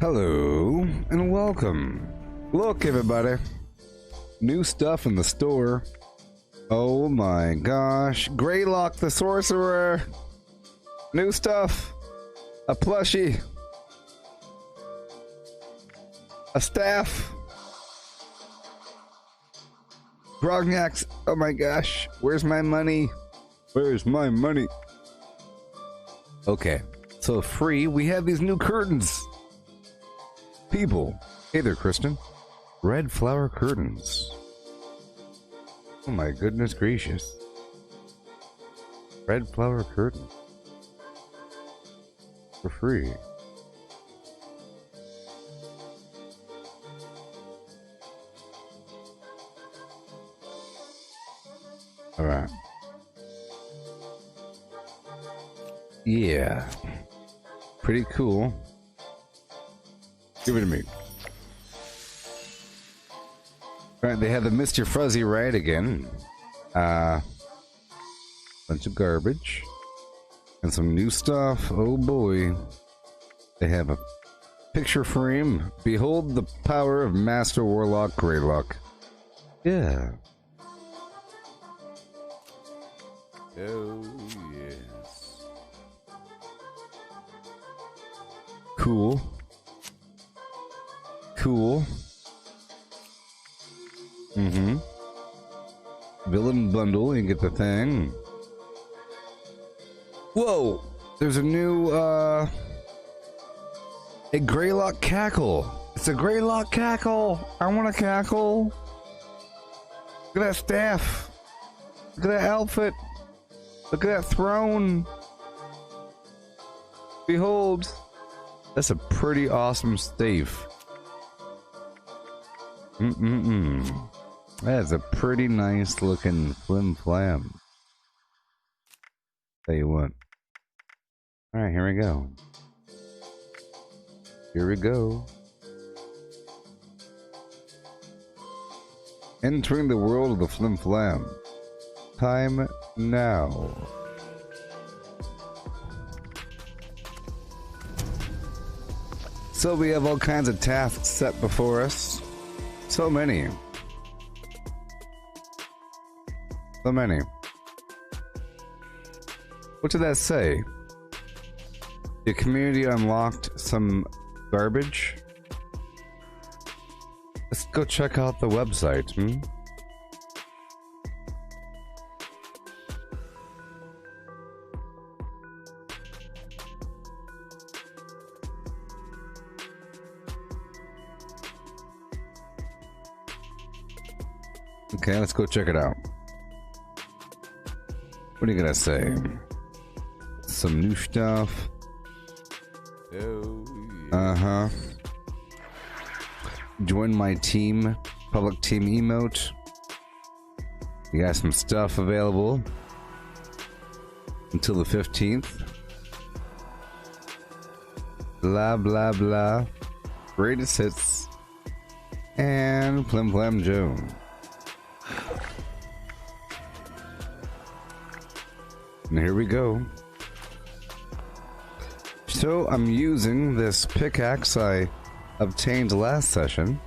Hello and welcome. Look, everybody. New stuff in the store. Oh my gosh. Greylock the Sorcerer. New stuff. A plushie. A staff. Grognacks. Oh my gosh. Where's my money? Where's my money? Okay. So free, we have these new curtains. People. Hey there, Kristen. Red flower curtains. Oh my goodness gracious. Red flower curtain. For free. Alright. Yeah. Pretty cool. Give it to me. Alright, they have the Mr. Fuzzy ride again. Bunch of garbage. And some new stuff. Oh boy. They have a picture frame. Behold the power of Master Warlock Greylock. Yeah. Oh yes. Cool. Cool. Mm-hmm. Villain bundle, you get the thing. Whoa! There's a new, a Greylock cackle. It's a Greylock cackle. I want a cackle. Look at that staff. Look at that outfit. Look at that throne. Behold. That's a pretty awesome stave. That's a pretty nice looking flim flam. Tell you what. Alright, here we go. Here we go. Entering the world of the flim flam. Time now. So we have all kinds of tasks set before us. So many. So many. What did that say? The community unlocked some garbage? Let's go check out the website, Okay, let's go check it out. What are you gonna say? Some new stuff. Oh, yeah. Uh-huh. Join my team. Public team emote. You got some stuff available until the 15th. Blah, blah, blah. Greatest hits. And Flim Flam Joe. And here we go. So I'm using this pickaxe I obtained last session.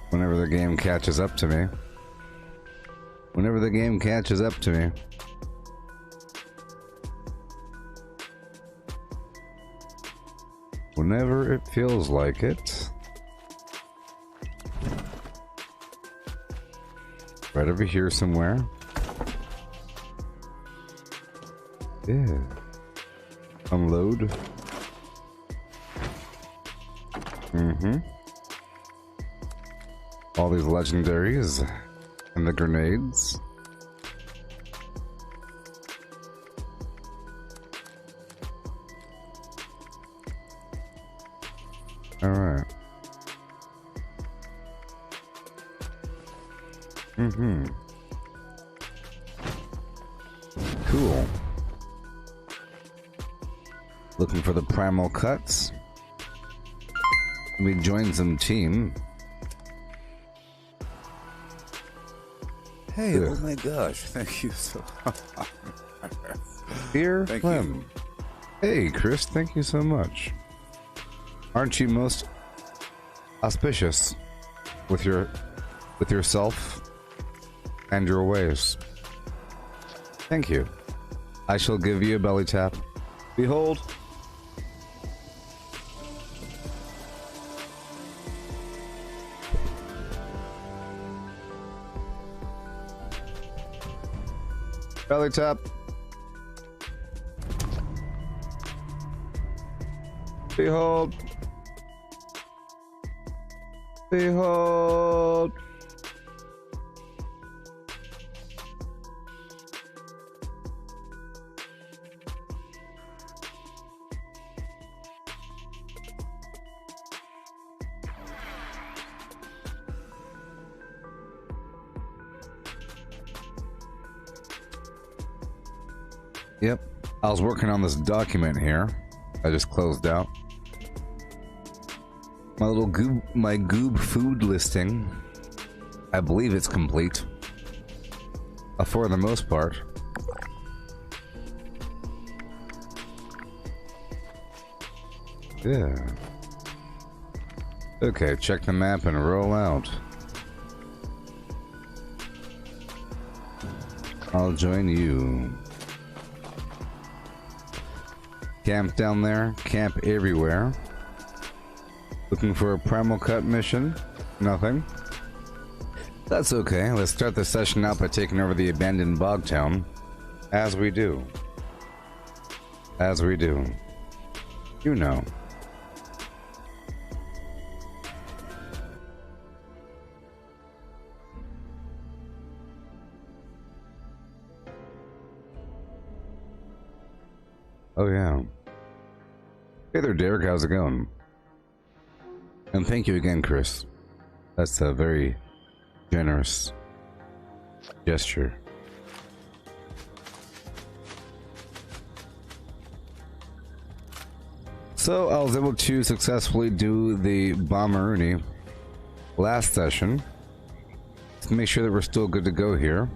Whenever the game catches up to me. Whenever the game catches up to me. Whenever it feels like it. Right over here somewhere. Yeah. Unload. All these legendaries. And the grenades. Alright. Cool. Looking for the primal cuts. We joined some team. Hey, oh my gosh, thank you so much. Here, Thank Clem. Hey, Chris, thank you so much. Aren't you most auspicious with yourself and your ways? Thank you. I shall give you a belly tap. Behold. Belly tap. Behold. Behold. Yep, I was working on this document here. I just closed out my little Goob food listing. I believe it's complete, for the most part. Yeah. Okay, check the map and roll out. I'll join you. Camp down there, camp everywhere. Looking for a primal cut mission? Nothing. That's okay. Let's start the session out by taking over the abandoned bog town. As we do. As we do. You know. Oh yeah. Hey there, Derek. How's it going? And thank you again, Chris. That's a very generous gesture. So I was able to successfully do the Bomberuni last session. Let's make sure that we're still good to go here.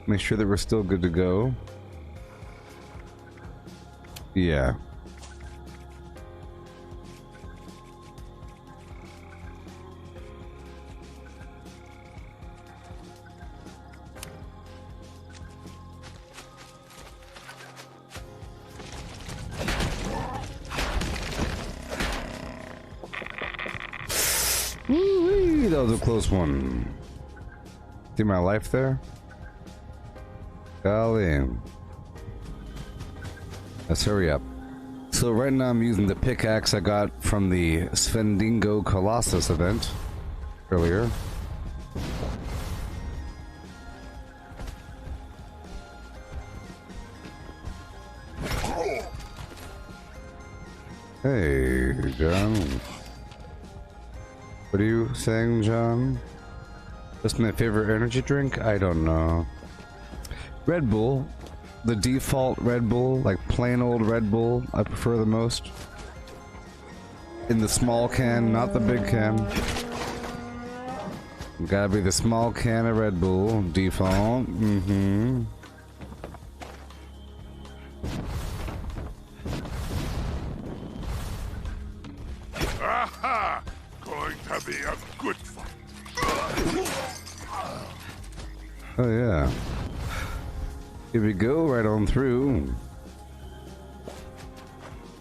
Make sure that we're still good to go. Yeah. Woo-wee, that was a close one. See my life there? Golly. Let's hurry up. So right now I'm using the pickaxe I got from the Svendingo Colossus event earlier. Hey, John. What are you saying, John? That's my favorite energy drink? I don't know. Red Bull. The default Red Bull, like plain old Red Bull, I prefer the most. In the small can, not the big can. Gotta be the small can of Red Bull, default. Mm-hmm. Aha! Going to be a good fight. Oh yeah. Here we go, right on through.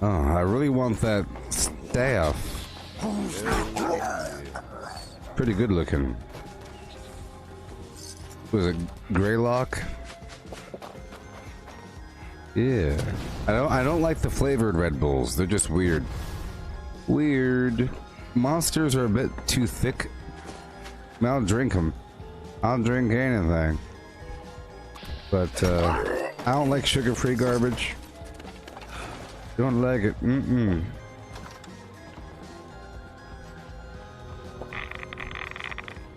Oh, I really want that staff. Pretty good looking. Was it Greylock? Yeah. I don't like the flavored Red Bulls. They're just weird. Weird. Monsters are a bit too thick. I'll drink them. I'll drink anything. But, I don't like sugar-free garbage. Don't like it. Mm-mm.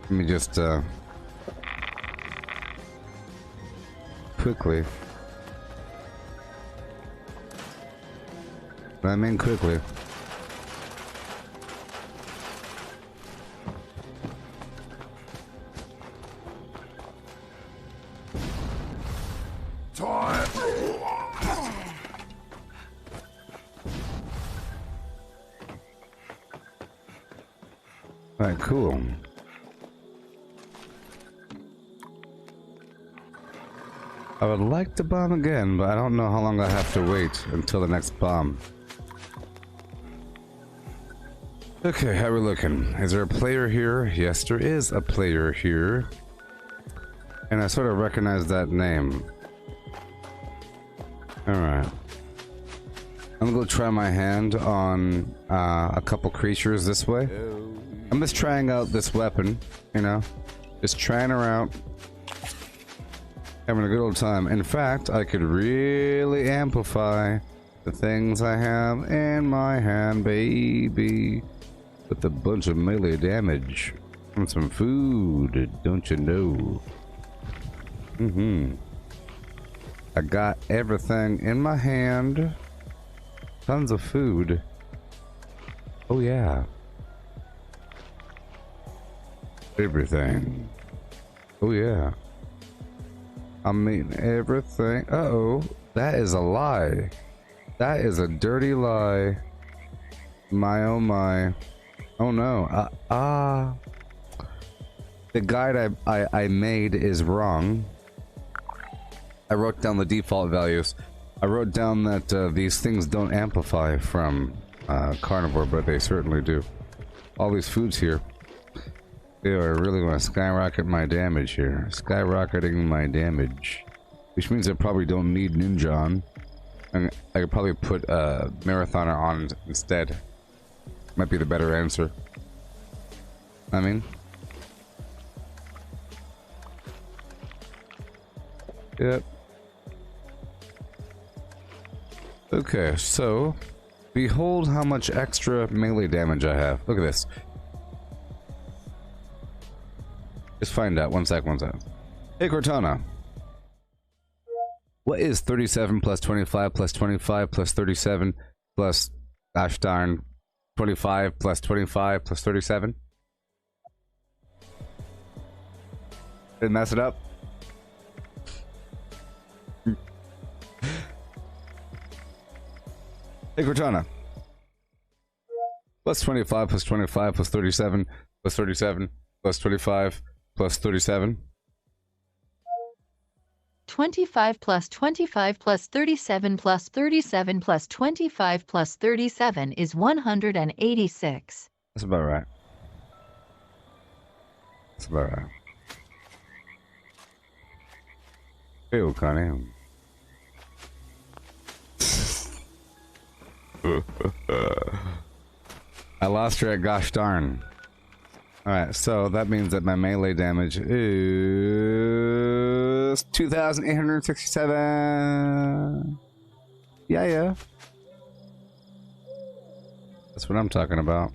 Let me just, quickly. I mean quickly. Alright, cool. I would like to bomb again, but I don't know how long I have to wait until the next bomb. Okay, how we looking? Is there a player here? Yes, there is a player here. And I sort of recognize that name. Alright. I'm gonna go try my hand on a couple creatures this way. I'm just trying out this weapon, you know? Just trying her out. Having a good old time. In fact, I could really amplify the things I have in my hand, baby. With a bunch of melee damage. And some food, don't you know? I got everything in my hand. Tons of food. Oh yeah. Everything. Oh yeah. I mean everything. Uh-oh. That is a lie. That is a dirty lie. My oh my. Oh no. The guide I made is wrong. I wrote down the default values. I wrote down that these things don't amplify from carnivore, but they certainly do. All these foods here. Ew, I really want to skyrocket my damage here. Skyrocketing my damage. Which means I probably don't need Ninja on. And I could probably put Marathoner on instead. Might be the better answer. I mean... Yep. Okay, so... Behold how much extra melee damage I have. Look at this. Just find out. One sec. Hey, Cortana. What is 37 plus 25 plus 25 plus 37 plus... Gosh darn... 25 plus 25 plus 37? Didn't mess it up? Hey, Cortana. Plus 25 plus 25 plus 37 plus 37 plus 25 plus 37. 25 plus 25 plus 37 plus 37 plus 25 plus 37 is 186. That's about right. That's about right. Hey, Connie. I lost her at gosh darn. Alright, so that means that my melee damage is 2,867. Yeah. That's what I'm talking about.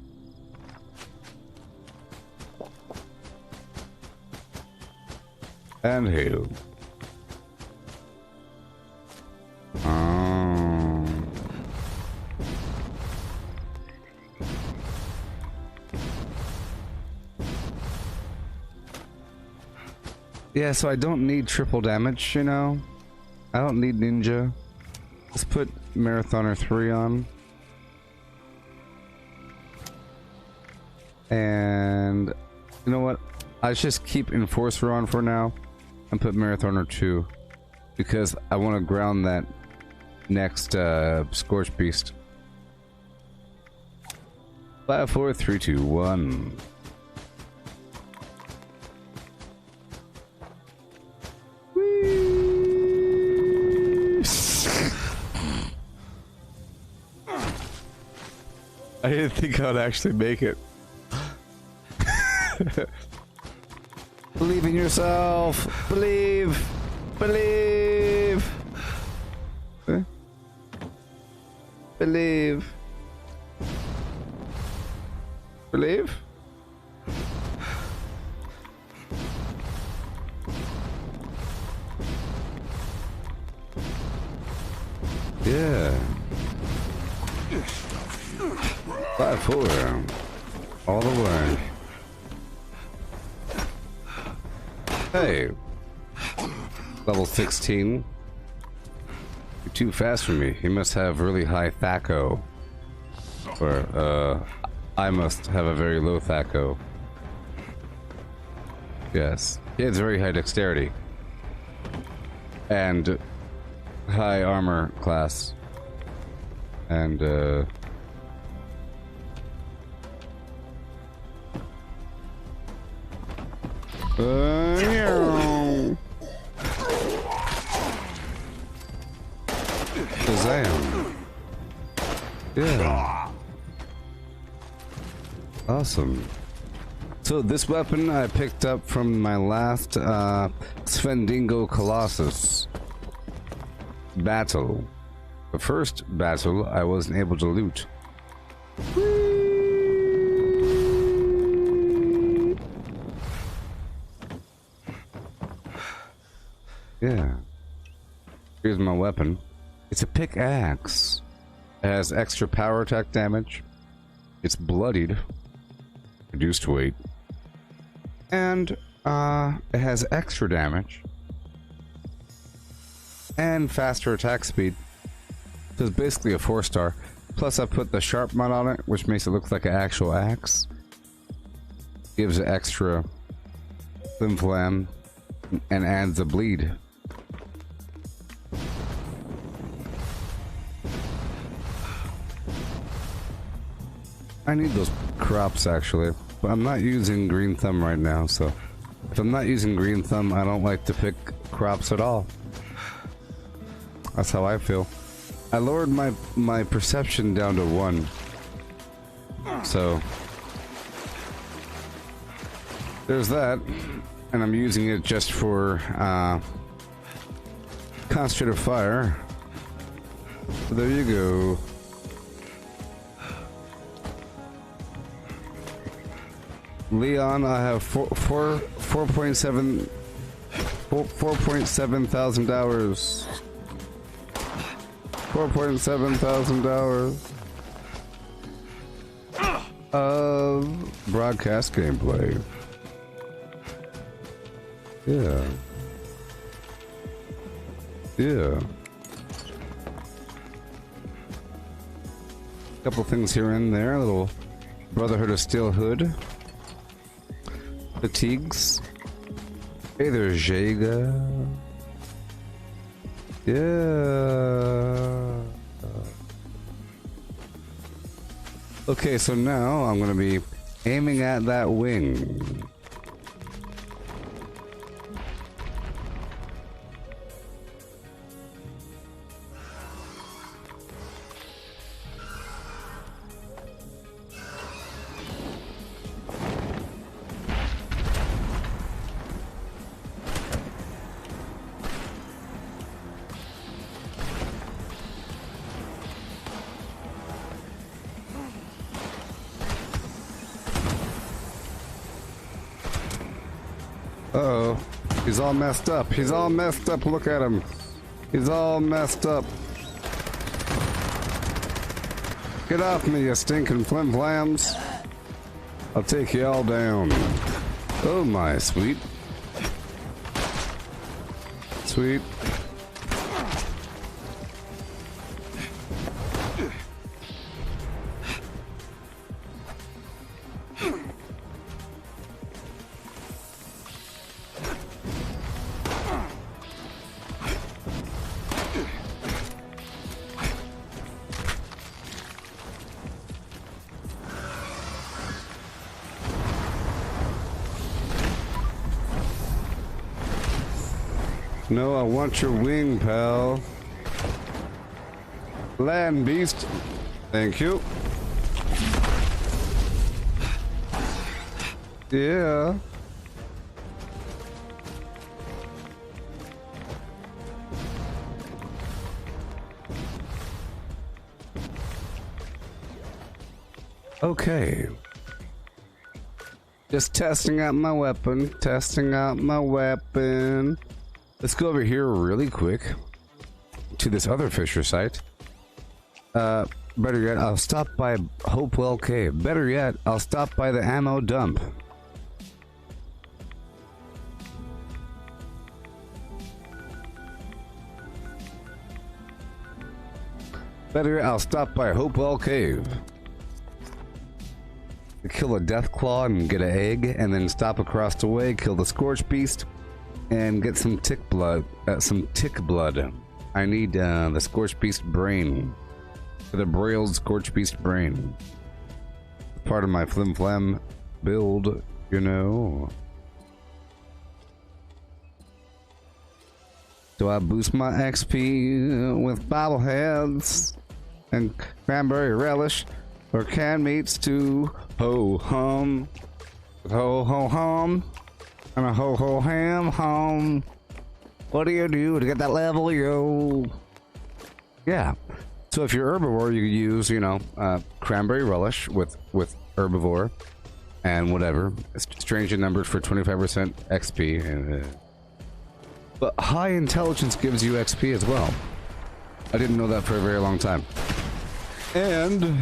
And hail. Yeah, so I don't need triple damage, you know? I don't need Ninja. Let's put Marathoner 3 on. And... you know what? I just keep Enforcer on for now. And put Marathoner 2. Because I want to ground that next Scorch Beast. 5, 4, 3, 2, 1. I didn't think I would actually make it. Believe in yourself. Believe. Believe. Huh? Believe. Believe? Yeah. 5, 4. All the way. Hey. Level 16. You're too fast for me. You must have really high THAC0. Or, I must have a very low THAC0. Yes. He has very high dexterity. And high armor class. And, Shazam. Yeah. Awesome. So this weapon I picked up from my last Svendingo Colossus battle. The first battle I wasn't able to loot. Yeah. Here's my weapon. It's a pickaxe. It has extra power attack damage. It's bloodied. Reduced weight. And it has extra damage. And faster attack speed. So it's basically a 4-star. Plus I put the sharp mod on it, which makes it look like an actual axe. Gives it extra flim flam and adds the bleed. I need those crops actually, but I'm not using green thumb right now, so if I'm not using green thumb, I don't like to pick crops at all. That's how I feel. I lowered my perception down to 1. So there's that, and I'm using it just for concentrated fire. So there you go. Leon, I have 4.7 thousand hours. 4.7 thousand hours of broadcast gameplay. Yeah. Yeah. Couple things here and there. A little Brotherhood of Steel hood. Fatigues. Hey there, Jaga. Yeah. Okay, so now I'm gonna be aiming at that wing. Uh-oh. He's all messed up. He's all messed up. Look at him. He's all messed up. Get off me, you stinking flim-flams. I'll take you all down. Oh my, sweet. Sweet. No, I want your wing, pal. Land beast. Thank you. Yeah. Okay. Just testing out my weapon. Testing out my weapon. Let's go over here really quick to this other Fisher site. Better yet, I'll stop by Hopewell Cave. Better yet, I'll stop by the ammo dump. Better yet, I'll stop by Hopewell Cave. kill a death claw and get an egg, and then stop across the way, kill the scorch beast, and get some tick blood. I need the scorch beast brain, the broiled scorch beast brain. Part of my flim flam build, you know. Do I boost my XP with bobbleheads and cranberry relish, or canned meats to ho hum, ho ho hum, and a ho ho ham hum? What do you do to get that level, yo? Yeah. So if you're herbivore, you use, you know, cranberry relish with herbivore and whatever. It's strangely numbered for 25% XP. But high intelligence gives you XP as well. I didn't know that for a very long time. And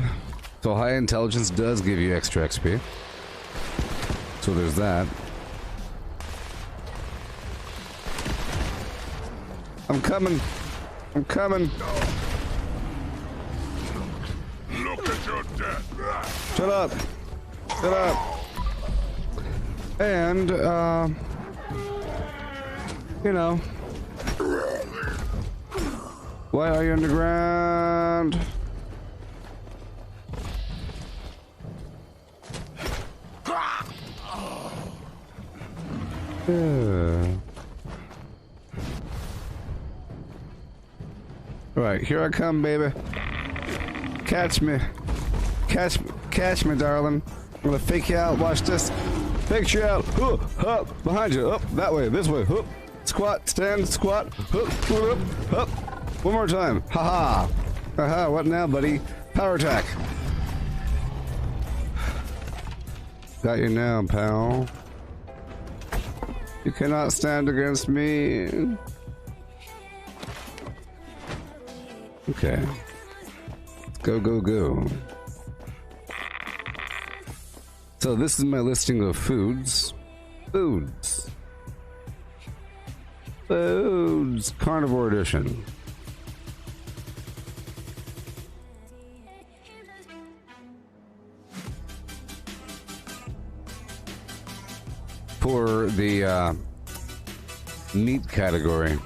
so high intelligence does give you extra XP. So there's that. I'm coming. I'm coming. Look at your death. Shut up. Shut up. And, you know. Why are you underground? Yeah. Alright, here I come, baby. Catch me. Catch me, darling. I'm gonna fake you out. Watch this. Fake you out. Up, behind you. Up, that way, this way. Up. Squat, stand, squat. Up. One more time. Haha. Haha, what now, buddy? Power attack. Got you now, pal. You cannot stand against me. Okay. Go, go, go. So this is my listing of foods. Foods. Carnivore edition. For the meat category.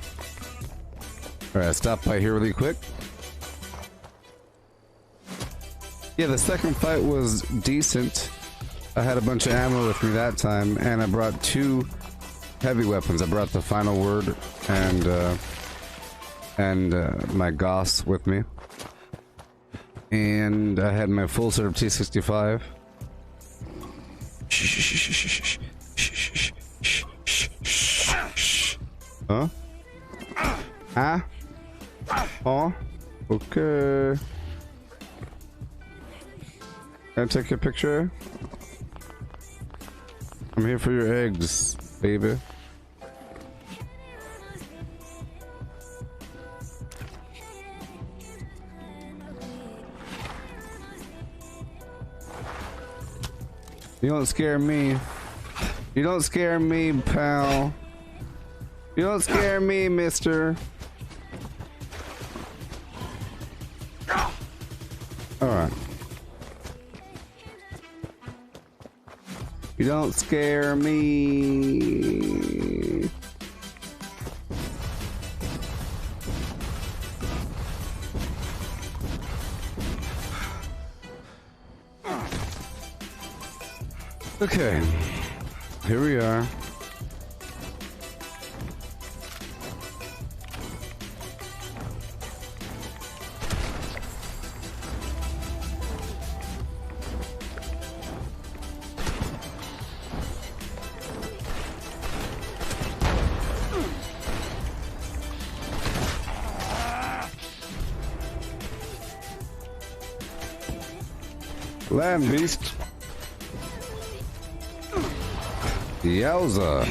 Alright, stop by here really quick. Yeah, the second fight was decent. I had a bunch of ammo with me that time, and I brought 2 heavy weapons. I brought the final word and my Goss with me. And I had my full set of T65. Huh? Huh? Oh? Okay. Can I take your picture? I'm here for your eggs, baby. You don't scare me. You don't scare me, pal. You don't scare me, mister. Alright. You don't scare me. Okay, here we are. Land beast. Yowza.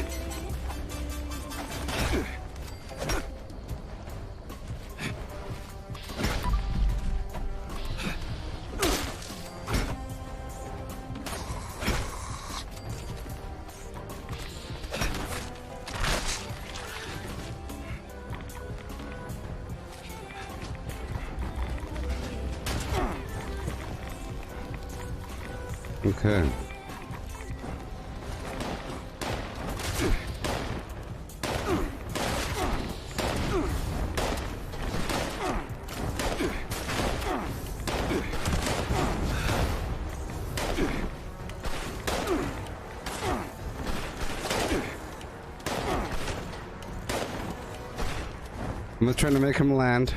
Okay. I'm just trying to make him land.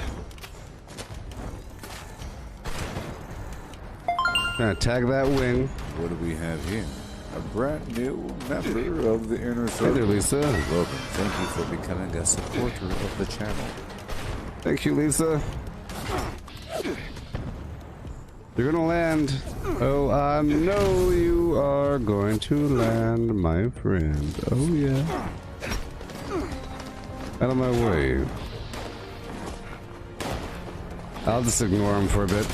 Trying to tag that wing. What do we have here? A brand new member of the inner Hey circle. there, Lisa. Welcome. Thank you for becoming a supporter of the channel. Thank you, Lisa. You're gonna land. Oh, I know you are going to land, my friend. Oh, yeah. Out of my way. I'll just ignore him for a bit.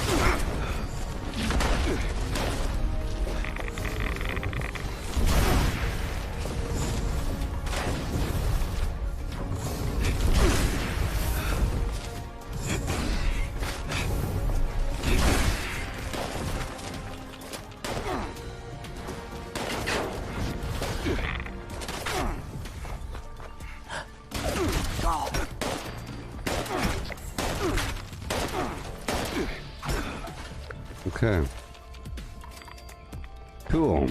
Okay. Cool.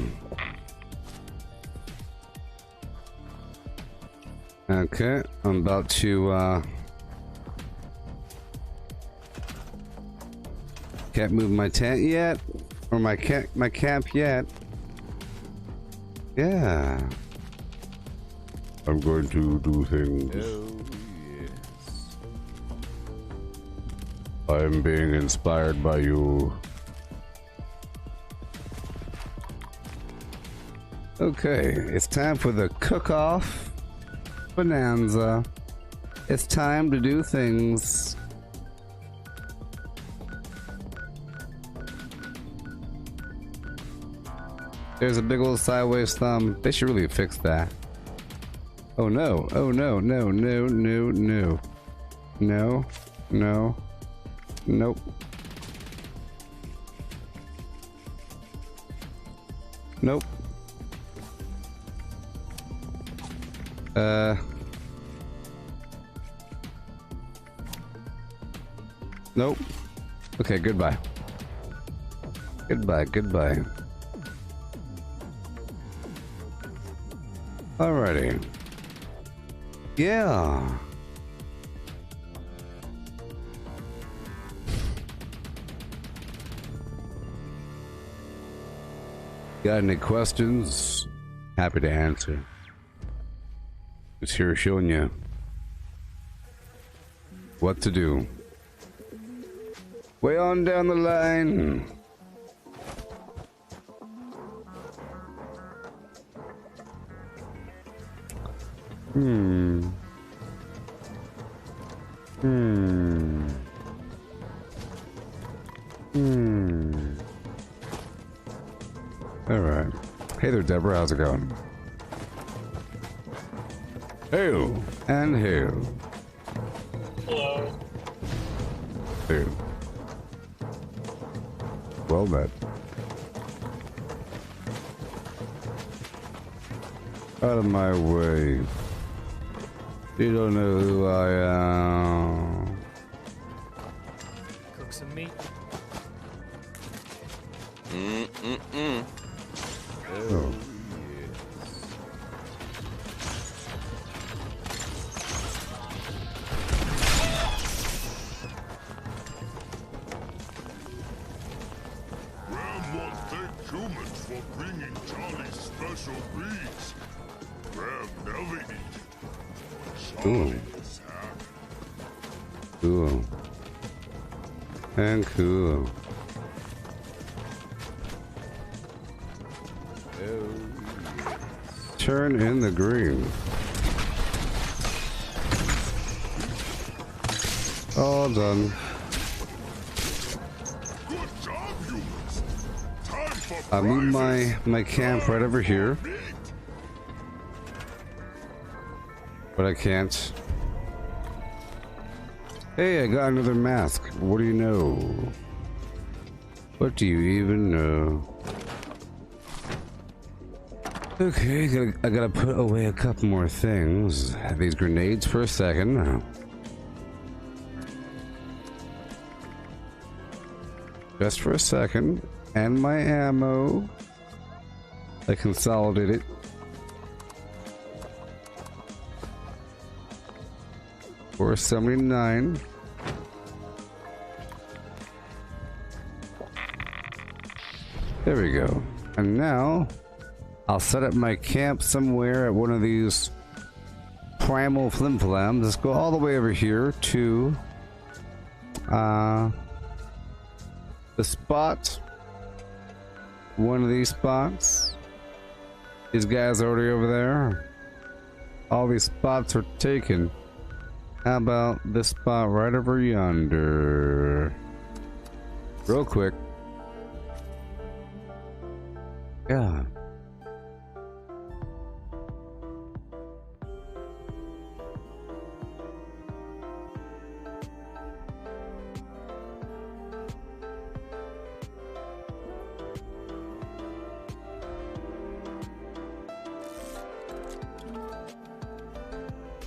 Okay, I'm about to, can't move my tent yet, or my camp yet. Yeah. I'm going to do things. Oh, yes. I'm being inspired by you. Okay, it's time for the cook-off bonanza. It's time to do things. There's a big old sideways thumb. They should really fix that. Oh no, oh no, no, no, no, no. No, no, nope. Nope. Nope. Okay, goodbye. Goodbye, goodbye. Alrighty. Yeah. Got any questions? Happy to answer. Just here showing you what to do. Way on down the line. Hmm. Alright. Hey there, Deborah. How's it going? Hail and hail. Hello. Hail. Well met. Out of my way. You don't know who I am. Cook some meat. Oh. Ram wants thank humans for bringing Charlie's special breeze. Ram never eat it. Ooh. Charlie is happy. Cool. And cool. Turn in the green. All done. Good job, humans. Time for I moved prizes. my camp right over here, Meat. but I can't. Hey, I got another mask. What do you know? What do you even know? Okay, I gotta put away a couple more things. These grenades for a second. Just for a second. And my ammo. I consolidated it. $479. There we go. And now I'll set up my camp somewhere at one of these primal flimflams. Let's go all the way over here to the spot. One of these spots. These guys are already over there. All these spots are taken. How about this spot right over yonder? Real quick. Yeah.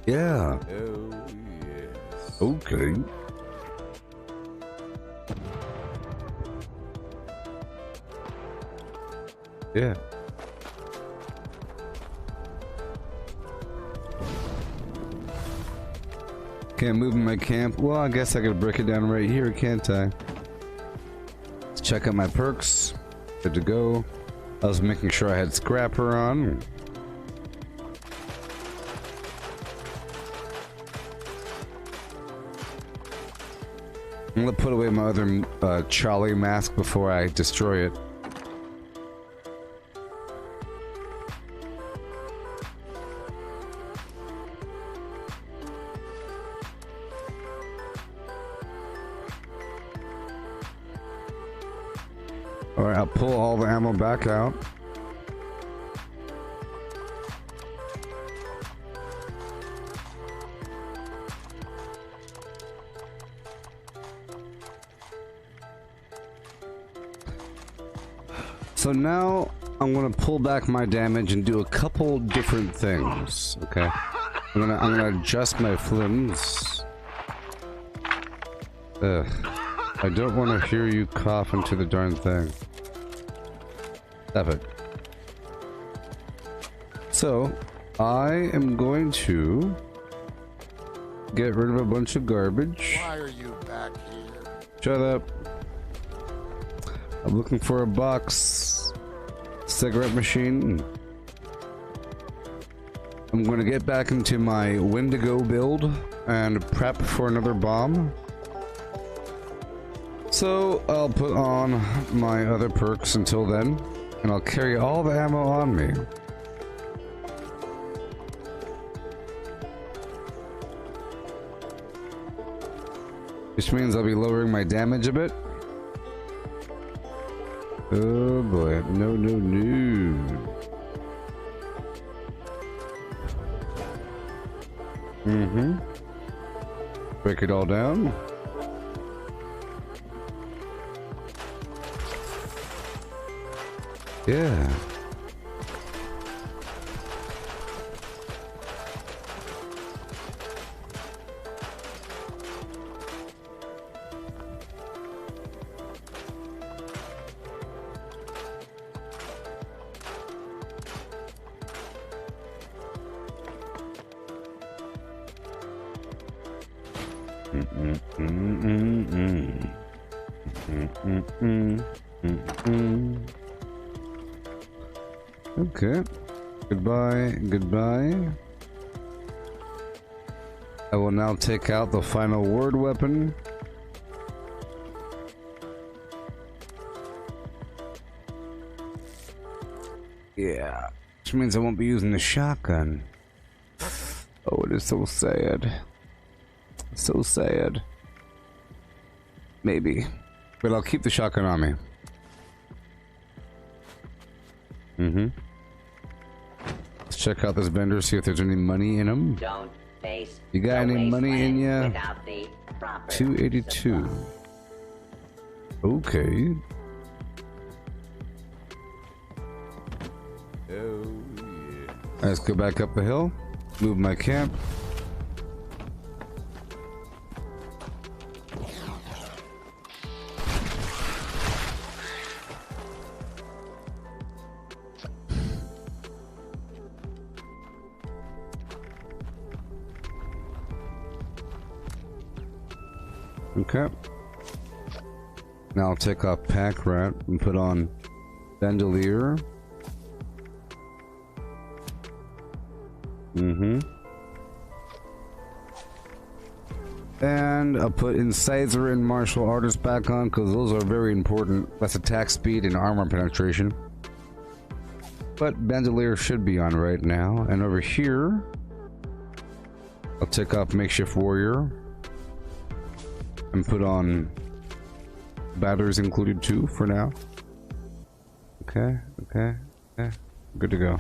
Yeah. Oh, yes. Okay. Yeah. Can't move in my camp. Well, I guess I could break it down right here, can't I? Let's check out my perks. Good to go. I was making sure I had Scrapper on. I'm gonna put away my other Charlie mask before I destroy it. Alright, I'll pull all the ammo back out. So now I'm gonna pull back my damage and do a couple different things. Okay, I'm gonna adjust my flims. Ugh, I don't want to hear you cough into the darn thing. Stop it. So I am going to get rid of a bunch of garbage. Why are you back here? Shut up. I'm looking for a box cigarette machine. I'm going to get back into my Wendigo build and prep for another bomb. So I'll put on my other perks until then, and I'll carry all the ammo on me. Which means I'll be lowering my damage a bit. Oh boy, no, no, no. Mm-hmm. Break it all down. Yeah. Okay. Goodbye, goodbye. I will now take out the final word weapon. Yeah. Which means I won't be using the shotgun. Oh, it is so sad. So sad. Maybe. But I'll keep the shotgun on me. Mm-hmm. Let's check out this vendor, see if there's any money in him. Don't face You got any money in ya? without the proper 282. Okay. Oh, Let's go back up the hill. Move my camp. Okay. Now I'll take off Pack Rat and put on Bandolier. And I'll put Incisor and Martial Artist back on because those are very important. That's attack speed and armor penetration. But Bandolier should be on right now. And over here, I'll take off Makeshift Warrior and put on Batteries included too for now. Okay. Good to go.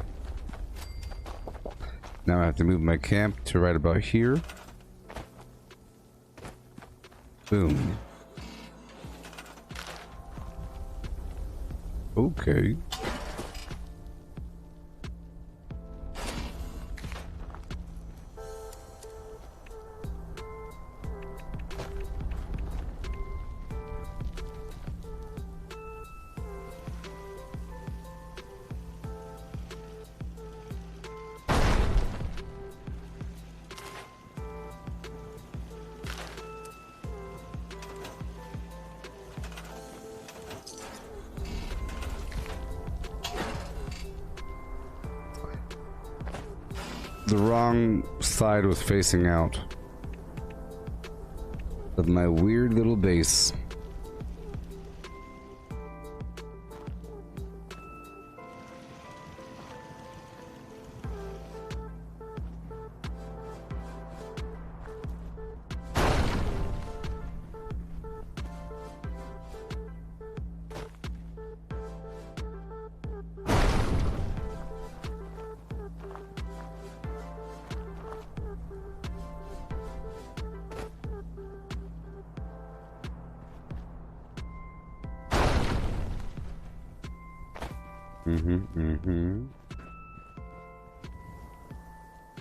Now I have to move my camp to right about here. Boom. Okay. The wrong side was facing out of my weird little base.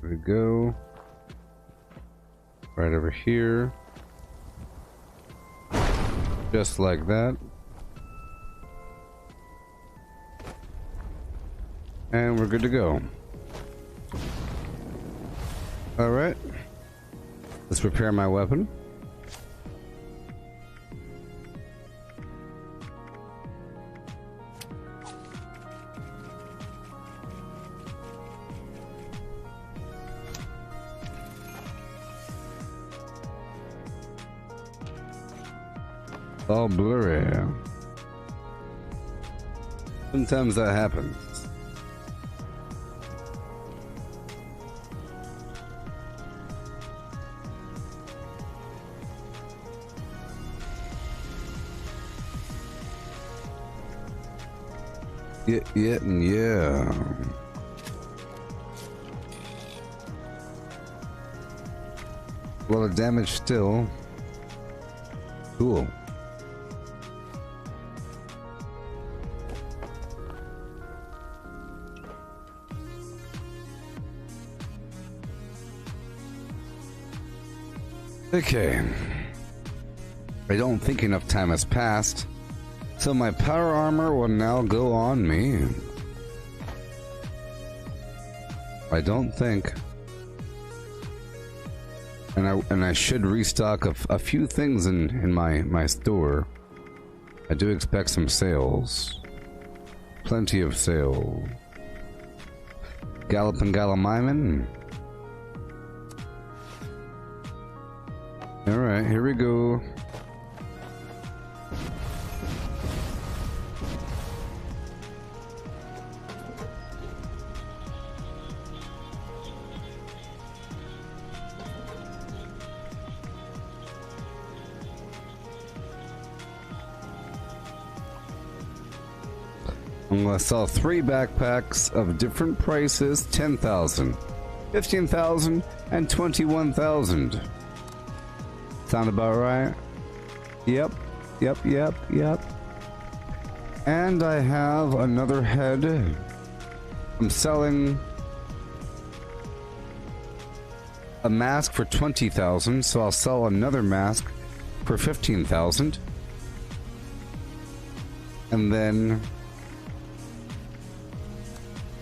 There we go. Right over here. Just like that. And we're good to go. Alright. Let's prepare my weapon. All blurry. Sometimes that happens. Yeah. Well, the damage still. Cool. Okay. I don't think enough time has passed, so my power armor will now go on me. I don't think. And I should restock a few things in my store. I do expect some sales. Plenty of sale. Gallop and Gallimiman. Alright, here we go. I'm gonna sell 3 backpacks of different prices, 10,000, 15,000, and 21,000. Sound about right? Yep. And I have another head. I'm selling a mask for 20,000, so I'll sell another mask for 15,000. And then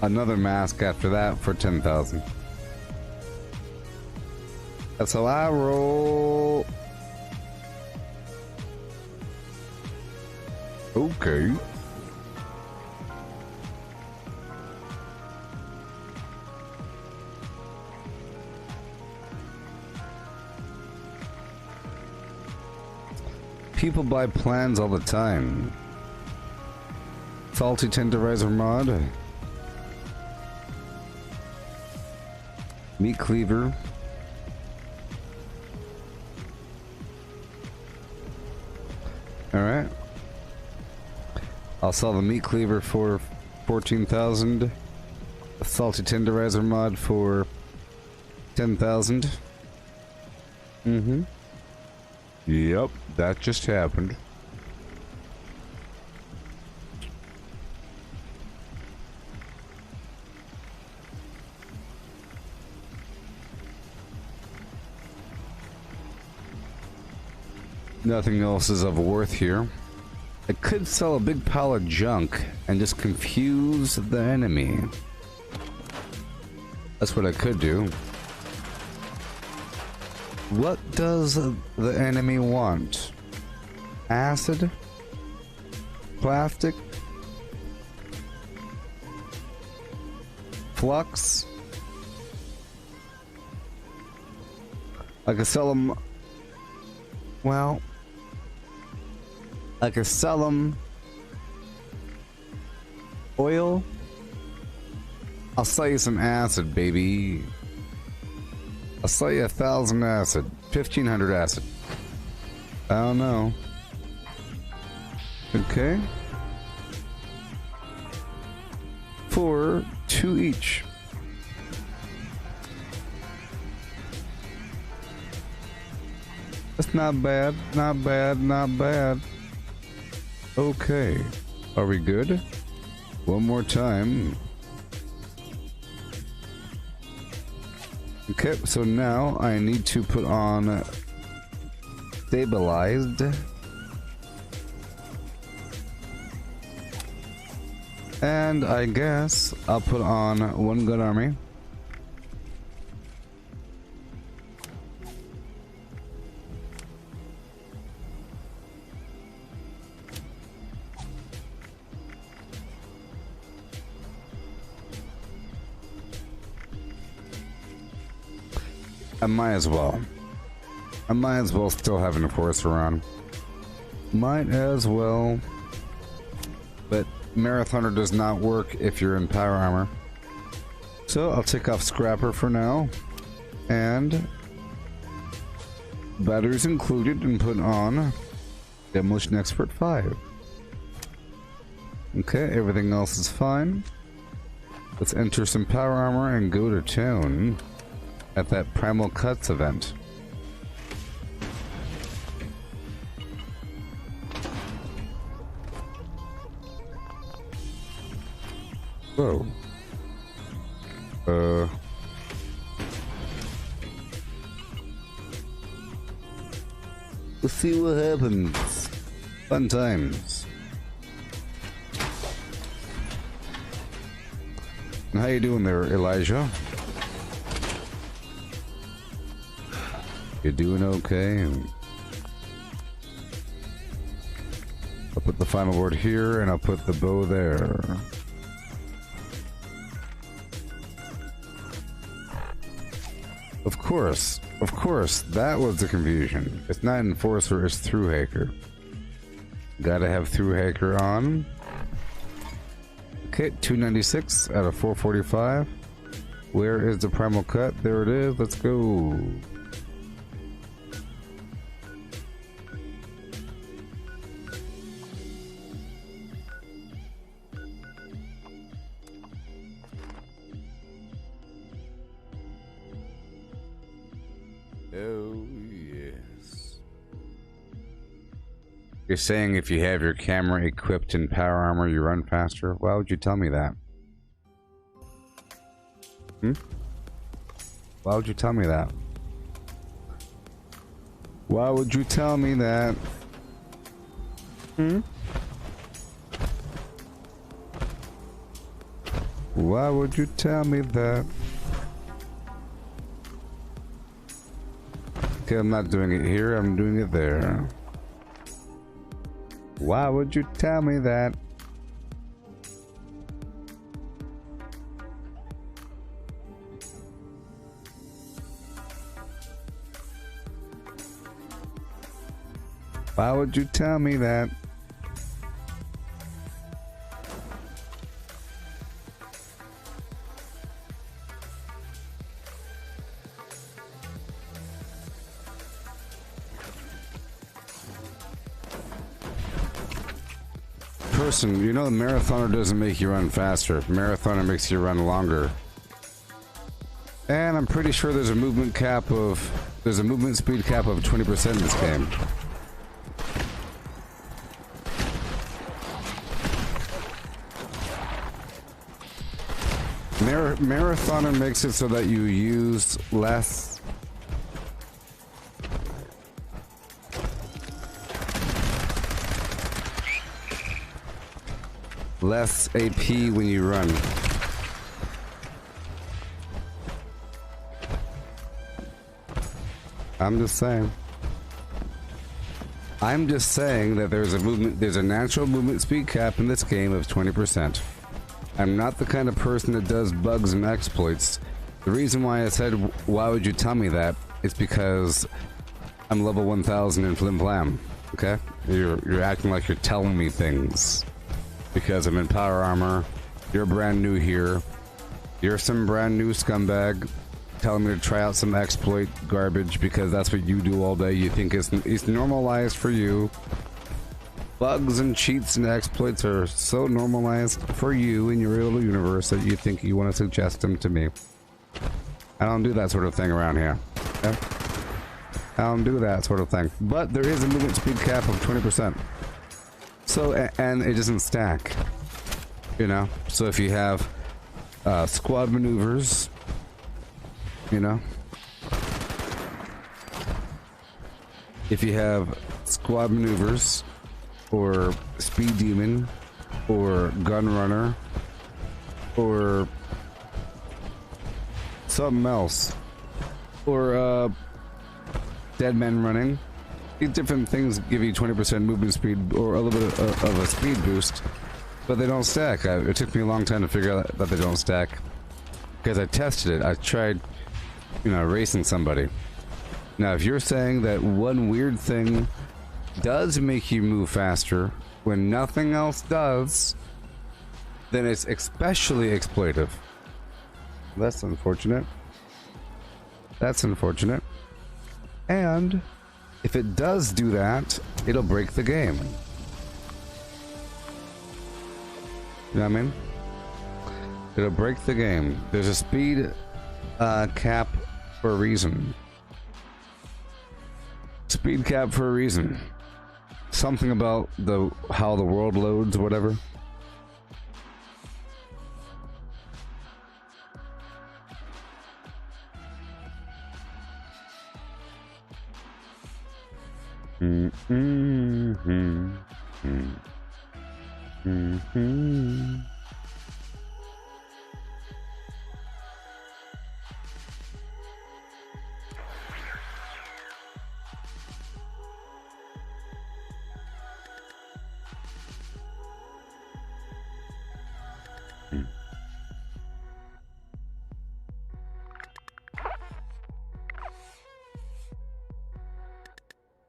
another mask after that for 10,000. That's how I roll. Okay. People buy plans all the time. Salty tenderizer mod. Meat cleaver. Alright. I'll sell the meat cleaver for 14,000. The salty tenderizer mod for 10,000. Mm-hmm. Yep, that just happened. Nothing else is of worth here. I could sell a big pile of junk and just confuse the enemy. That's what I could do. What does the enemy want? Acid? Plastic? Flux? I could sell them. Well, I could sell them oil. I'll sell you some acid, baby. I'll sell you 1,000 acid, 1,500 acid. I don't know. Okay. For 2 each. That's not bad, not bad, not bad. Okay. Are we good? One more time. Okay, so now I need to put on stabilized. And I guess I'll put on one good army. I might as well. I might as well still have an enforcer on. Might as well. But Marathoner does not work if you're in power armor. So I'll take off Scrapper for now. And batteries included, and put on Demolition Expert 5. Okay, everything else is fine. Let's enter some power armor and go to town at that Primal Cuts event. Whoa. Let's see what happens. Fun times. How you doing there, Elijah? You're doing okay. I'll put the final word here, and I'll put the bow there. Of course, that was the confusion. It's not Enforcer, it's Through-Haker. Gotta have Through-Haker on. Okay, 296 out of 445. Where is the Primal Cut? There it is, let's go. Oh, yes. You're saying if you have your camera equipped in power armor, you run faster? Why would you tell me that? Why would you tell me that? Why would you tell me that? Hmm? Why would you tell me that? Okay, I'm not doing it here, I'm doing it there. Why would you tell me that? Why would you tell me that? Person, you know the marathoner doesn't make you run faster. Marathoner makes you run longer. And I'm pretty sure there's a movement speed cap of 20% in this game. Marathoner makes it so that you use less AP when you run. I'm just saying. I'm just saying that there's a natural movement speed cap in this game of 20%. I'm not the kind of person that does bugs and exploits. The reason why I said, why would you tell me that? It's because I'm level 1000 in Flim Flam. Okay? You're acting like you're telling me things. Because I'm in power armor. You're brand new here. You're some brand new scumbag telling me to try out some exploit garbage because that's what you do all day. You think it's normalized for you. Bugs and cheats and exploits are so normalized for you in your little universe that you think you want to suggest them to me. I don't do that sort of thing around here. Okay? I don't do that sort of thing. But there is a movement speed cap of 20%. So, and it doesn't stack. You know? So if you have squad maneuvers, you know? If you have squad maneuvers, or speed demon, or gun runner, or something else, or dead man running. These different things give you 20% movement speed or a little bit of a speed boost, but they don't stack. It took me a long time to figure out that they don't stack because I tested it. I tried, you know, racing somebody. Now, if you're saying that one weird thing does make you move faster when nothing else does, then it's especially exploitive. That's unfortunate. That's unfortunate. And if it does do that, it'll break the game. You know what I mean? It'll break the game. There's a speed cap for a reason. Speed cap for a reason. Something about how the world loads, whatever.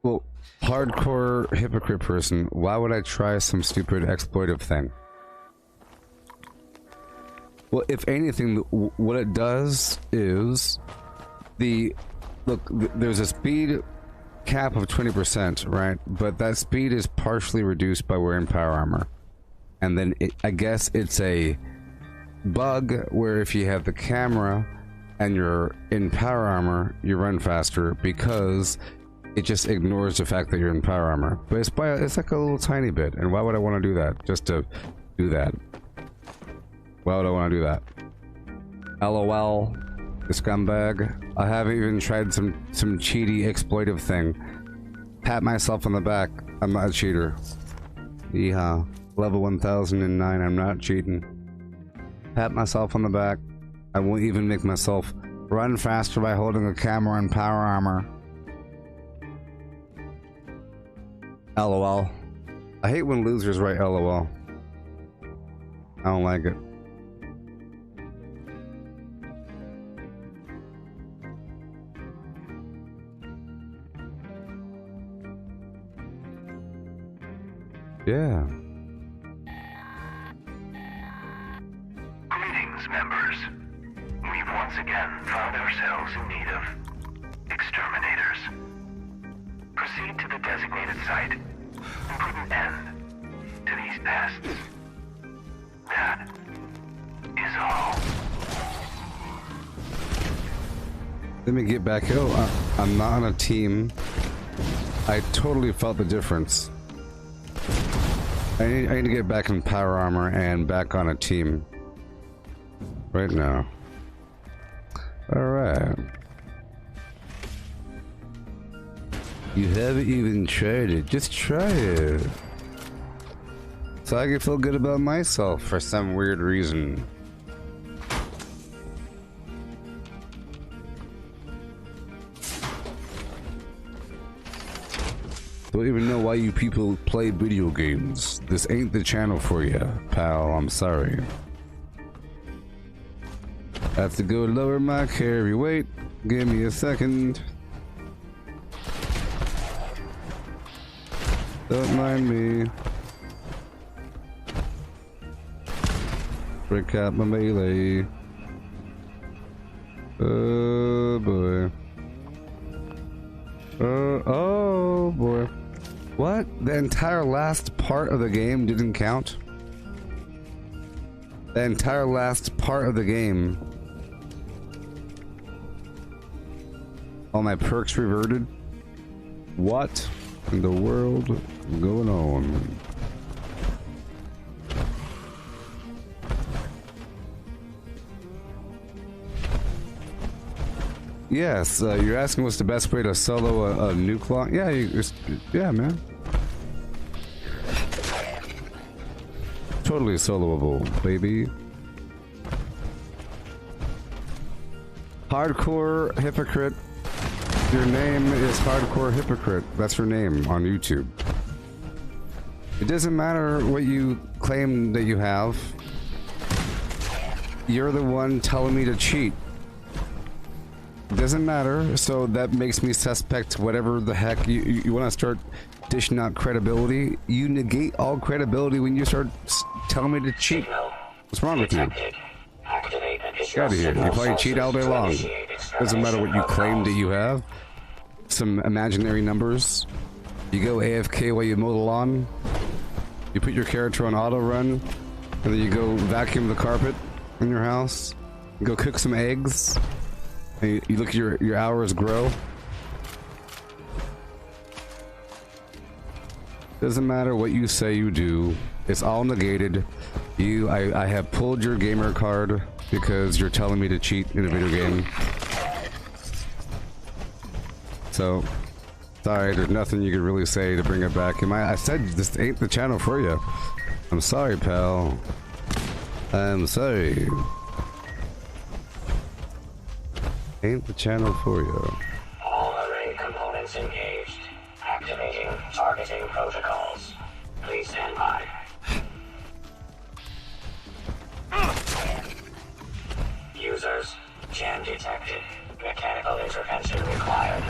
Well, hardcore hypocrite person, why would I try some stupid exploitive thing? Well, if anything, what it does is there's a speed cap of 20%, right? But that speed is partially reduced by wearing power armor. And then I guess it's a bug where if you have the camera and you're in power armor, you run faster because it just ignores the fact that you're in power armor. But it's like a little tiny bit. And why would I want to do that? Just to do that. Why would I want to do that? LOL, the scumbag. I haven't even tried some cheaty exploitive thing pat myself on the back. I'm not a cheater. Yeehaw. Level 1009, I'm not cheating. Pat myself on the back. I won't even make myself run faster by holding a camera and power armor. LOL. I hate when losers write LOL. I don't like it. Yeah. Greetings, members. We've once again found ourselves in need of exterminators. Proceed to the designated site and put an end to these pests. That is all. Let me get back. Oh, I'm not on a team. I totally felt the difference. I need to get back in power armor and back on a team. Right now. Alright. You haven't even tried it. Just try it. So I can feel good about myself for some weird reason. Don't even know why you people play video games. This ain't the channel for you, pal. I'm sorry. I have to go lower my carry weight. Give me a second. Don't mind me. Break out my melee. Oh boy. Oh boy. What? The entire last part of the game didn't count? The entire last part of the game. All my perks reverted? What in the world is going on? Yes, you're asking what's the best way to solo a nuke launch? Yeah, yeah, man. Totally soloable, baby. Hardcore Hypocrite. Your name is Hardcore Hypocrite. That's your name on YouTube. It doesn't matter what you claim that you have. You're the one telling me to cheat. It doesn't matter, so that makes me suspect whatever the heck you want to start dishing out credibility. You negate all credibility when you start telling me to cheat. What's wrong with you? Get out of here. You probably cheat all day long. Doesn't matter what you claim that you have. Some imaginary numbers. You go AFK while you mow the lawn. You put your character on auto run, and then you go vacuum the carpet in your house. You go cook some eggs. And you look at your hours grow. Doesn't matter what you say you do. It's all negated. I have pulled your gamer card because you're telling me to cheat in a video game. So, sorry, there's nothing you can really say to bring it back. I said this ain't the channel for you. I'm sorry, pal. I'm sorry. Ain't the channel for you. All array components engaged. Activating targeting protocols. Please stand by. Users, jam detected. Mechanical intervention required.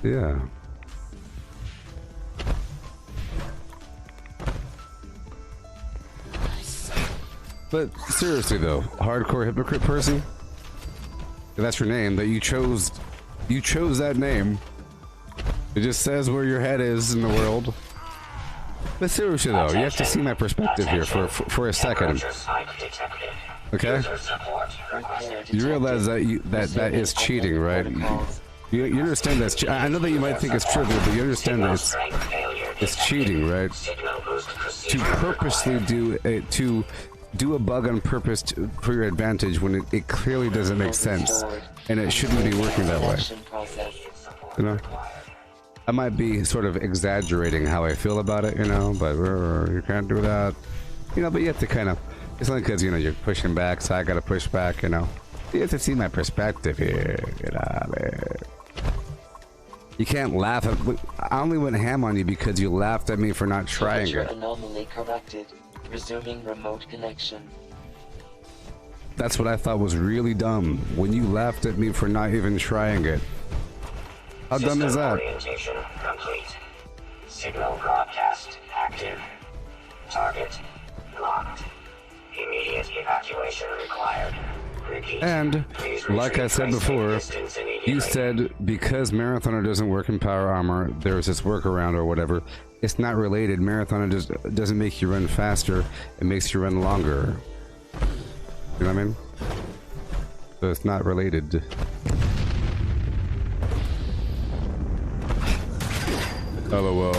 Yeah. But seriously though, hardcore hypocrite person, if that's your name, that you chose that name. It just says where your head is in the world. But seriously though, you have to see my perspective here for a second. Okay? You realize that that is cheating, right? You understand that's I know that you might think it's trivial, but you understand that it's cheating, right? To purposely do a bug on purpose for your advantage when it clearly doesn't make sense, and it shouldn't be working that way. You know, I might be sort of exaggerating how I feel about it, you know, but you can't do that, you know. But you have to kind of, it's only because, you know, you're pushing back, so I gotta push back, you know. You have to see my perspective here, you know. You can't laugh at. I only went ham on you because you laughed at me for not trying it. Anomaly corrected. Resuming remote connection. That's what I thought was really dumb, when you laughed at me for not even trying it. How dumb is that? Orientation complete. Signal broadcast active. Target locked. Immediate evacuation required. Repeat. And, like I said before, you said because Marathoner doesn't work in power armor, there's this workaround or whatever. It's not related. Marathoner doesn't make you run faster, it makes you run longer. You know what I mean? So it's not related. LOL.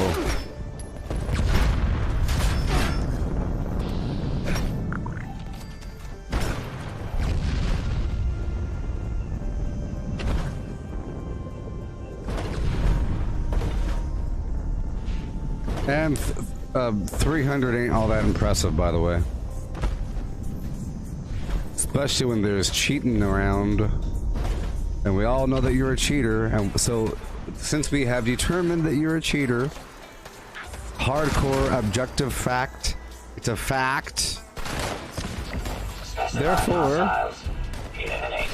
And 300 ain't all that impressive, by the way. Especially when there's cheating around. And we all know that you're a cheater. And so, since we have determined that you're a cheater, hardcore objective fact, it's a fact. Therefore,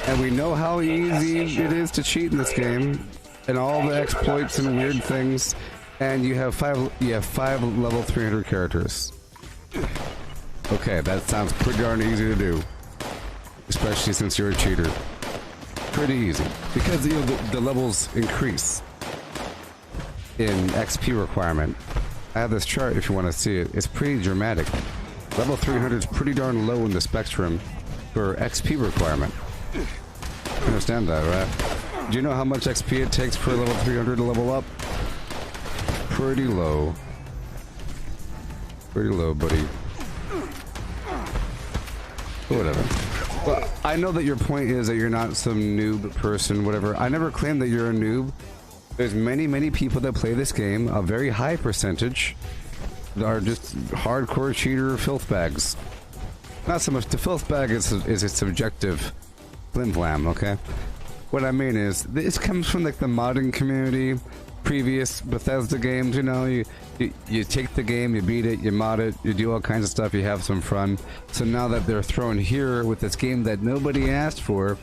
and we know how easy it is to cheat in this game, and all the exploits and weird things. And you have five level 300 characters. Okay, that sounds pretty darn easy to do, especially since you're a cheater. Pretty easy because, you know, the levels increase in XP requirement. I have this chart if you want to see it. It's pretty dramatic. Level 300 is pretty darn low in the spectrum for XP requirement. You understand that, right? Do you know how much XP it takes for level 300 to level up? Pretty low. Pretty low, buddy. Whatever. Well, I know that your point is that you're not some noob person, whatever. I never claimed that you're a noob. There's many people that play this game, a very high percentage, that are just hardcore cheater filth bags. Not so much the filth bag is a subjective flim flam, okay? What I mean is, this comes from like the modding community, previous Bethesda games, you know, you take the game, you beat it, you mod it, you do all kinds of stuff, you have some fun. So now that they're thrown here with this game that nobody asked for,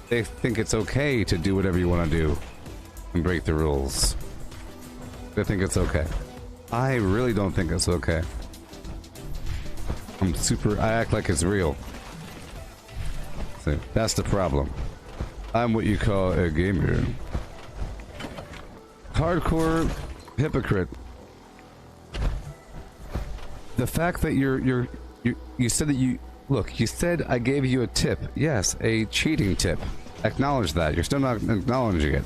they think it's okay to do whatever you want to do and break the rules. They think it's okay. I really don't think it's okay. I act like it's real. So that's the problem. I'm what you call a gamer. Hardcore hypocrite. The fact that you said that you said I gave you a tip. Yes, a cheating tip. Acknowledge that. You're still not acknowledging it.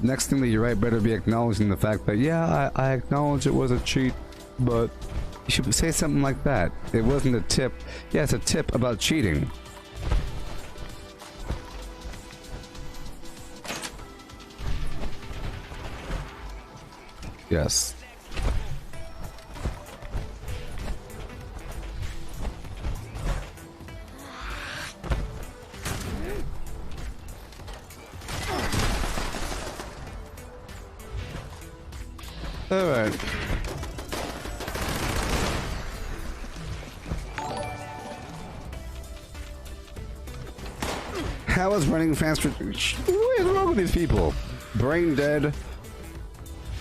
Next thing that you write better be acknowledging the fact that, yeah, I acknowledge it was a cheat, but you should say something like that. It wasn't a tip. Yeah, it's a tip about cheating. Yes. All right. How is running faster? What is wrong with these people? Brain dead.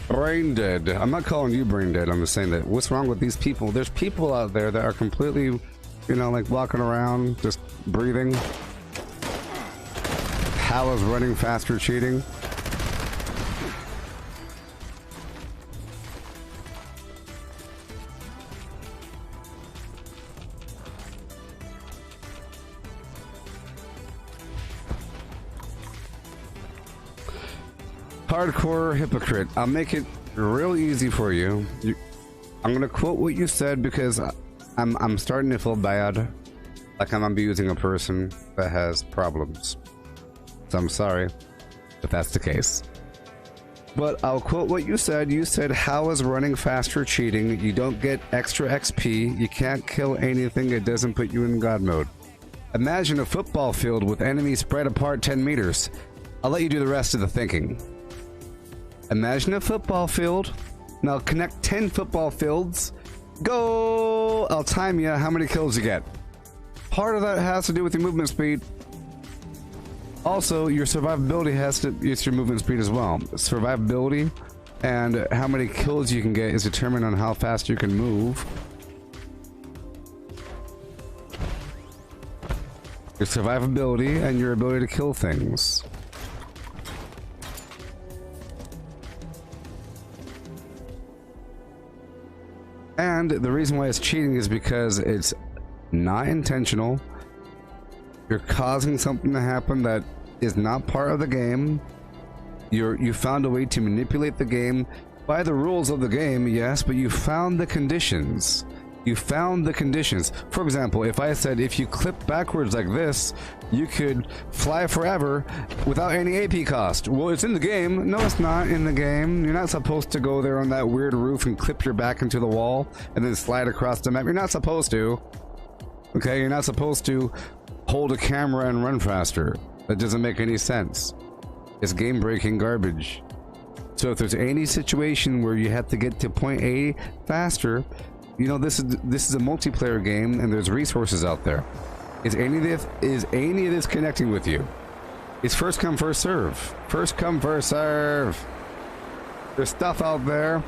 Brain dead. I'm not calling you brain dead. I'm just saying that what's wrong with these people? There's people out there that are completely, you know, like walking around, just breathing. How is running faster cheating? Hardcore hypocrite. I'll make it real easy for you. I'm gonna quote what you said because I'm starting to feel bad, like I'm abusing a person that has problems. So I'm sorry if that's the case. But I'll quote what you said. You said, how is running faster cheating? You don't get extra XP. You can't kill anything. It doesn't put you in God mode. Imagine a football field with enemies spread apart 10 meters. I'll let you do the rest of the thinking. Imagine a football field. Now connect 10 football fields. Go! I'll time you how many kills you get. Part of that has to do with your movement speed. Also, your survivability has to, it's your movement speed as well. Survivability and how many kills you can get is determined on how fast you can move. Your survivability and your ability to kill things. And the reason why it's cheating is because it's not intentional. You're causing something to happen that is not part of the game. You found a way to manipulate the game by the rules of the game, yes, but you found the conditions. You found the conditions. For example, if I said if you clip backwards like this, you could fly forever without any AP cost. Well, it's in the game. No, it's not in the game. You're not supposed to go there on that weird roof and clip your back into the wall and then slide across the map. You're not supposed to. Okay, you're not supposed to hold a camera and run faster. That doesn't make any sense. It's game-breaking garbage. So if there's any situation where you have to get to point A faster, you know, this is a multiplayer game and there's resources out there. Is any of this connecting with you? It's first come, first serve. First come, first serve. There's stuff out there.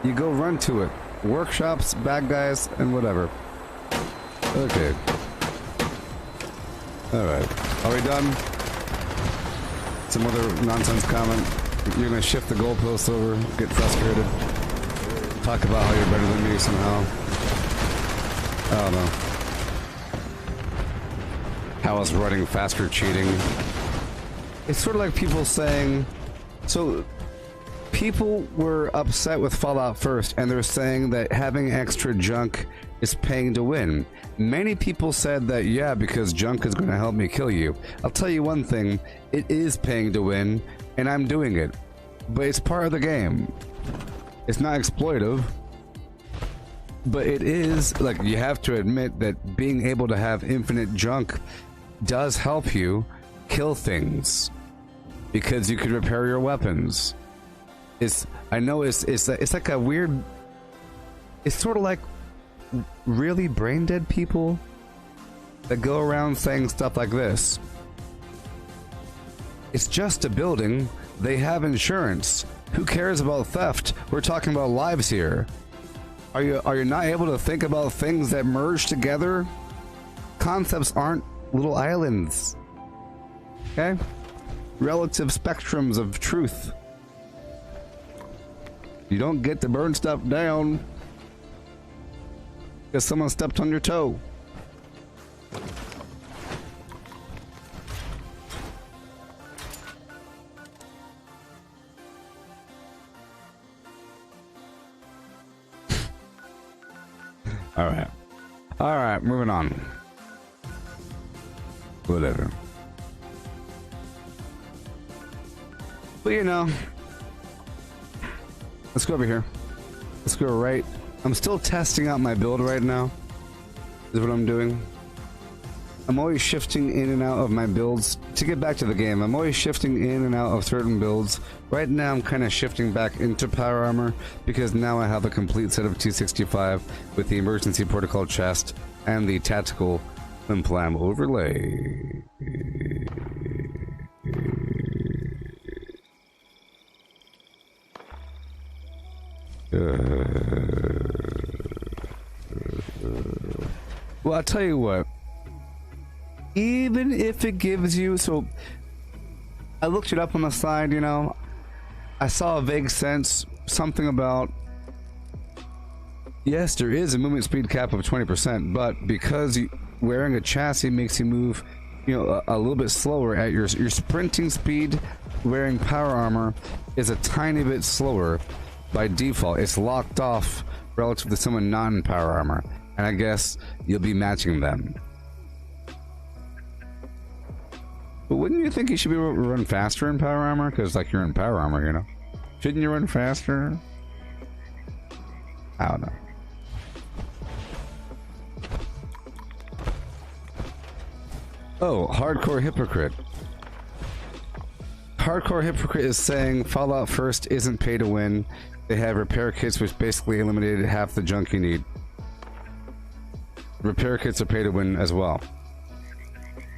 You go run to it. Workshops, bad guys, and whatever. Okay. Alright. Are we done? Some other nonsense comment. You're gonna shift the goalposts over, get frustrated. Talk about how you're better than me somehow. I don't know. How is running faster cheating? It's sort of like people saying... So, people were upset with Fallout First, and they're saying that having extra junk is paying to win. Many people said that, yeah, because junk is going to help me kill you. I'll tell you one thing, it is paying to win, and I'm doing it. But it's part of the game. It's not exploitive. But it is, like, you have to admit that being able to have infinite junk does help you kill things. Because you can repair your weapons. I know it's like a weird... It's sort of like really brain dead people that go around saying stuff like this. It's just a building. They have insurance. Who cares about theft? We're talking about lives here. Are you not able to think about things that merge together? Concepts aren't little islands. Okay? Relative spectrums of truth. You don't get to burn stuff down because someone stepped on your toe. All right, moving on. Whatever. But you know, let's go over here. Let's go right. I'm still testing out my build right now. Is what I'm doing. I'm always shifting in and out of my builds. To get back to the game, I'm always shifting in and out of certain builds. Right now I'm kind of shifting back into power armor because now I have a complete set of 265 with the emergency protocol chest and the tactical implant overlay. Well, I'll tell you what. Even if it gives you... So, I looked it up on the side, you know. I saw a vague sense. Something about... Yes, there is a movement speed cap of 20%, but because wearing a chassis makes you move, you know, a little bit slower at your sprinting speed, wearing power armor is a tiny bit slower by default. It's locked off relative to someone not in power armor. and I guess you'll be matching them. But wouldn't you think you should be able to run faster in power armor? Because, like, you're in power armor, you know? Shouldn't you run faster? I don't know. Oh, Hardcore Hypocrite. Hardcore Hypocrite is saying Fallout First isn't pay to win. They have repair kits, which basically eliminated half the junk you need. Repair kits are pay to win as well.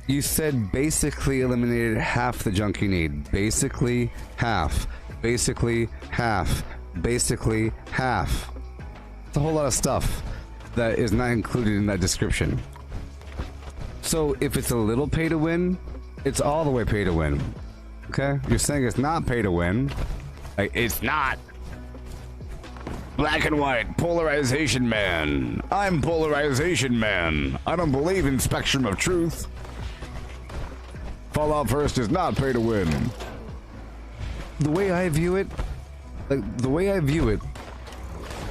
You said basically eliminated half the junk you need. Basically half. Basically half. Basically half. It's a whole lot of stuff that is not included in that description. So if it's a little pay to win, it's all the way pay to win. Okay? You're saying it's not pay to win. Like, it's not. Black and white, polarization man. I'm polarization man. I don't believe in spectrum of truth. Fallout First is not pay to win. The way I view it,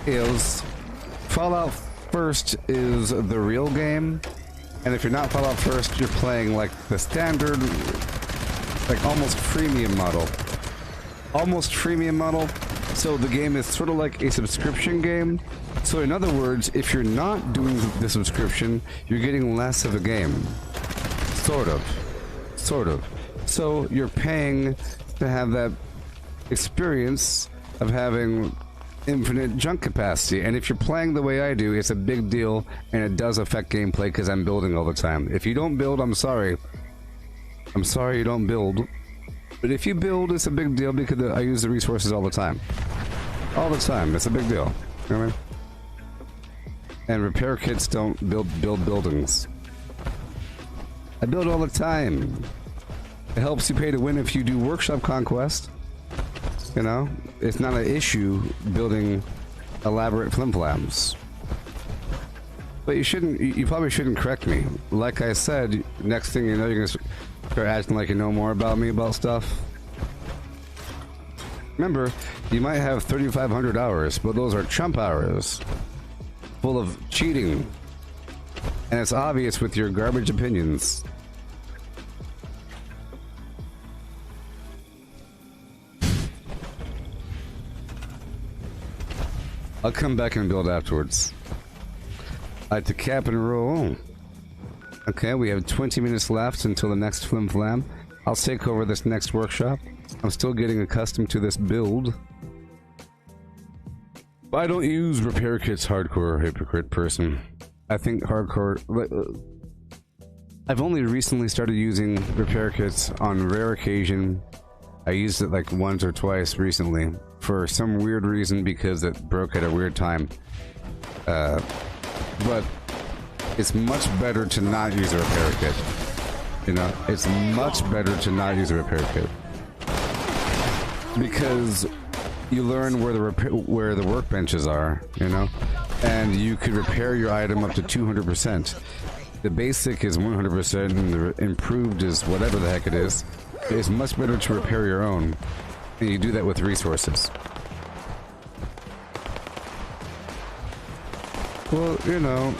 is Fallout First is the real game, and if you're not Fallout First, you're playing like the standard, like almost freemium model. Almost freemium model. So the game is sort of like a subscription game. So in other words, if you're not doing the subscription, you're getting less of a game. Sort of. So you're paying to have that experience of having infinite junk capacity. And if you're playing the way I do, it's a big deal, and it does affect gameplay because I'm building all the time. If you don't build, I'm sorry. I'm sorry you don't build. But if you build, it's a big deal because I use the resources all the time. All the time. It's a big deal. You know what I mean? And repair kits don't build buildings. I build all the time. It helps you pay to win if you do workshop conquest. You know? It's not an issue building elaborate flimflams. But you probably shouldn't correct me. Like I said, next thing you know, you're gonna start acting like you know more about me about stuff. Remember, you might have 3,500 hours, but those are chump hours. Full of cheating. And it's obvious with your garbage opinions. I'll come back and build afterwards. I like to cap and roll. Okay, we have 20 minutes left until the next flim flam. I'll take over this next workshop. I'm still getting accustomed to this build. I don't use repair kits, hardcore hypocrite person. I think hardcore... I've only recently started using repair kits on rare occasion. I used it like once or twice recently for some weird reason because it broke at a weird time. But it's much better to not use a repair kit. You know, it's much better to not use a repair kit because you learn where the workbenches are. You know, and you could repair your item up to 200%. The basic is 100%, and the improved is whatever the heck it is. It's much better to repair your own, and you do that with resources. Well, you know,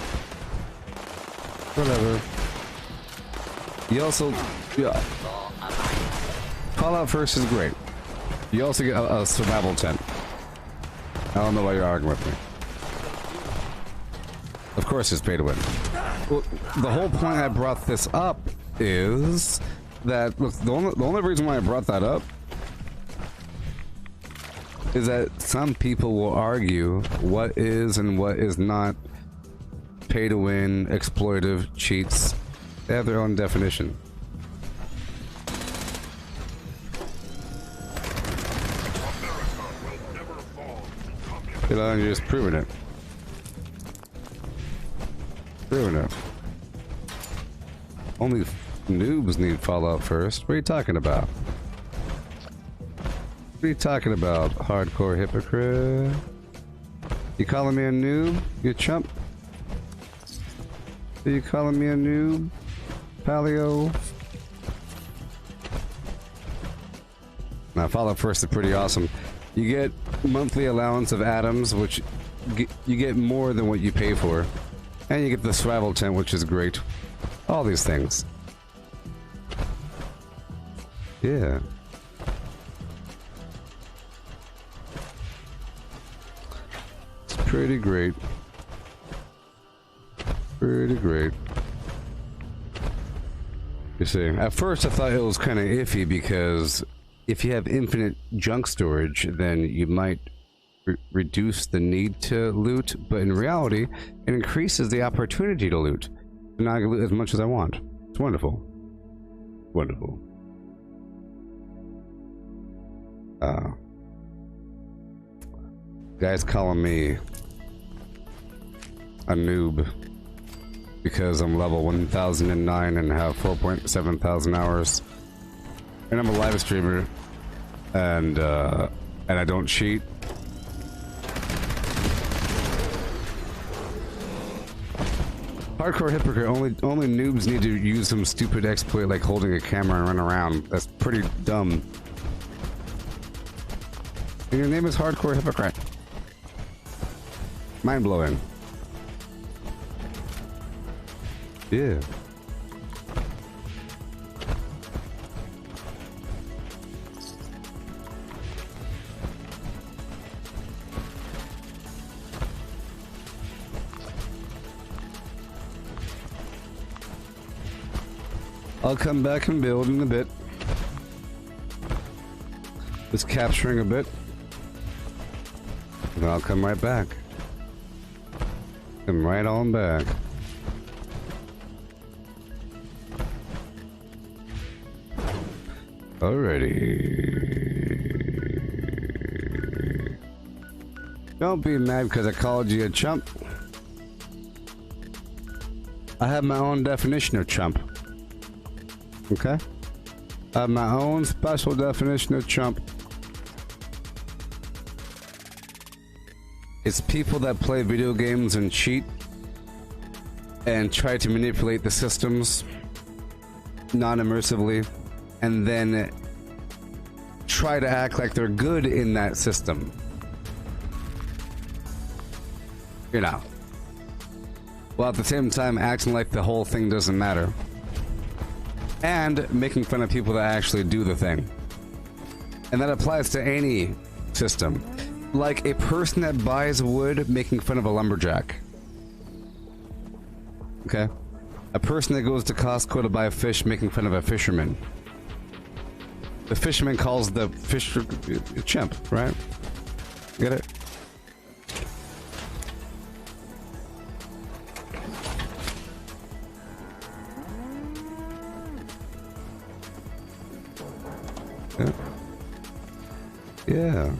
whatever. You also, yeah, Fallout First is great. You also get a survival tent. I don't know why you're arguing with me. Of course it's pay to win. Well, the whole point I brought this up is that, look, the only reason why I brought that up is that some people will argue what is and what is not pay to win, exploitive, cheats. They have their own definition. You know, and you're just proving it. Proving it. Only noobs need Fallout First. What are you talking about? What are you talking about, hardcore hypocrite? You calling me a noob, you chump? Are you calling me a noob, Paleo? Now, Fallout First is pretty awesome. You get monthly allowance of atoms, which you get more than what you pay for. And you get the survival tent, which is great. All these things. Yeah. It's pretty great. Pretty great. You see, at first I thought it was kind of iffy because if you have infinite junk storage, then you might reduce the need to loot, but in reality, it increases the opportunity to loot. And now I can loot as much as I want. It's wonderful. Wonderful. Guys calling me a noob because I'm level 1009 and have 4.7 thousand hours. And I'm a live streamer and I don't cheat. Hardcore hypocrite, only noobs need to use some stupid exploit like holding a camera and run around. That's pretty dumb. And your name is Hardcore Hypocrite. Mind blowing. Yeah. I'll come back and build in a bit. Just capturing a bit. And I'll come right back. Come right on back. Alrighty. Don't be mad because I called you a chump. I have my own definition of chump. Okay? I have my own special definition of chump. It's people that play video games and cheat and try to manipulate the systems non-immersively and then try to act like they're good in that system. You know. While at the same time acting like the whole thing doesn't matter. And making fun of people that actually do the thing. And that applies to any system. Like a person that buys wood making fun of a lumberjack. Okay? A person that goes to Costco to buy fish making fun of a fisherman. The fisherman calls the fish a chimp, right? Get it? Yeah.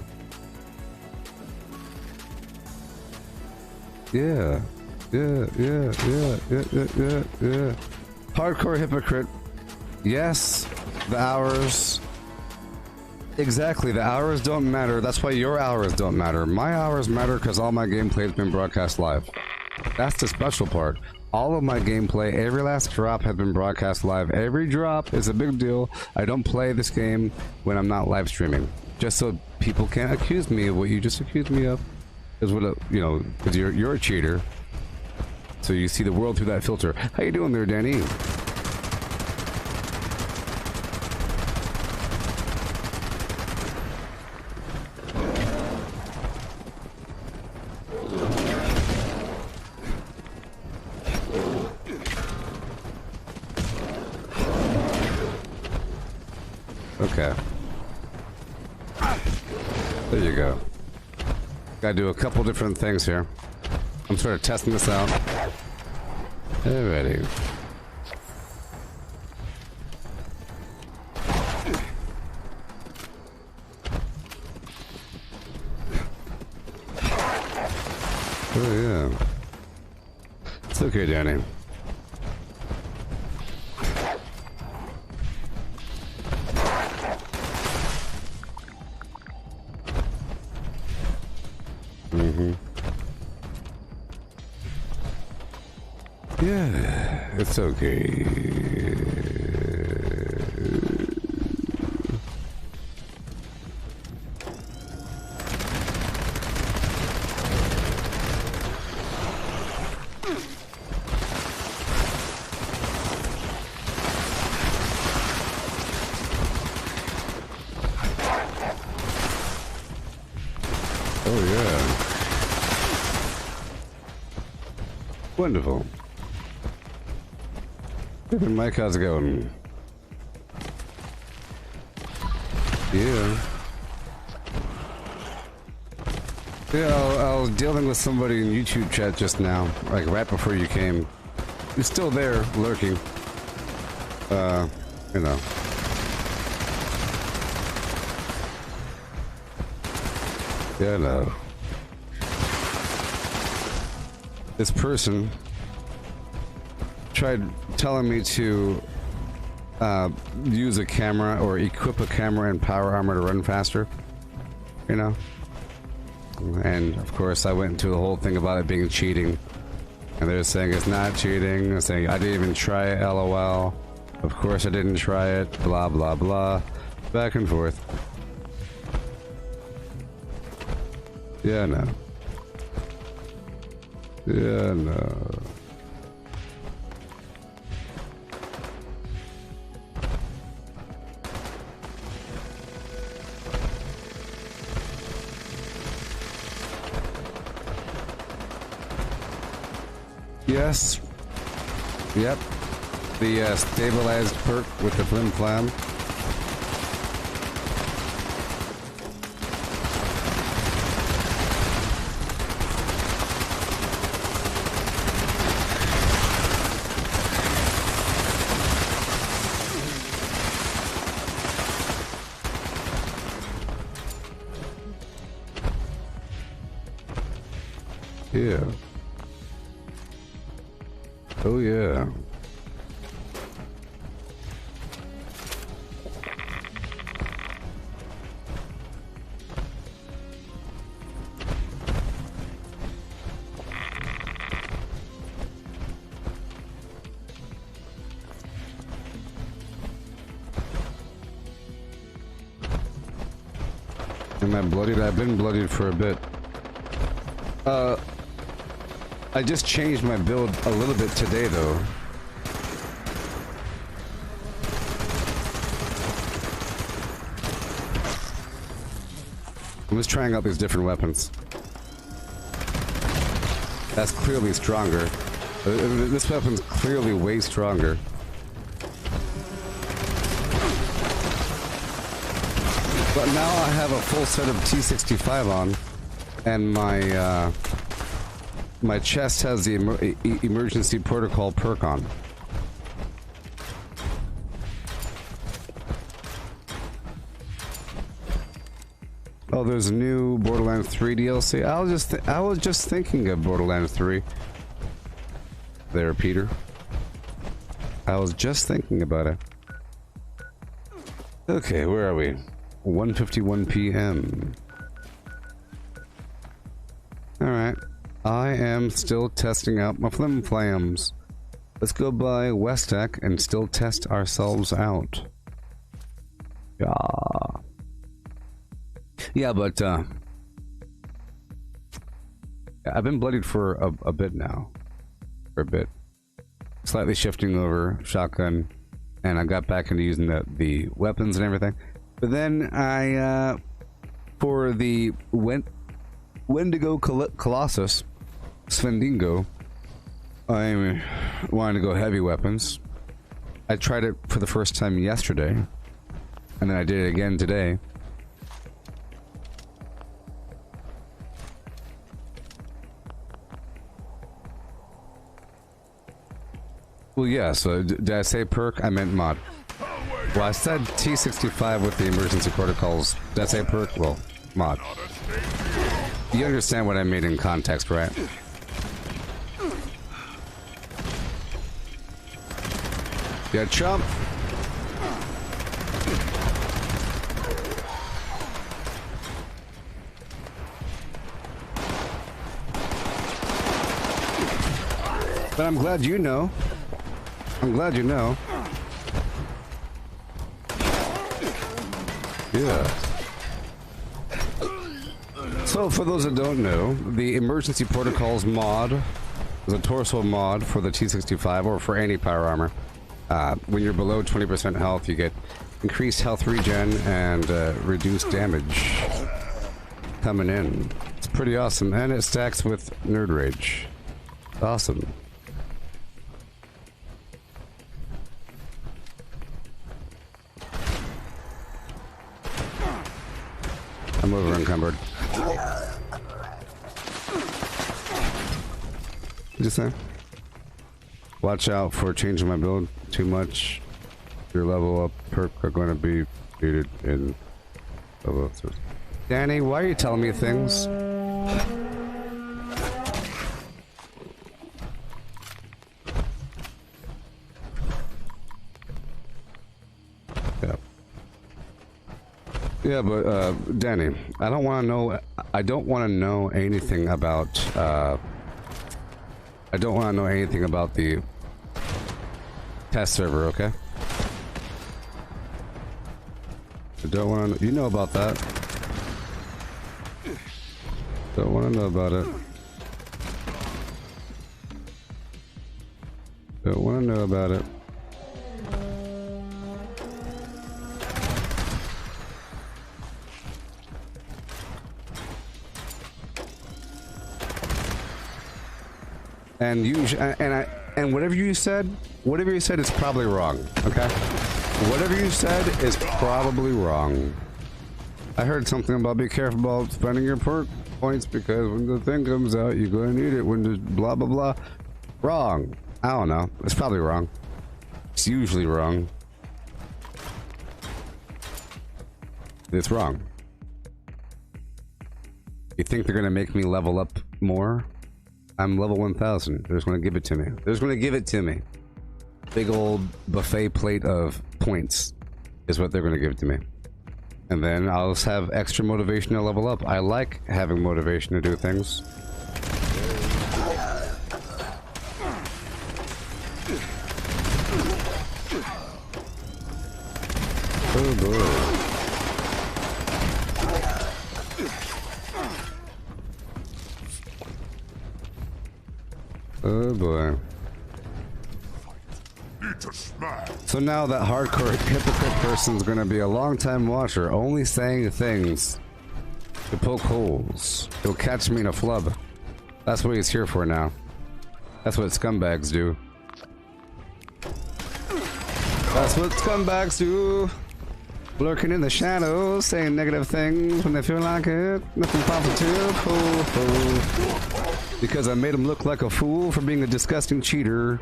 Yeah. Yeah. Hardcore hypocrite. Yes, the hours. Exactly, the hours don't matter. That's why your hours don't matter. My hours matter because all my gameplay has been broadcast live. That's the special part. All of my gameplay, every last drop has been broadcast live. Every drop is a big deal. I don't play this game when I'm not live streaming. Just so people can't accuse me of what you just accused me of. Is what you know, because you're a cheater. So you see the world through that filter. How you doing there, Danny? Okay. There you go. Gotta do a couple different things here. I'm sort of testing this out. Alrighty. Oh yeah. It's okay, Danny. Yeah, it's okay. Oh yeah. Wonderful. Hey, Mike, how's it going? Yeah. Yeah, I was dealing with somebody in YouTube chat just now, like right before you came. He's still there, lurking. You know. Yeah, no. This person tried telling me to use a camera or equip a camera and power armor to run faster. You know? And of course I went into the whole thing about it being cheating. And they're saying it's not cheating. They're saying I didn't even try it, LOL. Of course I didn't try it, blah blah blah. Back and forth. Yeah, no. Yeah, no. Yes. Yep. The stabilized perk with the flim flam. Yeah. Oh yeah. Am I bloodied? I've been bloodied for a bit. I just changed my build a little bit today, though. I'm just trying out these different weapons. That's clearly stronger. This weapon's clearly way stronger. But now I have a full set of T65 on, and my chest has the emergency protocol perk on. Oh, there's a new Borderlands 3 DLC. I was just thinking of Borderlands 3. There, Peter. I was just thinking about it. Okay, where are we? 1:51 p.m. Alright. I am still testing out my flim flams. Let's go by Westec and still test ourselves out. Yeah. Yeah, but I've been bloodied for a bit now. For a bit. Slightly shifting over shotgun, and I got back into using the weapons and everything. But then I for the Wendigo Colossus Svendingo, I wanted to go heavy weapons. I tried it for the first time yesterday, and then I did it again today. Well, yeah, so did I say perk? I meant mod. Well, I said T65 with the emergency protocols. Did I say perk? Well, mod. You understand what I made in context, right? Yeah, chump. But I'm glad you know. I'm glad you know. Yeah. So, for those that don't know, the Emergency Protocols mod is a torso mod for the T65 or for any power armor. When you're below 20% health, you get increased health regen and reduced damage coming in. pretty awesome, and it stacks with Nerd Rage. Awesome. I'm over encumbered. What'd you say? Watch out for changing my build too much. Your level up perk are going to be defeated in level up. Danny, why are you telling me things? Yeah. Yeah, but Danny, I don't want to know. I don't want to know anything about. I don't want to know anything about the test server. Okay. I don't want to. You know about that. Don't want to know about it. Don't want to know about it. And you and whatever you said is probably wrong. Okay, whatever you said is probably wrong. I heard something about be careful about spending your perk points because when the thing comes out, you're going to need it. When the blah blah blah. Wrong. I don't know. It's probably wrong. It's usually wrong. It's wrong. You think they're gonna make me level up more? I'm level 1000. They're just gonna give it to me. They're just gonna give it to me. Big old buffet plate of points is what they're gonna give to me. And then I'll just have extra motivation to level up. I like having motivation to do things. Oh boy. Oh boy. So now that hardcore hypocrite person's gonna be a long-time watcher, only saying things to poke holes. He'll catch me in a flub. That's what he's here for now. That's what scumbags do. That's what scumbags do. Lurking in the shadows, saying negative things when they feel like it. Nothing positive. Ho, ho. Because I made him look like a fool for being a disgusting cheater.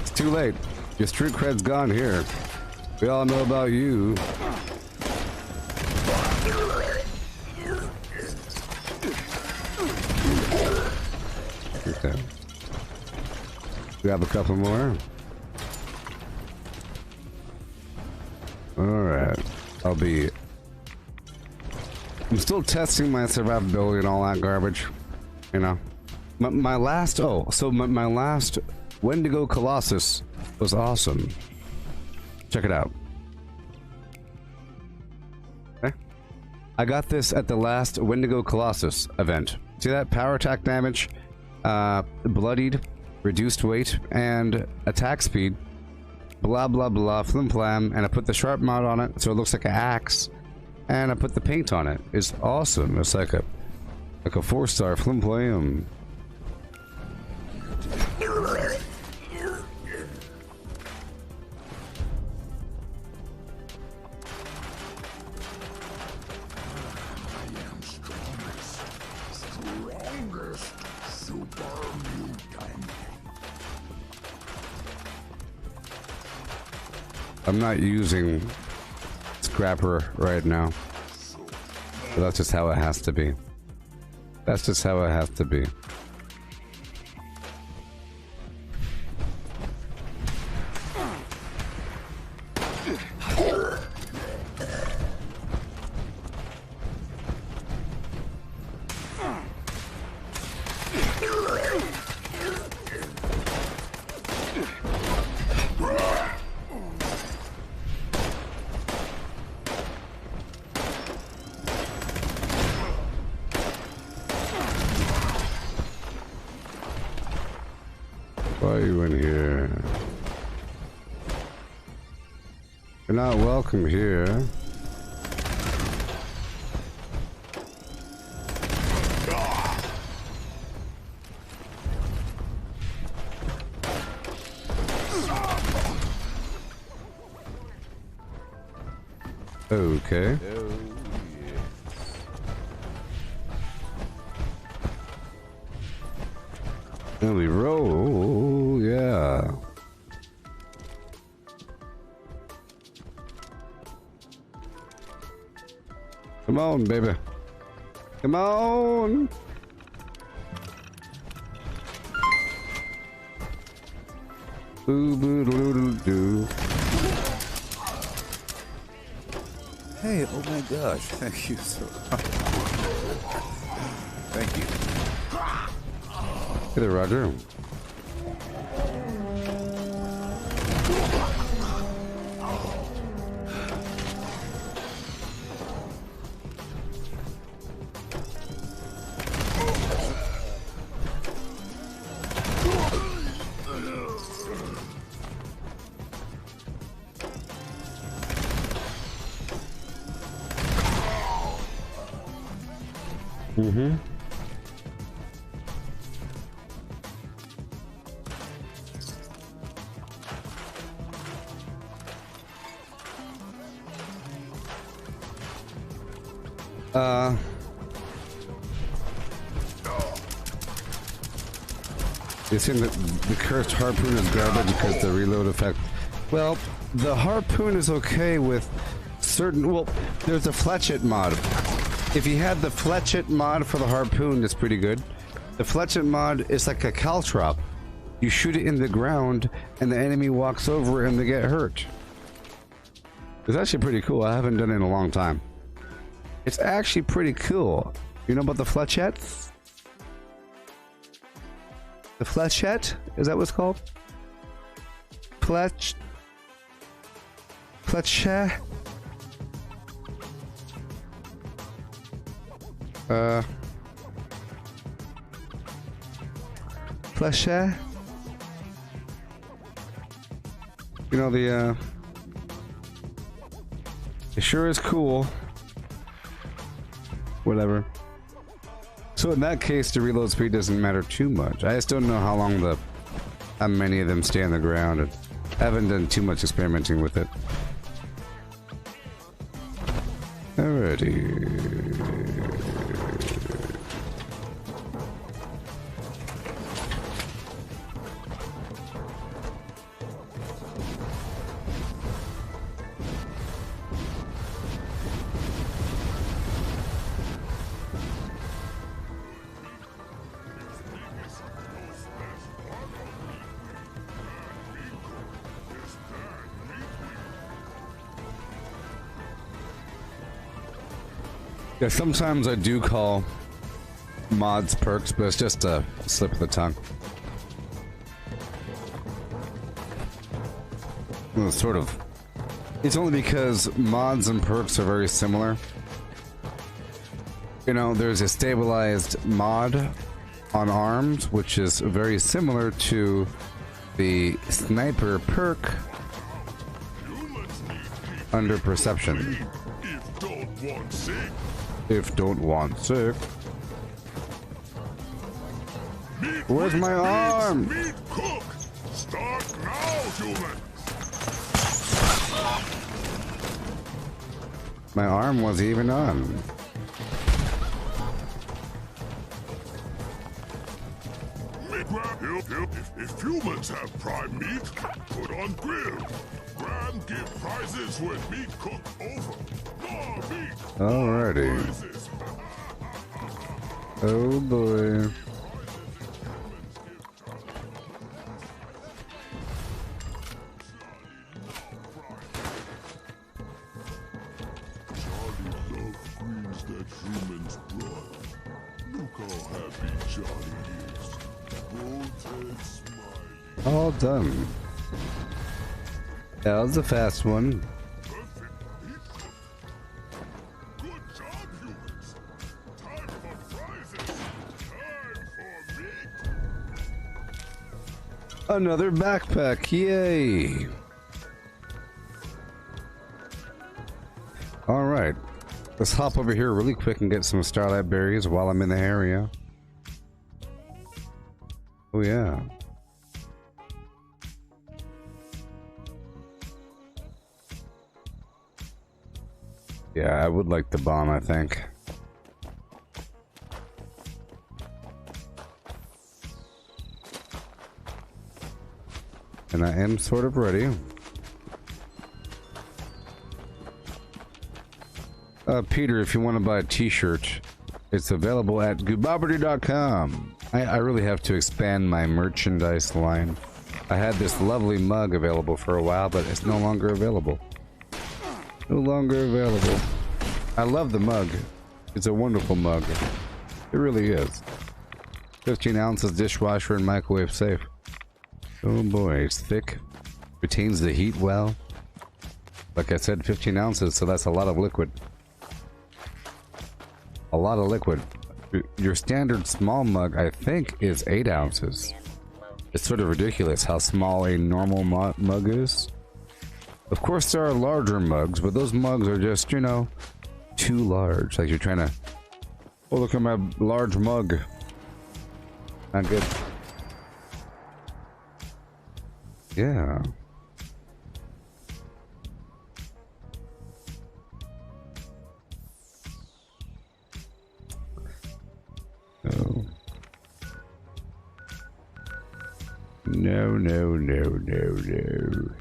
It's too late. Your street cred's gone here. We all know about you. Okay. Grab a couple more. Alright. I'm still testing my survivability and all that garbage. You know. My last Wendigo Colossus was awesome. Check it out. Okay. I got this at the last Wendigo Colossus event. See that? Power attack damage, bloodied, reduced weight, and attack speed. Blah blah blah, flim flam, and I put the sharp mount on it so it looks like an axe, and I put the paint on it. It's awesome. It's like a 4-star flim flam. I'm not using Scrapper right now. But that's just how it has to be. That's just how it has to be. Why are you in here? You're not welcome here. Okay. Oh, yeah. And we roll. Yeah. Come on, baby. Come on. Boo boo doo doo doo. Hey, oh my gosh, thank you so much. Thank you. Hey there, Roger. Mm-hmm. They saying that the cursed harpoon is garbage because the reload effect. Well, the harpoon is okay with certain. Well, there's a Fletchet mod. If you had the Fletchet mod for the harpoon, it's pretty good. The Fletchet mod is like a caltrop. You shoot it in the ground, and the enemy walks over and they get hurt. It's actually pretty cool. I haven't done it in a long time. It's actually pretty cool. You know about the Fletchettes? The Fletchette? Is that what it's called? Fletchet? Fletchet? Fletchet? You know, it sure is cool. Whatever. So in that case, the reload speed doesn't matter too much. I just don't know how many of them stay on the ground. And I haven't done too much experimenting with it. Alrighty. Yeah, sometimes I do call mods perks, but it's just a slip of the tongue. Well, sort of. It's only because mods and perks are very similar. You know, there's a stabilized mod on arms, which is very similar to the sniper perk under perception. If don't want sick. Where's my arm? Meat cook! Start now, humans! My arm wasn't even on. If humans have prime meat, put on grill. Grand give prizes when meat cooked over. More meat. Alrighty. Prizes. Oh boy. Charlie love greens that humans brought. Look how happy Charlie is. Both heads smiling. All done. That was a fast one. Perfect meat cook. Good job, humans. Time for prizes. Time for meat. Another backpack. Yay. All right. Let's hop over here really quick and get some starlight berries while I'm in the area. Oh yeah. Yeah, I would like the bomb, I think. And I am sort of ready. Peter, if you want to buy a t-shirt, it's available at Gooboberti.com. I really have to expand my merchandise line. I had this lovely mug available for a while, but it's no longer available. No longer available. I love the mug. It's a wonderful mug. It really is. 15 ounces, dishwasher, and microwave safe. Oh boy, it's thick. Retains the heat well. Like I said, 15 ounces, so that's a lot of liquid. A lot of liquid. Your standard small mug, I think, is 8 ounces. It's sort of ridiculous how small a normal mug is. Of course, there are larger mugs, but those mugs are just, you know, too large. Like you're trying to... Oh, look at my large mug. Not good. Yeah. No. No, no, no, no, no.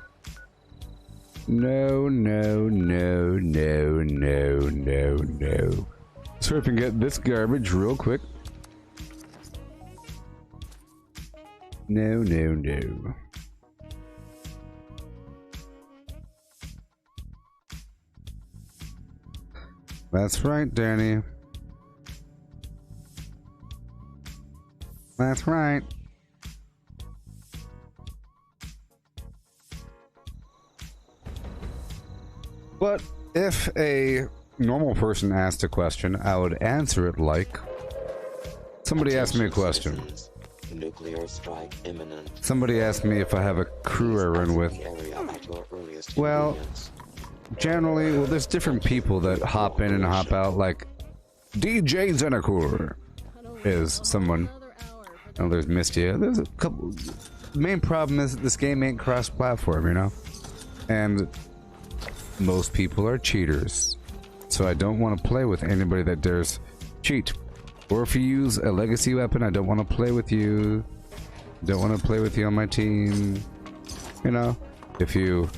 No, no, no, no, no, no, no. So if we can get this garbage real quick. No, no, no. That's right, Danny. That's right. But if a normal person asked a question, I would answer it like... Somebody asked me a question. Nuclear strike imminent. Somebody asked me if I have a crew I run with. Well, generally, well, there's different people that hop in and hop out, like DJ Zenakur is someone. Oh, there's Mistia. There's a couple. The main problem is that this game ain't cross-platform, you know? And most people are cheaters. So I don't want to play with anybody that dares cheat. Or if you use a legacy weapon, I don't want to play with you. Don't want to play with you on my team. You know? If you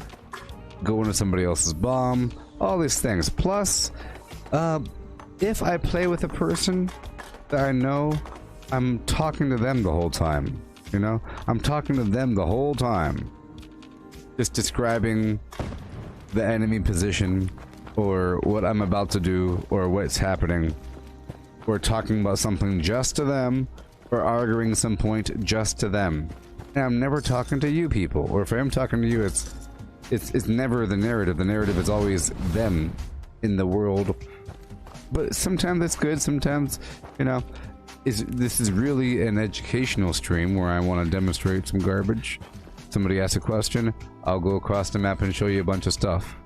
go into somebody else's bomb. All these things. Plus, if I play with a person that I know, I'm talking to them the whole time. You know? I'm talking to them the whole time. Just describing the enemy position, or what I'm about to do, or what's happening. Or talking about something just to them, or arguing some point just to them. And I'm never talking to you people. Or if I am talking to you, it's never the narrative. The narrative is always them in the world. But sometimes that's good. Sometimes, you know, this is really an educational stream where I want to demonstrate some garbage. Somebody asks a question, I'll go across the map and show you a bunch of stuff.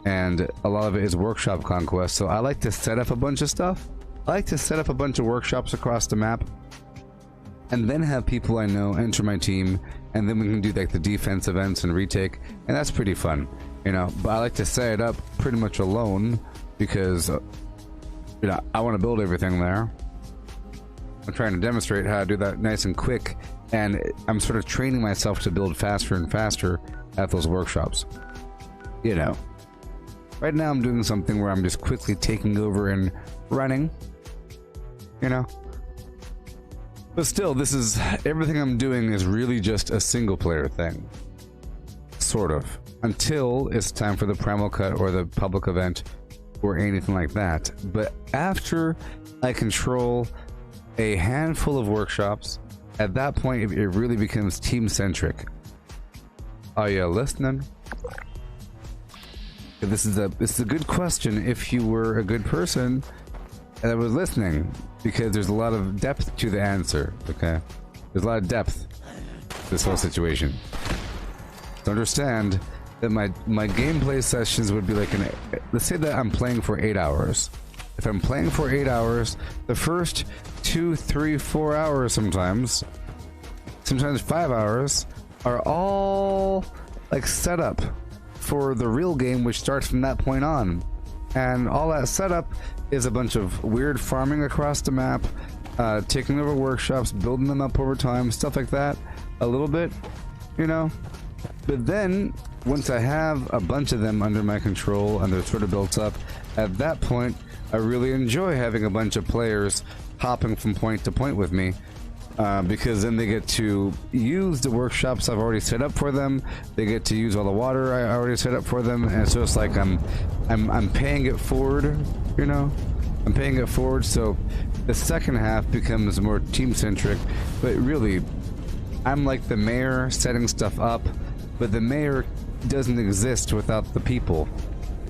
And a lot of it is workshop conquest. So I like to set up a bunch of stuff. I like to set up a bunch of workshops across the map and then have people I know enter my team, and then we can do like the defense events and retake, and that's pretty fun, you know. But I like to set it up pretty much alone because, you know, I want to build everything there. I'm trying to demonstrate how to do that nice and quick, and I'm sort of training myself to build faster and faster at those workshops, you know. Right now I'm doing something where I'm just quickly taking over and running, you know. But still, this is everything I'm doing is really just a single player thing, sort of, until it's time for the primal cut or the public event or anything like that. But after I control a handful of workshops, at that point it really becomes team centric. Are you listening? This is a good question if you were a good person that was listening, because there's a lot of depth to the answer, okay? There's a lot of depth to this whole situation. To understand that my gameplay sessions would be like let's say that I'm playing for 8 hours. If I'm playing for 8 hours, the first 2, 3, 4 hours sometimes 5 hours, are all like set up for the real game, which starts from that point on. And all that setup is a bunch of weird farming across the map, taking over workshops, building them up over time, stuff like that, a little bit, you know. But then, once I have a bunch of them under my control and they're sort of built up, at that point, I really enjoy having a bunch of players hopping from point to point with me. Because then they get to use the workshops I've already set up for them. They get to use all the water I already set up for them, and so it's like I'm paying it forward, you know. I'm paying it forward, so the second half becomes more team centric. But really, I'm like the mayor setting stuff up, but the mayor doesn't exist without the people.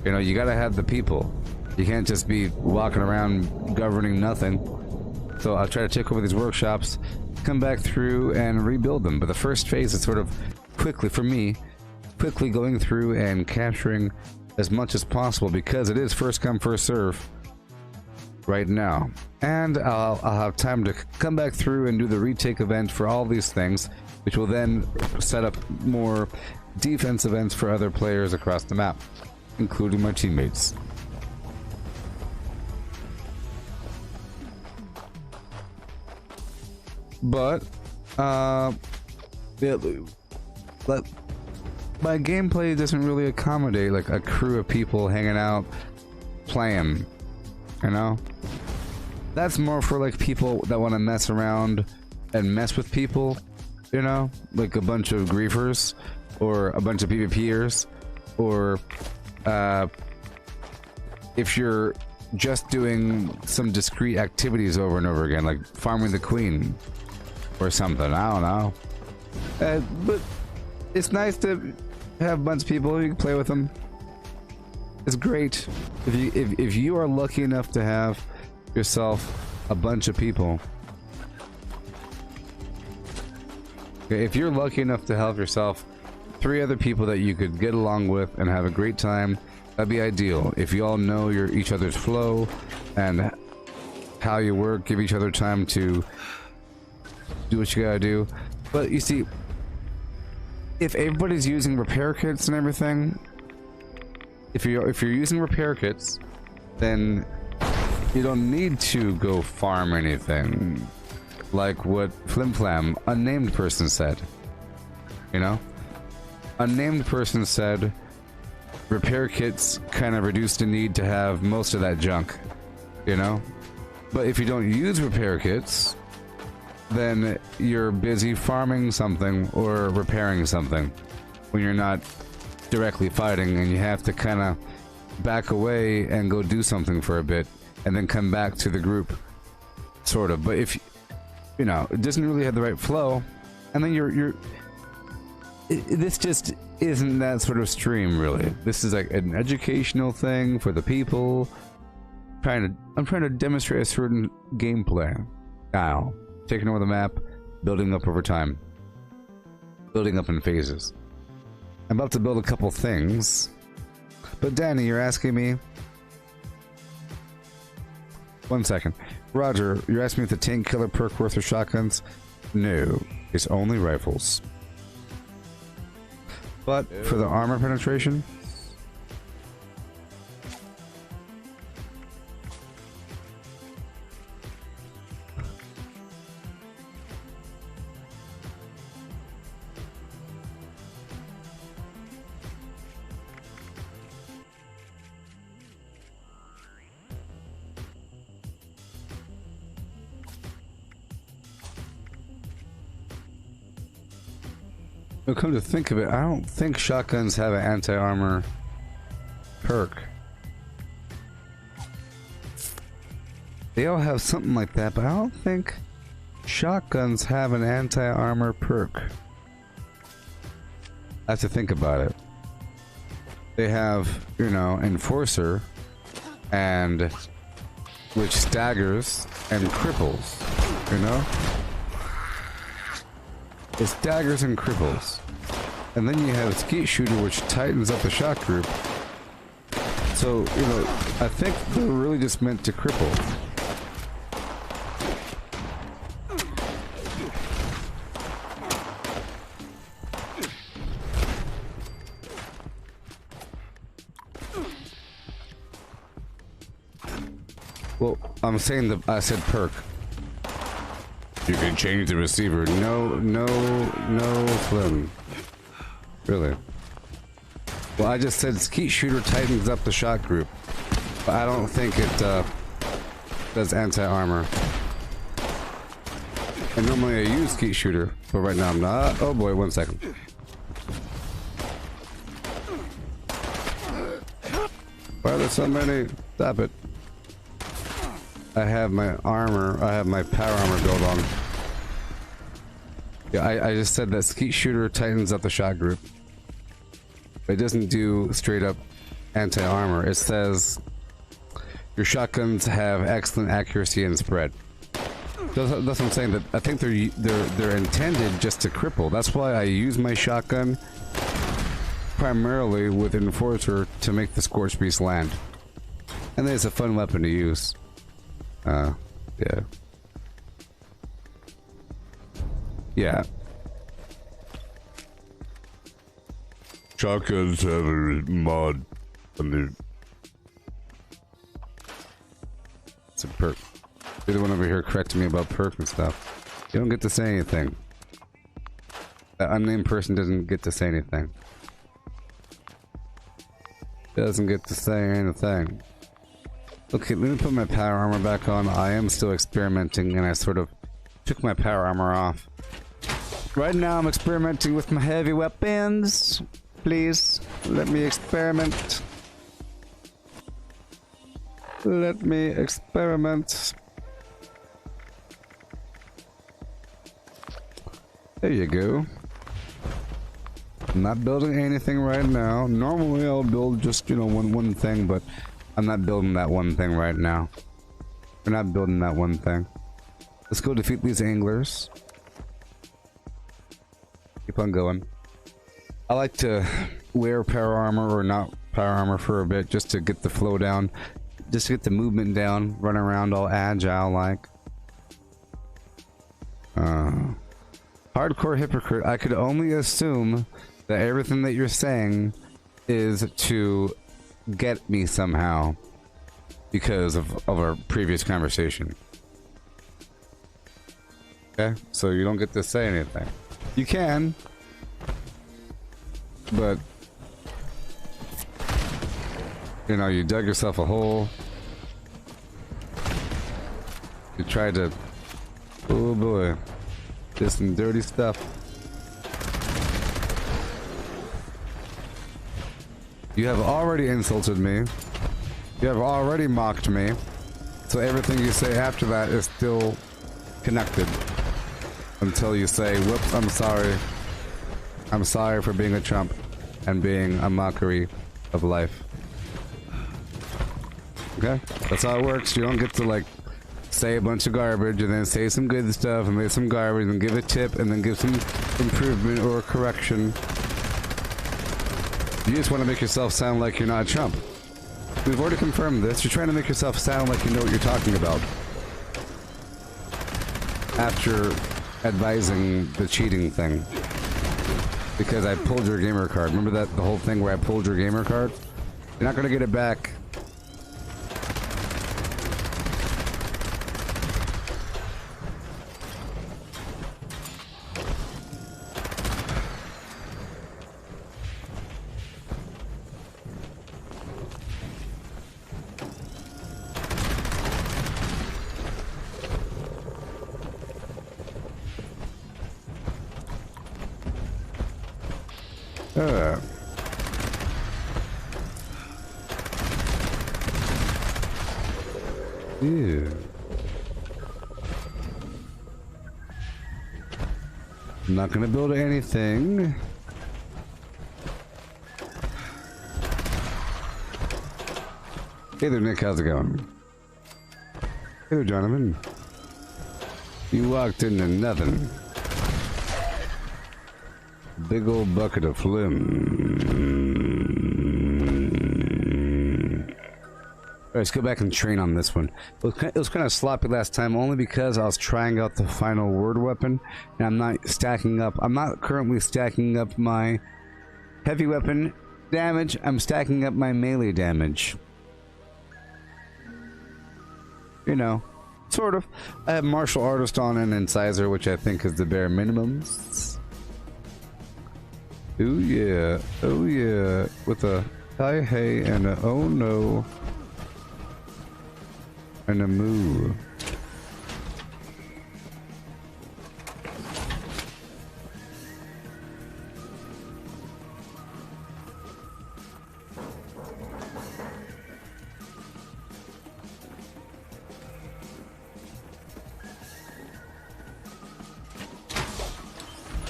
You know, you gotta have the people. You can't just be walking around governing nothing. So I'll try to take over these workshops, come back through and rebuild them. But the first phase is sort of quickly, for me, quickly going through and capturing as much as possible, because it is first come, first serve right now. And I'll have time to come back through and do the retake event for all these things, which will then set up more defense events for other players across the map, including my teammates. But my gameplay doesn't really accommodate like a crew of people hanging out playing, you know. That's more for like people that want to mess around and mess with people, you know, like a bunch of griefers or a bunch of PvPers, or if you're just doing some discrete activities over and over again, like farming the queen or something. I don't know. But it's nice to have a bunch of people. You can play with them. It's great if you are lucky enough to have yourself a bunch of people. Okay, if you're lucky enough to have yourself 3 other people that you could get along with and have a great time, that'd be ideal. If you all know each other's flow and how you work, give each other time to do what you gotta do. But you see, if everybody's using repair kits and everything, if you're using repair kits, then you don't need to go farm anything, like what Flimflam, unnamed person, said. You know, unnamed person said repair kits kind of reduce the need to have most of that junk, you know. But if you don't use repair kits, then you're busy farming something or repairing something when you're not directly fighting, and you have to kind of back away and go do something for a bit and then come back to the group, sort of. But if you know, it doesn't really have the right flow, and then this just isn't that sort of stream, really. This is like an educational thing for the people. I'm trying to demonstrate a certain gameplay style, taking over the map, building up over time, building up in phases. I'm about to build a couple things, but Danny, you're asking me. 1 second, Roger, you're asking me if the tank killer perk worth of shotguns? No, it's only rifles. But for the armor penetration, come to think of it, I don't think shotguns have an anti-armor perk. They all have something like that, but I don't think shotguns have an anti-armor perk. I have to think about it. They have, you know, Enforcer, and which staggers and cripples, you know? It's daggers and cripples. And then you have Skeet Shooter, which tightens up the shot group. So, you know, I think they're really just meant to cripple. Well, I'm saying that I said perk. You can change the receiver. No, Flynn. Really? Well, I just said Skeet Shooter tightens up the shot group. But I don't think it does anti-armor. And normally I use Skeet Shooter, but right now I'm not. Oh boy, 1 second. Why are there so many? Stop it. I have my armor, I have my power armor build on. Yeah, I just said that Skeet Shooter tightens up the shot group. It doesn't do straight up anti-armor. It says your shotguns have excellent accuracy and spread. That's what I'm saying. That I think they're intended just to cripple. That's why I use my shotgun primarily with Enforcer to make the Scorch Beast land. And then it's a fun weapon to use. Yeah. Yeah. Shotguns have a mod on their... It's a perk. You're the one over here correcting me about perk and stuff. You don't get to say anything. That unnamed person doesn't get to say anything. Doesn't get to say anything. Okay, let me put my power armor back on. I am still experimenting, and I sort of took my power armor off. Right now I'm experimenting with my heavy weapons. Please, let me experiment. Let me experiment. There you go. I'm not building anything right now. Normally I'll build just, you know, one thing, but I'm not building that one thing right now. We're not building that one thing. Let's go defeat these anglers. Keep on going. I like to wear power armor or not power armor for a bit just to get the flow down. Just to get the movement down. Run around all agile like. Hardcore hypocrite. I could only assume that everything that you're saying is to get me somehow because of our previous conversation. Okay? So you don't get to say anything. You can, but you know, you dug yourself a hole. You tried to, oh boy, did some dirty stuff. You have already insulted me. You have already mocked me. So everything you say after that is still connected. Until you say, whoops, I'm sorry. I'm sorry for being a chump and being a mockery of life. Okay? That's how it works. You don't get to, like, say a bunch of garbage and then say some good stuff and make some garbage and give a tip and then give some improvement or correction. You just want to make yourself sound like you're not a chump. We've already confirmed this. You're trying to make yourself sound like you know what you're talking about. After advising the cheating thing. Because I pulled your gamer card. Remember that the whole thing where I pulled your gamer card? You're not gonna get it back. Ew. I'm not gonna build anything. Hey there, Nick. How's it going? Hey there, Jonathan. You walked into nothing. Big old bucket of phlegm. Alright, let's go back and train on this one. It was kind of sloppy last time, only because I was trying out the final word weapon, and I'm not stacking up. I'm not currently stacking up my heavy weapon damage. I'm stacking up my melee damage. You know, sort of. I have martial artist on and incisor, which I think is the bare minimums. Oh yeah, oh yeah, with a hi hey and a oh no and a moo.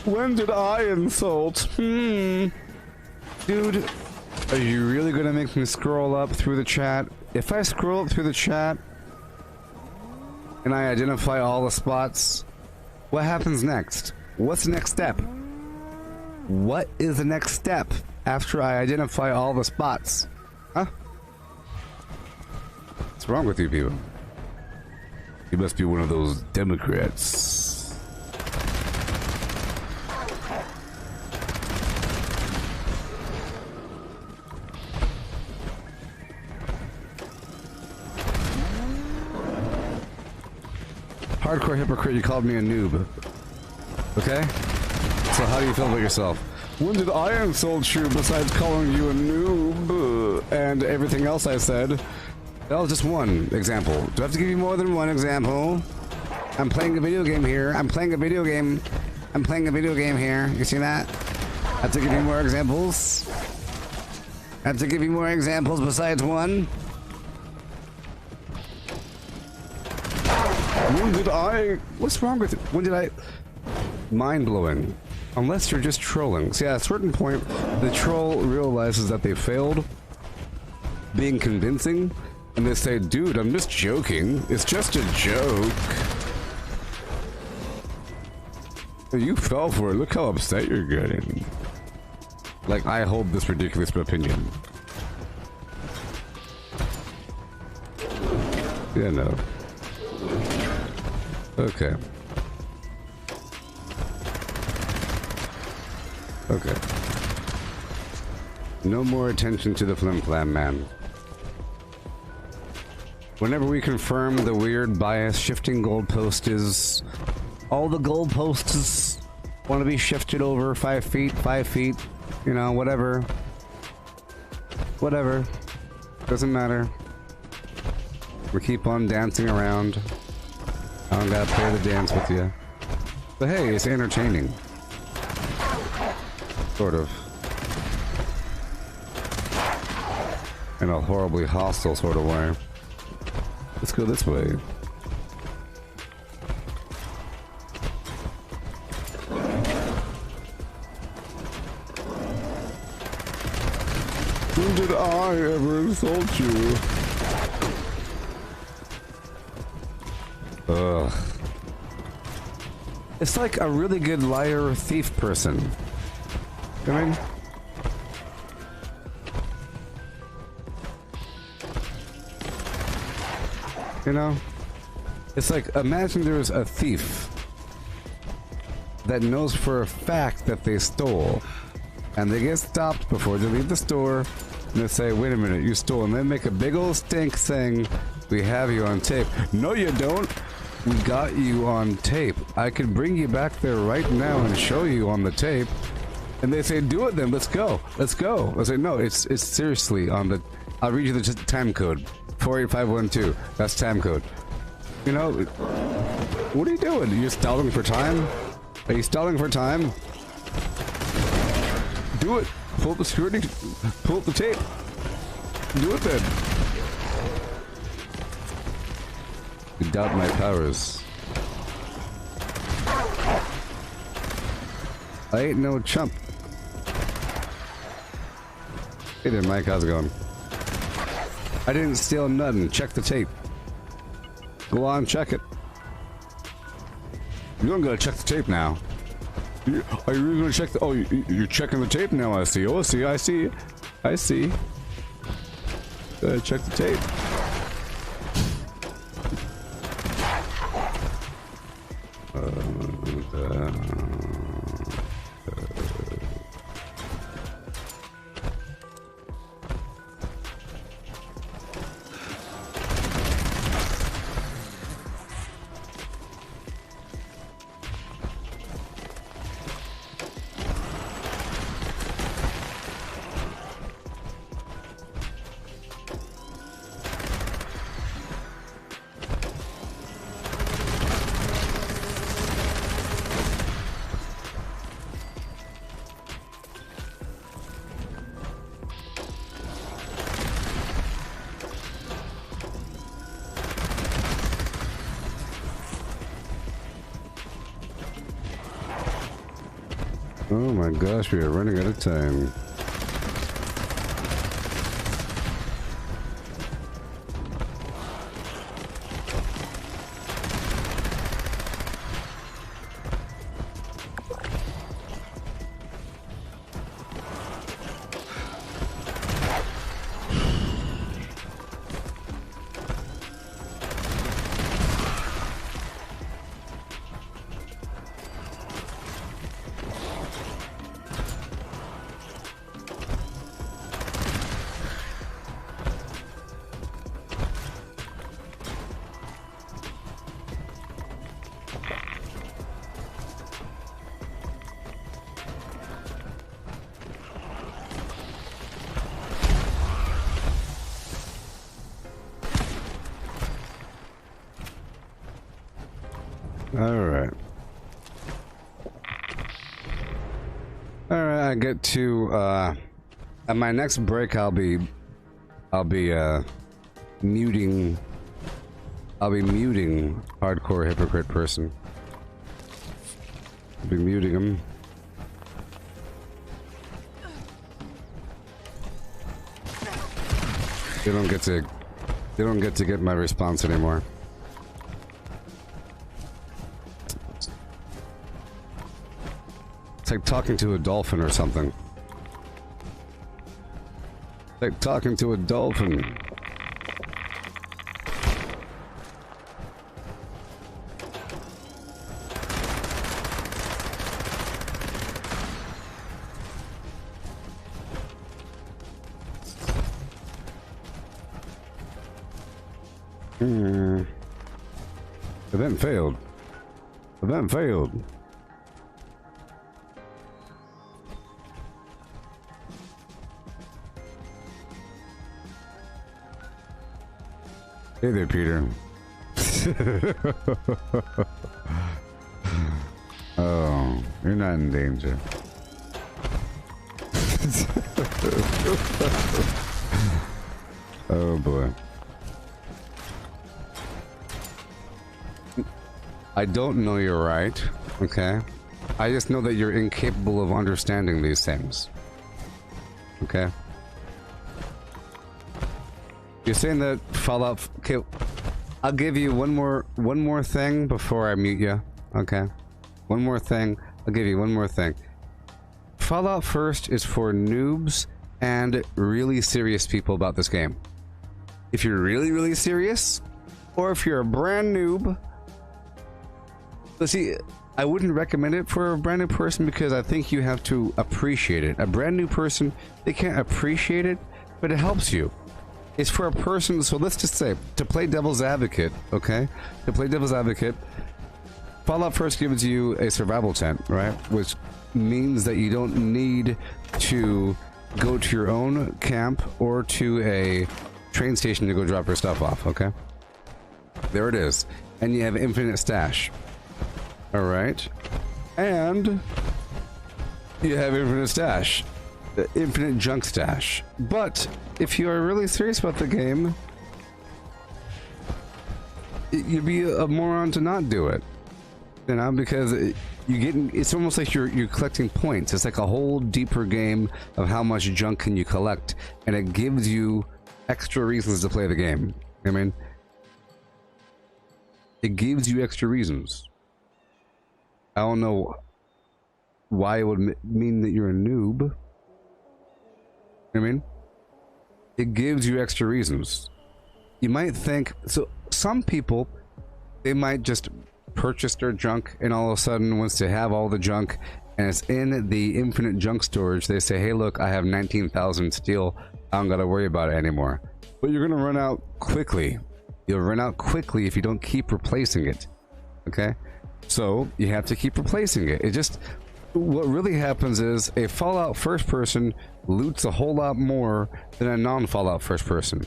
When did I insult? Dude, are you really gonna make me scroll up through the chat? If I scroll up through the chat and I identify all the spots, what happens next? What's the next step? What is the next step after I identify all the spots? Huh? What's wrong with you people? You must be one of those Democrats. Hardcore hypocrite, you called me a noob. Okay? So how do you feel about yourself? When did I insult you besides calling you a noob and everything else I said? That was just one example. Do I have to give you more than one example? I'm playing a video game here. I'm playing a video game. I'm playing a video game here. You see that? I have to give you more examples. I have to give you more examples besides one. When did I... What's wrong with it? When did I... Mind-blowing. Unless you're just trolling. See, at a certain point, the troll realizes that they failed being convincing, and they say, dude, I'm just joking. It's just a joke. You fell for it. Look how upset you're getting. Like, I hold this ridiculous opinion. Yeah, no. Okay. Okay. No more attention to the flim-flam man. Whenever we confirm the weird bias shifting goalpost is... All the goalposts want to be shifted over 5 feet, 5 feet, you know, whatever. Whatever. Doesn't matter. We keep on dancing around. I don't gotta play the dance with you. But hey, it's entertaining. Sort of. In a horribly hostile sort of way. Let's go this way. When did I ever insult you? Ugh. It's like a really good liar thief person. I mean, you know, it's like, imagine there's a thief that knows for a fact that they stole, and they get stopped before they leave the store, and they say, wait a minute, you stole, and they make a big old stink saying, we have you on tape. No, you don't. We got you on tape. I could bring you back there right now and show you on the tape. And they say, do it then, let's go. Let's go. I say, no, it's seriously on the... I'll read you the time code. 48512. That's time code. You know, what are you doing? Are you stalling for time? Are you stalling for time? Do it. Pull up the security. Pull up the tape. Do it then. You doubt my powers. I ain't no chump. Hey there, Mike. How's it going? I didn't steal nothing. Check the tape. Go on, check it. You don't gotta check the tape now. Are you really gonna check the... Oh, you're checking the tape now, I see. Oh, I see. I see. Check the tape. Oh my gosh, we are running out of time. Alright. Alright, I get to at my next break I'll be muting hardcore hypocrite person. I'll be muting him. They don't get to get my response anymore. It's like talking to a dolphin or something. Like talking to a dolphin. Event failed. Event failed. Hey there, Peter. Oh, you're not in danger. Oh boy. I don't know you're right, okay? I just know that you're incapable of understanding these things. Okay? You're saying that Fallout... Okay, I'll give you one more thing before I mute you, okay? One more thing. I'll give you one more thing. Fallout First is for noobs and really serious people about this game. If you're really, really serious, or if you're a brand noob... But see, I wouldn't recommend it for a brand new person because I think you have to appreciate it. A brand new person, they can't appreciate it, but it helps you. It's for a person, so let's just say, to play devil's advocate, okay? To play devil's advocate, Fallout First gives you a survival tent, right? Which means that you don't need to go to your own camp or to a train station to go drop your stuff off, okay? There it is. And you have infinite stash. Alright. And you have infinite stash. Infinite junk stash. But if you are really serious about the game, you'd be a moron to not do it. You know, because it's almost like you're collecting points. It's like a whole deeper game of how much junk can you collect, and it gives you extra reasons to play the game. I mean, it gives you extra reasons. I don't know why it would mean that you're a noob. You know what I mean? It gives you extra reasons. You might think, so some people, they might just purchase their junk, and all of a sudden, once they have all the junk and it's in the infinite junk storage, they say, hey look, I have 19,000 steel, I don't gotta worry about it anymore. But you're gonna run out quickly. You'll run out quickly if you don't keep replacing it. Okay? So you have to keep replacing it. It just, what really happens is a Fallout first person loots a whole lot more than a non-Fallout first person.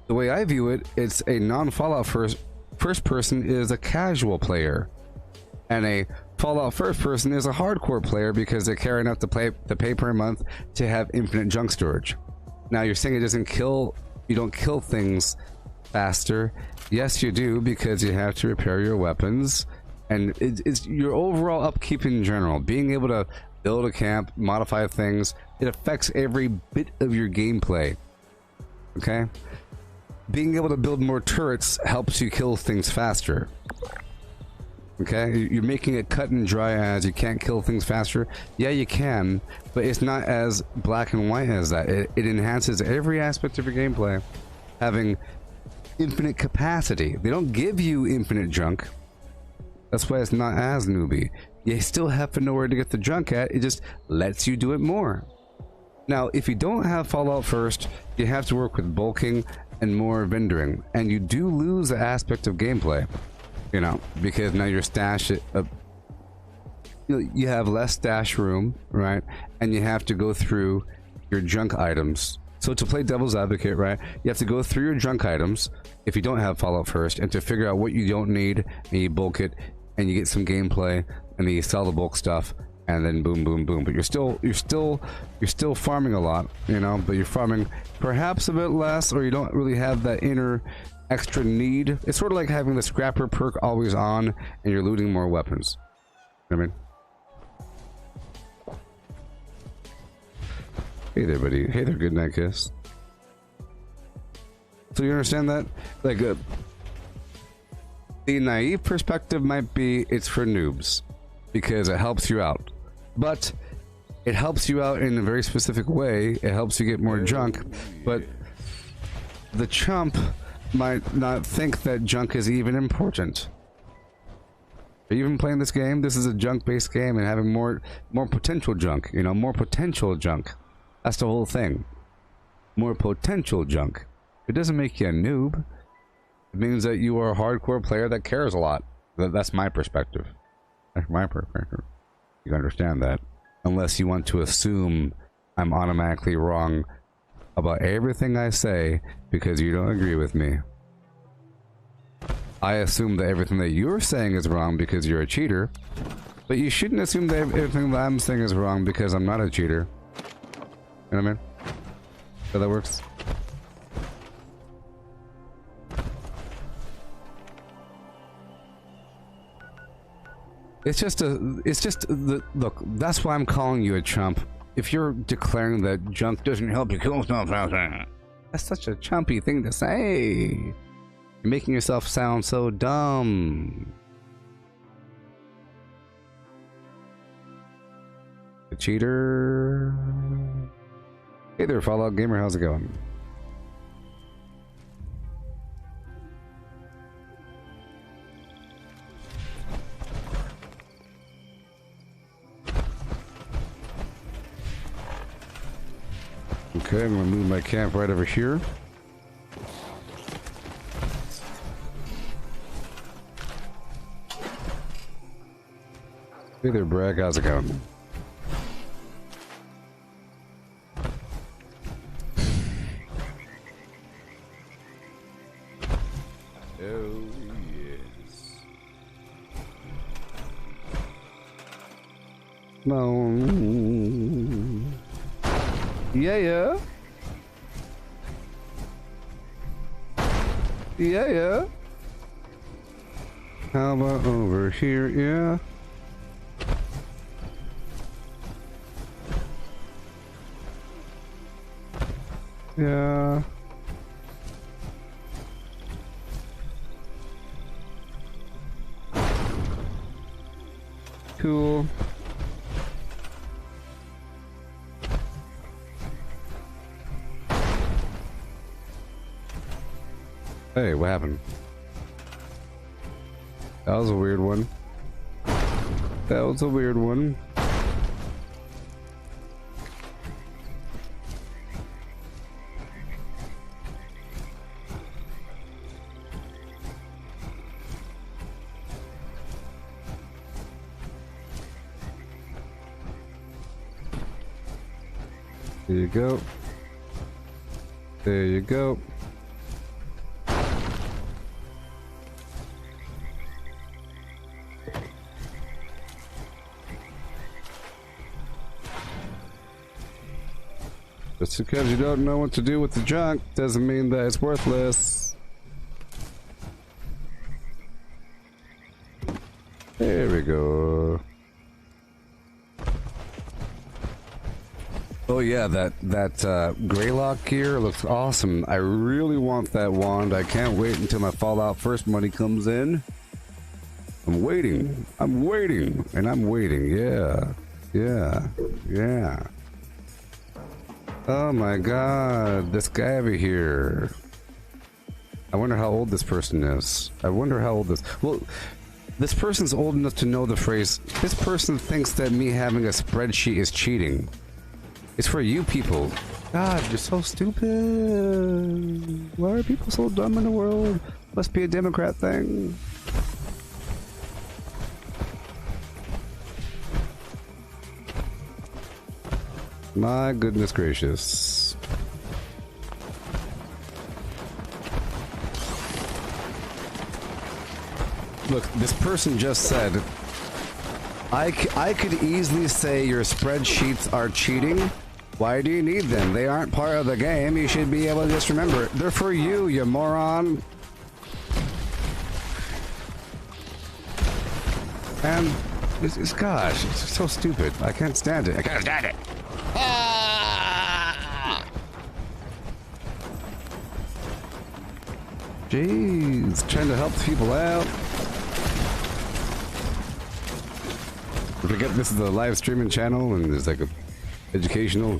The way I view it, it's a non-Fallout first person is a casual player, and a Fallout first person is a hardcore player because they're carrying enough to pay per month to have infinite junk storage. Now you're saying it doesn't kill, you don't kill things faster. Yes, you do, because you have to repair your weapons. And it's your overall upkeep in general. Being able to build a camp, modify things. It affects every bit of your gameplay. Okay? Being able to build more turrets helps you kill things faster. Okay? You're making it cut and dry as you can't kill things faster. Yeah, you can, but it's not as black and white as that. It enhances every aspect of your gameplay. Having infinite capacity. They don't give you infinite junk. That's why it's not as newbie. You still have to know where to get the junk at. It just lets you do it more. Now, if you don't have Fallout First, you have to work with bulking and more vendoring, and you do lose the aspect of gameplay, you know, because now your stash, you have less stash room, right? And you have to go through your junk items. So to play devil's advocate, right, you have to go through your junk items if you don't have Fallout First, and to figure out what you don't need, and you bulk it, and you get some gameplay, and then you sell the bulk stuff, and then boom, boom, boom. But you're still farming a lot, you know. But you're farming perhaps a bit less, or you don't really have that inner extra need. It's sort of like having the scrapper perk always on, and you're looting more weapons. You know what I mean? Hey there, buddy. Hey there, good night, kiss. So you understand that? Like, the naive perspective might be it's for noobs because it helps you out, but it helps you out in a very specific way. It helps you get more junk, but the chump might not think that junk is even important. Are you even playing this game? This is a junk-based game, and having more potential junk, you know, more potential junk. That's the whole thing. More potential junk. It doesn't make you a noob. It means that you are a hardcore player that cares a lot. That's my perspective. That's my perspective. You understand that. Unless you want to assume I'm automatically wrong about everything I say because you don't agree with me. I assume that everything that you're saying is wrong because you're a cheater. But you shouldn't assume that everything that I'm saying is wrong because I'm not a cheater. You know what I mean? So that works. Look, that's why I'm calling you a chump. If you're declaring that junk doesn't help you kill stuff, that's such a chumpy thing to say. You're making yourself sound so dumb. A cheater. Hey there, Fallout Gamer, how's it going? Okay, I'm gonna move my camp right over here. Hey there, Bragg, how's it going? Oh, yes. No. Yeah, yeah. Yeah, yeah. How about over here? Yeah. Yeah. Cool. Hey, what happened? That was a weird one. That was a weird one. There you go. There you go. Just because you don't know what to do with the junk doesn't mean that it's worthless. There we go. Oh yeah, that Greylock gear looks awesome. I really want that wand. I can't wait until my Fallout First money comes in. I'm waiting. I'm waiting. And I'm waiting. Yeah. Yeah. Yeah. Oh my god. This guy over here. I wonder how old this person is. I wonder how old this... Well, this person's old enough to know the phrase, this person thinks that me having a spreadsheet is cheating. It's for you people. God, you're so stupid. Why are people so dumb in the world? Must be a Democrat thing. My goodness gracious. Look, this person just said, I could easily say your spreadsheets are cheating. Why do you need them? They aren't part of the game. You should be able to just remember it. They're for you, you moron. And it's gosh, it's so stupid. I can't stand it. I can't stand it. Ah! Jeez, trying to help people out. Forget this is a live streaming channel and there's like a educational.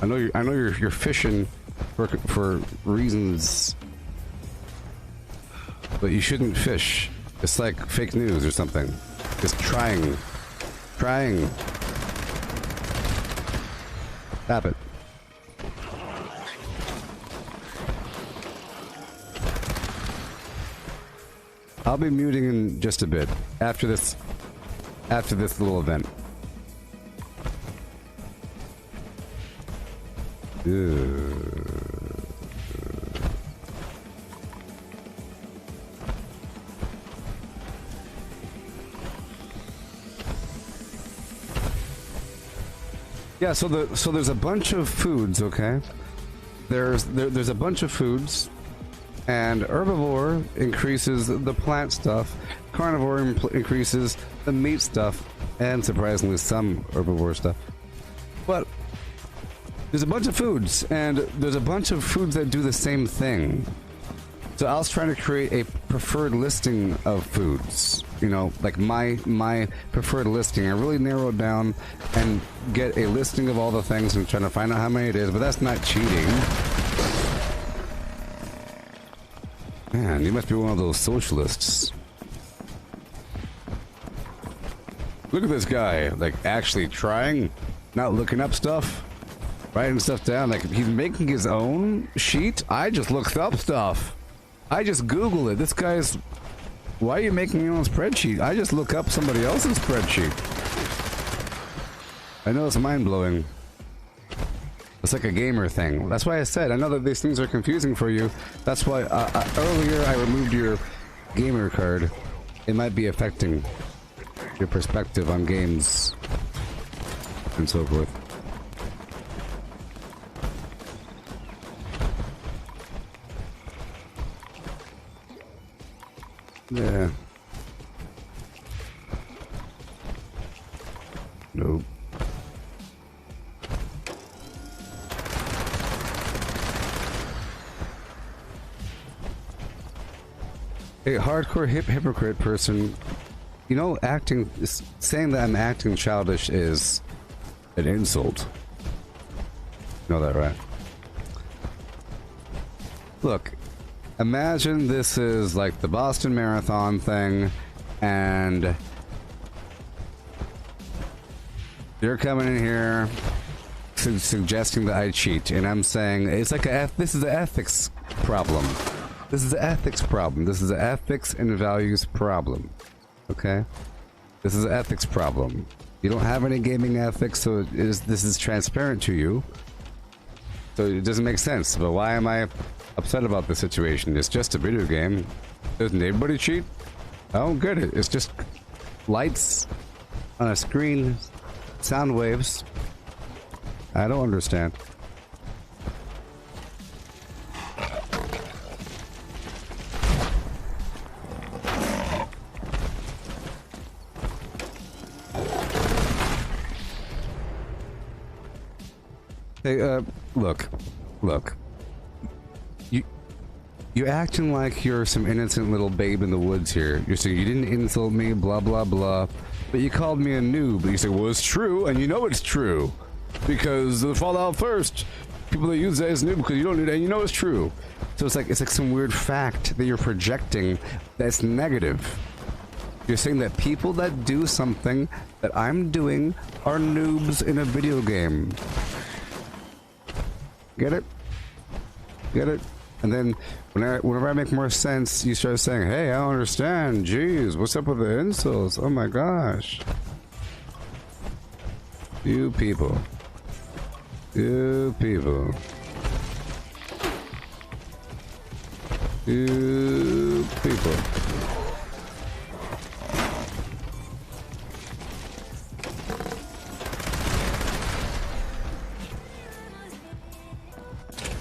I know you're fishing for reasons, but you shouldn't fish. It's like fake news or something. Just trying. Stop it. I'll be muting in just a bit after this little event. Yeah, so there's a bunch of foods, okay? There's a bunch of foods, and herbivore increases the plant stuff, carnivore increases the meat stuff, and surprisingly some herbivore stuff. But there's a bunch of foods, and there's a bunch of foods that do the same thing. So I was trying to create a preferred listing of foods. You know, like my preferred listing. I really narrow it down and get a listing of all the things and trying to find out how many it is, but that's not cheating. Man, you must be one of those socialists. Look at this guy, like actually trying, not looking up stuff, writing stuff down. Like he's making his own sheet. I just looked up stuff. I just Google it. This guy's... Why are you making your own spreadsheet? I just look up somebody else's spreadsheet. I know it's mind-blowing. It's like a gamer thing. That's why I said, I know that these things are confusing for you. That's why earlier I removed your gamer card. It might be affecting your perspective on games and so forth. Yeah. Nope. A hardcore hypocrite person, you know, saying that I'm acting childish is an insult. You know that, right? Look. Imagine this is like the Boston Marathon thing, and you're coming in here suggesting that I cheat, and I'm saying it's like this is an ethics problem. This is an ethics problem. This is an ethics and values problem. Okay? This is an ethics problem. You don't have any gaming ethics, so this is transparent to you. So it doesn't make sense. But why am I upset about the situation? It's just a video game. Doesn't everybody cheat? I don't get it. It's just lights on a screen, sound waves. I don't understand. Hey, look. You're acting like you're some innocent little babe in the woods here. You're saying you didn't insult me, blah, blah, blah. But you called me a noob. You say, well, it's true, and you know it's true. Because the Fallout first, people that use that as noob because you don't do that, and you know it's true. So it's like some weird fact that you're projecting that's negative. You're saying that people that do something that I'm doing are noobs in a video game. Get it? Get it? And then whenever I make more sense, you start saying, hey, I don't understand. Jeez, what's up with the insults? Oh my gosh. You people. You people. You people.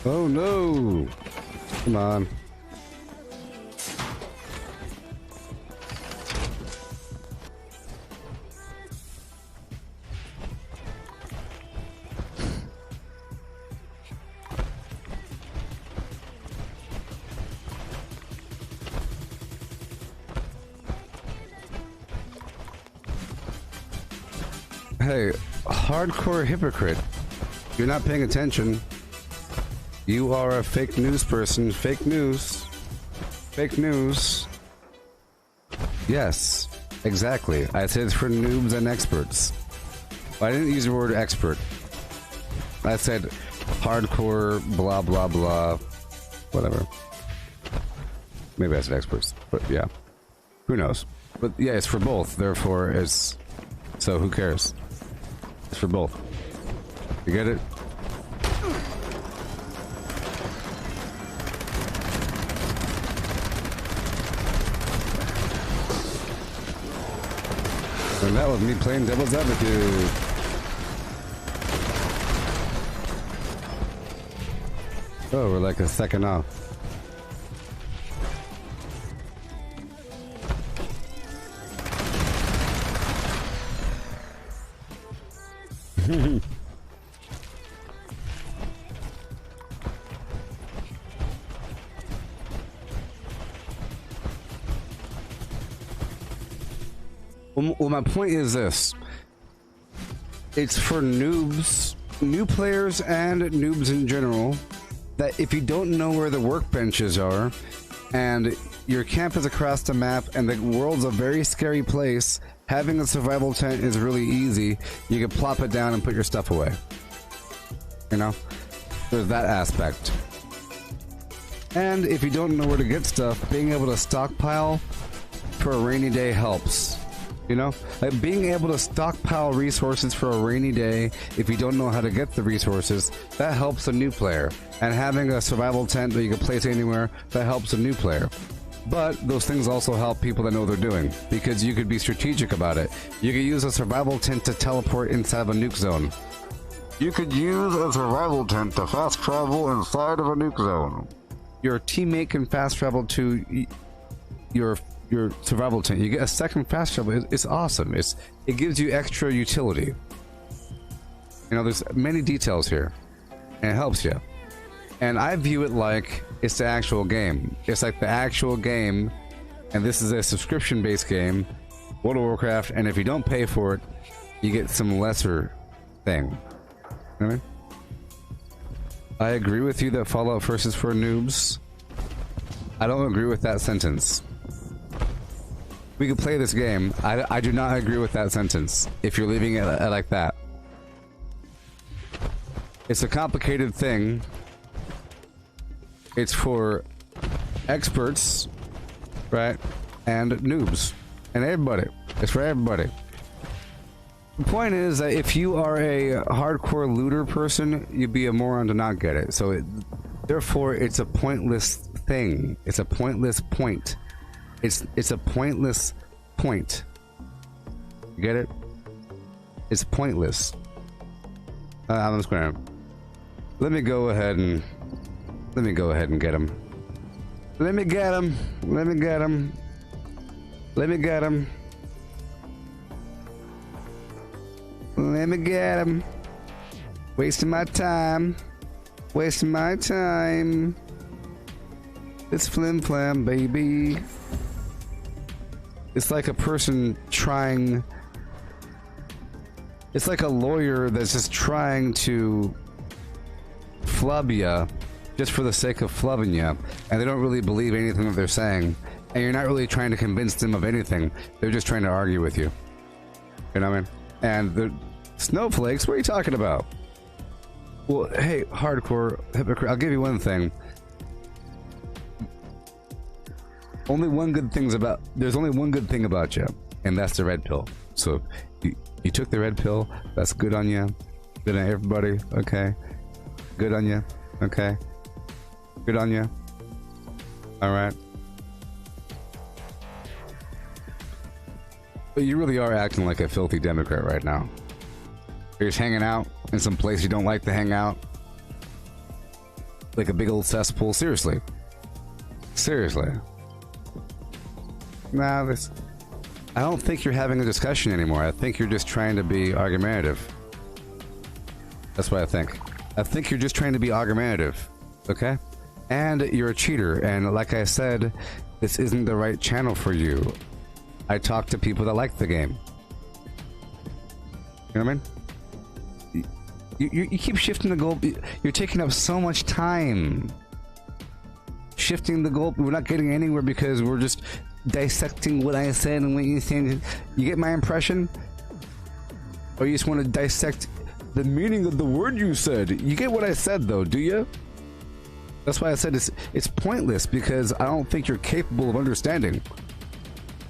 Oh no! Come on. Hey, hardcore hypocrite. You're not paying attention. You are a fake news person. Fake news. Fake news. Yes, exactly. I said it's for noobs and experts. I didn't use the word expert. I said hardcore, blah, blah, blah. Whatever. Maybe I said experts, but yeah. Who knows? But yeah, it's for both. Therefore, it's... So who cares? It's for both. You get it? And that was me playing devil's advocate. Oh, we're like a second off. Well, my point is this. It's for noobs, new players and noobs in general, that if you don't know where the workbenches are, and your camp is across the map, and the world's a very scary place, having a survival tent is really easy. You can plop it down and put your stuff away. You know? There's that aspect. And if you don't know where to get stuff, being able to stockpile for a rainy day helps. You know, like being able to stockpile resources for a rainy day, if you don't know how to get the resources, that helps a new player. And having a survival tent that you can place anywhere, that helps a new player. But those things also help people that know what they're doing, because you could be strategic about it. You could use a survival tent to teleport inside of a nuke zone. You could use a survival tent to fast travel inside of a nuke zone. Your teammate can fast travel to your survival tent. You get a second fast travel. It's awesome. It gives you extra utility. You know, there's many details here, and it helps you. And I view it like it's the actual game. It's like the actual game, and this is a subscription-based game, World of Warcraft. And if you don't pay for it, you get some lesser thing. You know what I mean? I agree with you that Fallout First is for noobs. I don't agree with that sentence. We could play this game. I do not agree with that sentence, if you're leaving it like that. It's a complicated thing. It's for experts, right? And noobs. And everybody. It's for everybody. The point is that if you are a hardcore looter person, you'd be a moron to not get it. So therefore, it's a pointless thing. It's a pointless point. It's a pointless point. You get it? It's pointless. I'm just gonna let me go ahead and get him. Let me get him. Let me get him. Let me get him. Let me get him. Wasting my time. Wasting my time. It's flim flam, baby. It's like a person trying... It's like a lawyer that's just trying to flub ya just for the sake of flubbing ya, and they don't really believe anything that they're saying, and you're not really trying to convince them of anything. They're just trying to argue with you. You know what I mean? And the snowflakes, what are you talking about? Well, hey, hardcore hypocrite, I'll give you one thing. There's only one good thing about you, and that's the red pill. So you took the red pill. That's good on you. Good on everybody. Okay. Good on you. Okay. Good on you. All right. But you really are acting like a filthy Democrat right now. You're just hanging out in some place you don't like to hang out. Like a big old cesspool. Seriously. Seriously. Nah, this... I don't think you're having a discussion anymore. I think you're just trying to be argumentative. That's what I think. I think you're just trying to be argumentative. Okay? And you're a cheater. And like I said, this isn't the right channel for you. I talk to people that like the game. You know what I mean? You keep shifting the goal. You're taking up so much time. Shifting the goal. We're not getting anywhere because we're just dissecting what I said and what you think. You get my impression? Or you just want to dissect the meaning of the word you said? You get what I said though, do you? That's why I said it's pointless, because I don't think you're capable of understanding.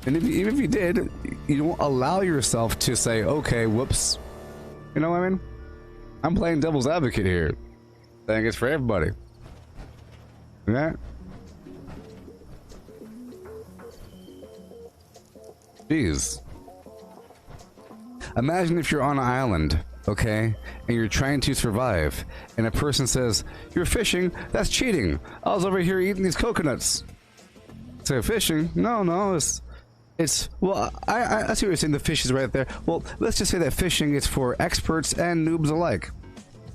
And even if you did, you don't allow yourself to say, okay, whoops. You know what I mean? I'm playing devil's advocate here. Saying it's for everybody. Yeah? Jeez. Imagine if you're on an island, okay, and you're trying to survive, and a person says, "You're fishing? That's cheating. I was over here eating these coconuts." So fishing? No, it's well, I see what you're saying. The fish is right there. Well, let's just say that fishing is for experts and noobs alike,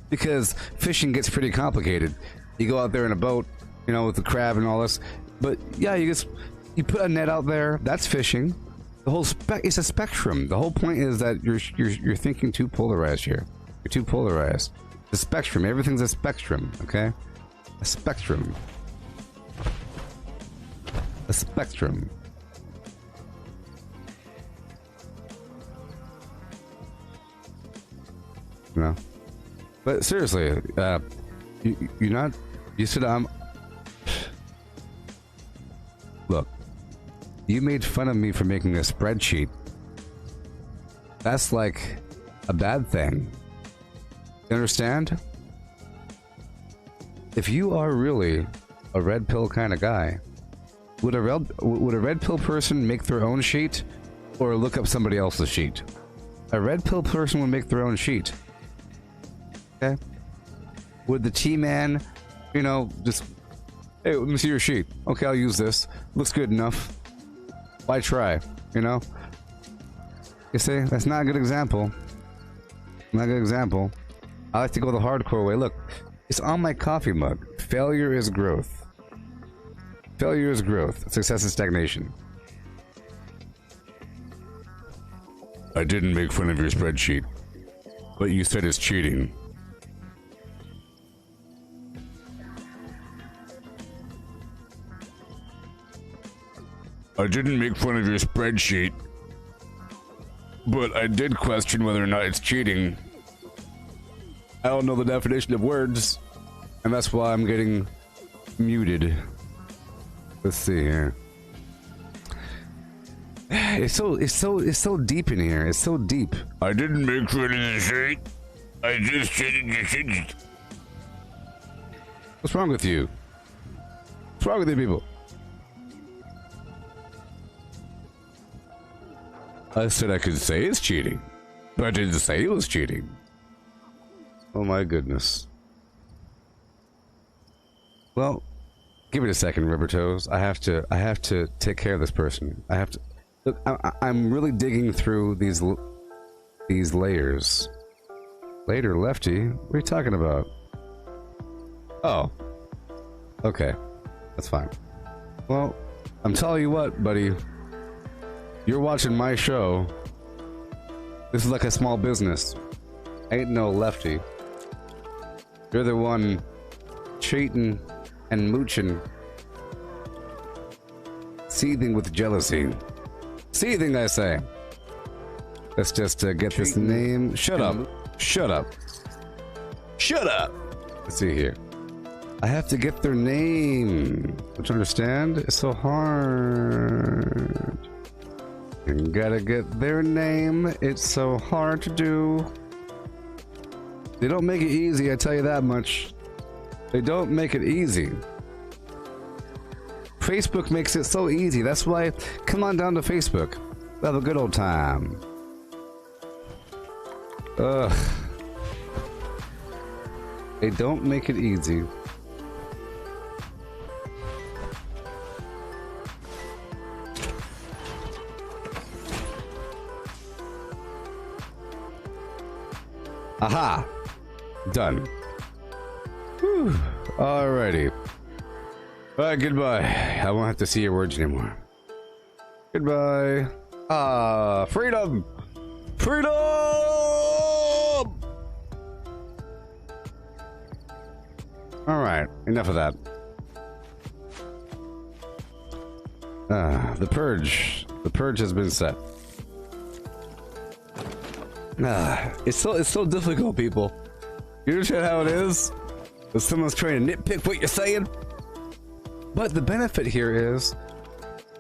because fishing gets pretty complicated. You go out there in a boat, you know, with the crab and all this, but yeah, you put a net out there. That's fishing. The whole it's a spectrum. The whole point is that you're thinking too polarized here. You're too polarized. The spectrum. Everything's a spectrum. Okay, a spectrum. A spectrum. You know. But seriously, you're not. You said I'm. Look. You made fun of me for making a spreadsheet. That's like a bad thing. You understand? If you are really a red pill kind of guy, would a red pill person make their own sheet or look up somebody else's sheet? A red pill person would make their own sheet. Okay? Would the T-man, you know, just, hey, let me see your sheet. Okay, I'll use this. Looks good enough. Why try? You know? You see, that's not a good example. Not a good example. I like to go the hardcore way. Look, it's on my coffee mug. Failure is growth. Failure is growth. Success is stagnation. I didn't make fun of your spreadsheet, but you said it's cheating. I didn't make fun of your spreadsheet, but I did question whether or not it's cheating. I don't know the definition of words, and that's why I'm getting muted. Let's see here. It's so deep in here. It's so deep. I didn't make fun of the sheet. I just cheated. What's wrong with you? What's wrong with you people? I said I could say it's cheating, but I didn't say it was cheating. Oh my goodness. Well, give it a second, Rubbertoes. I have to take care of this person. I have to. Look, I'm really digging through these layers. Later, Lefty. What are you talking about? Oh. Okay. That's fine. Well, I'm telling you what, buddy. You're watching my show. This is like a small business. Ain't no Lefty. You're the one cheating and mooching. Seething with jealousy. Seething, I say. Let's just get this name. Shut up. Shut up. Shut up. Let's see here. I have to get their name. Don't you understand? It's so hard. You gotta get their name. It's so hard to do. They don't make it easy, I tell you that much. They don't make it easy. Facebook makes it so easy. That's why, come on down to Facebook. We'll have a good old time. Ugh. They don't make it easy. Aha! Done. Whew. Alrighty. Alright, goodbye. I won't have to see your words anymore. Goodbye. Ah, freedom! Freedom! Alright, enough of that. The purge. The purge has been set. It's so difficult, people. You understand how it is? If someone's trying to nitpick what you're saying? But the benefit here is,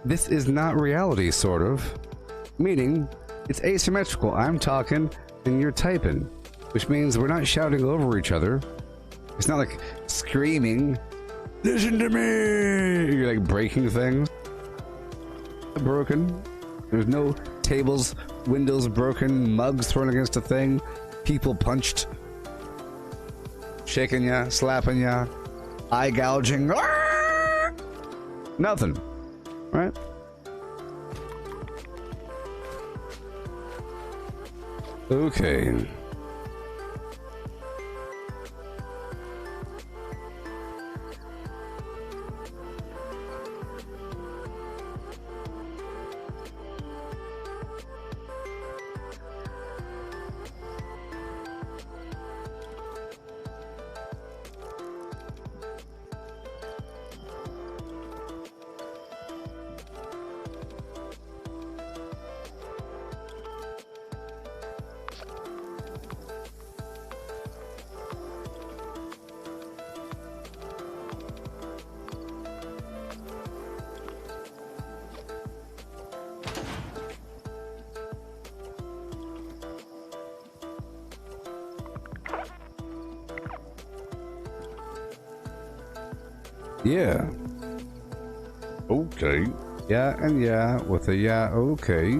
this is not reality, sort of. Meaning, it's asymmetrical. I'm talking and you're typing, which means we're not shouting over each other. It's not like screaming, listen to me! You're like breaking things. Broken. There's no tables, windows broken, mugs thrown against a thing, people punched, shaking ya, slapping ya, eye gouging. Nothing. Right? Okay. Yeah. Okay. Yeah and yeah with a yeah, okay.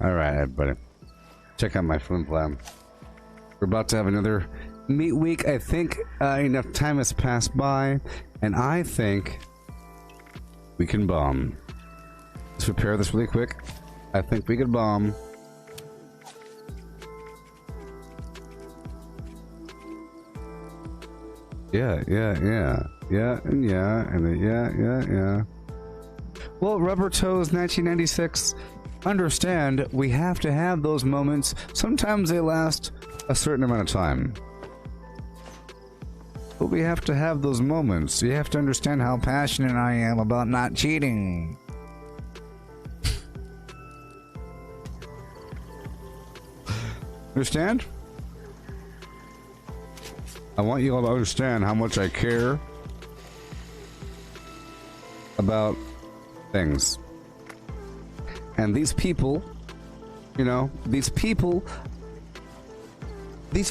Alright, everybody. Check out my flim flam. We're about to have another meat week. I think enough time has passed by, and I think we can bomb. Let's repair this really quick. I think we could bomb. Yeah, and yeah. Well, Rubber Toes 1996. Understand, we have to have those moments. Sometimes they last a certain amount of time. But we have to have those moments. You have to understand how passionate I am about not cheating. Understand? I want you all to understand how much I care about things. And these people, you know, these people, they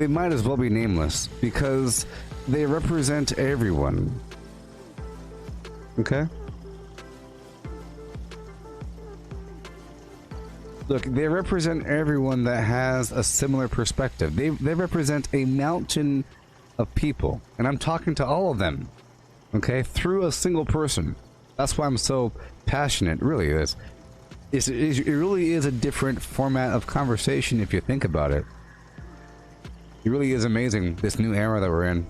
might as well be nameless because they represent everyone. Okay? Look, they represent everyone that has a similar perspective. They represent a mountain of people, and I'm talking to all of them, okay, through a single person. That's why I'm so passionate. It really is. It really is a different format of conversation if you think about it. It really is amazing, this new era that we're in.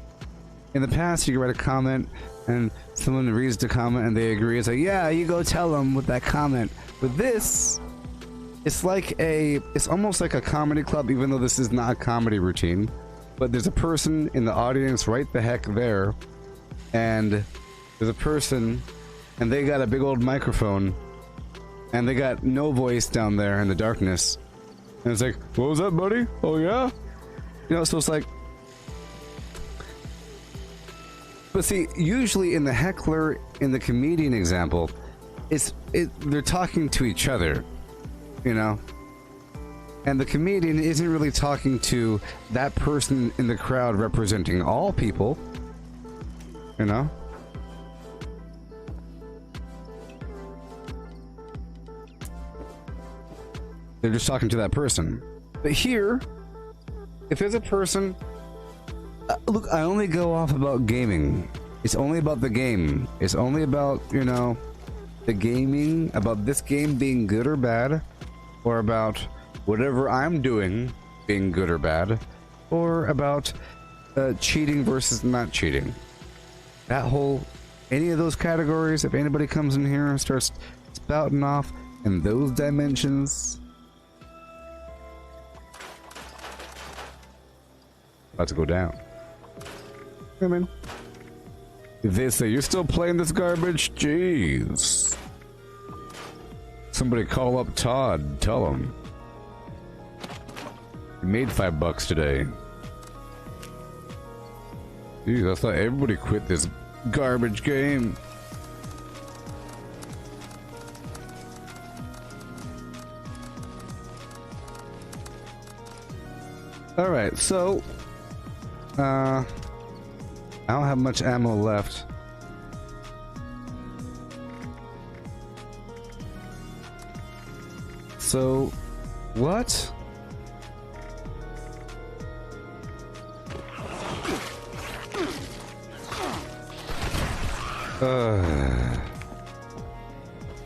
In the past, you could write a comment, and someone reads the comment, and they agree. It's like, yeah, you go tell them with that comment. With this, it's like it's almost like a comedy club, even though this is not a comedy routine. But there's a person in the audience right the heck there, and there's a person, and they got a big old microphone, and they got no voice down there in the darkness. And it's like, what was that, buddy? Oh, yeah? You know, so it's like... But see, usually in the heckler, in the comedian example, they're talking to each other, you know? And the comedian isn't really talking to that person in the crowd representing all people, you know? They're just talking to that person. But here, if there's a person... look, I only go off about gaming. It's only about the game. It's only about, you know, the gaming, about this game being good or bad, or about whatever I'm doing being good or bad, or about cheating versus not cheating. That whole, any of those categories, if anybody comes in here and starts spouting off in those dimensions, about to go down. I mean, if they say, you're still playing this garbage? Jeez. Somebody call up Todd, tell him. He made $5 today. Jeez, I thought everybody quit this garbage game. Alright, so... I don't have much ammo left. So, what?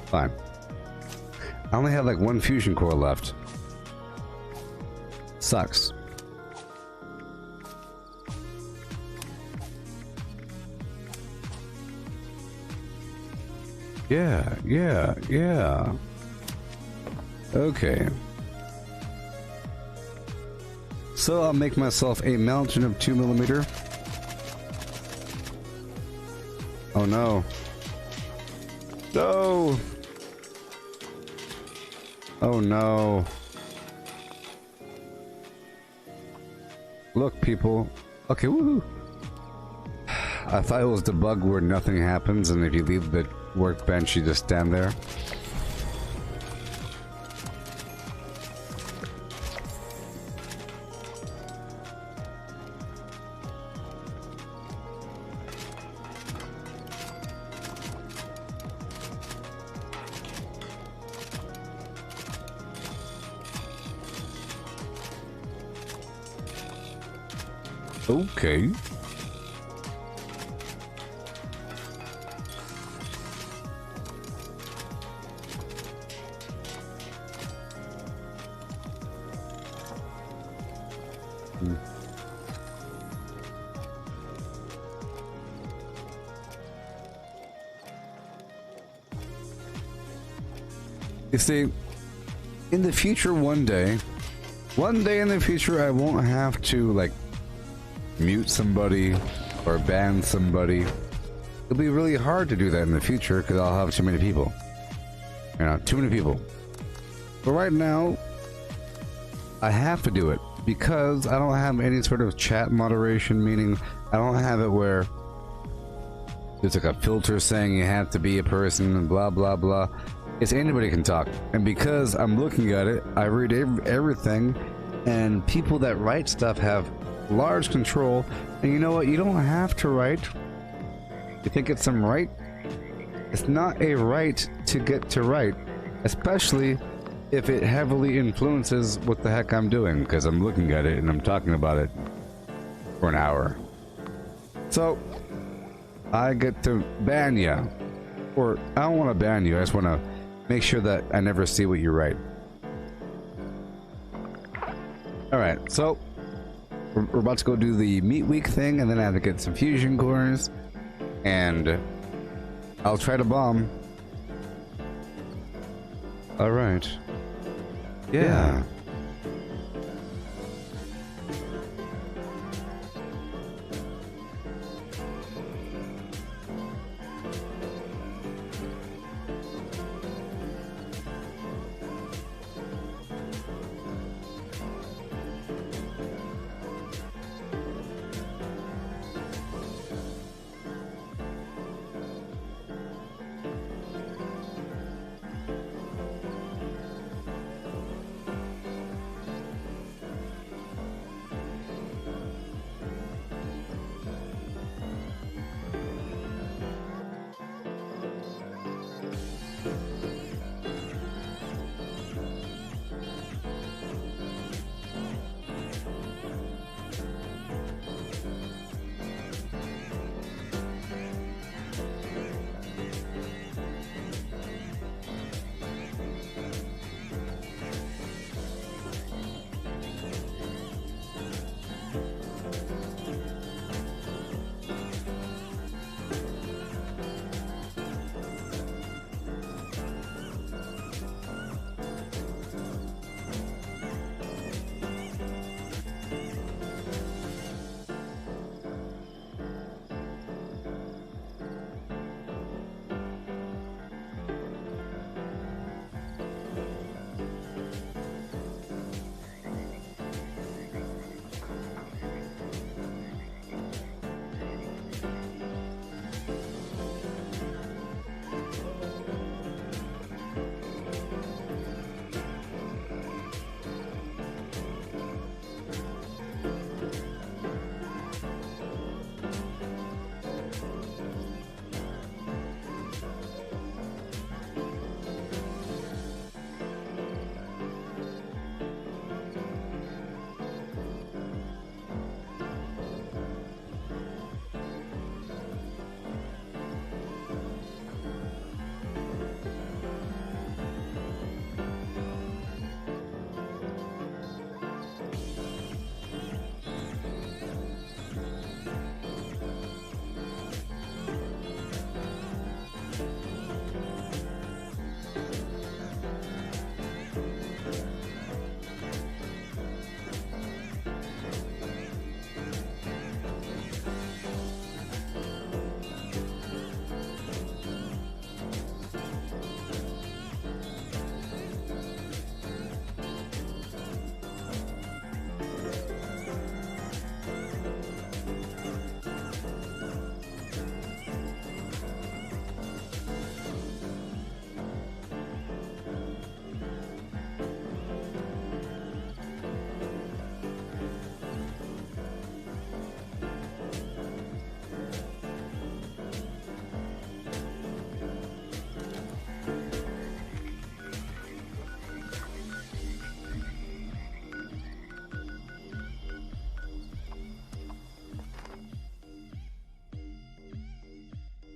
Fine. I only have like one fusion core left. Sucks. Yeah. Okay. So I'll make myself a mountain of 2mm. Oh no. No! Oh no. Look, people. Okay, woohoo! I thought it was the bug where nothing happens, and if you leave the workbench, you just stand there. Okay. You see, in the future, one day in the future, I won't have to, like, mute somebody or ban somebody. It'll be really hard to do that in the future because I'll have too many people. You know, too many people. But right now, I have to do it because I don't have any sort of chat moderation, meaning I don't have it where there's like a filter saying you have to be a person and blah blah blah. It's anybody can talk, and because I'm looking at it, I read everything, and people that write stuff have large control. And you know what? You don't have to write. You think it's some right? It's not a right to get to write, especially if it heavily influences what the heck I'm doing, because I'm looking at it and I'm talking about it for an hour. So, I get to ban you. Or, I don't want to ban you, I just want to make sure that I never see what you write. Alright, so, we're about to go do the meat week thing, and then I have to get some fusion cores, and I'll try to bomb. Alright. Yeah.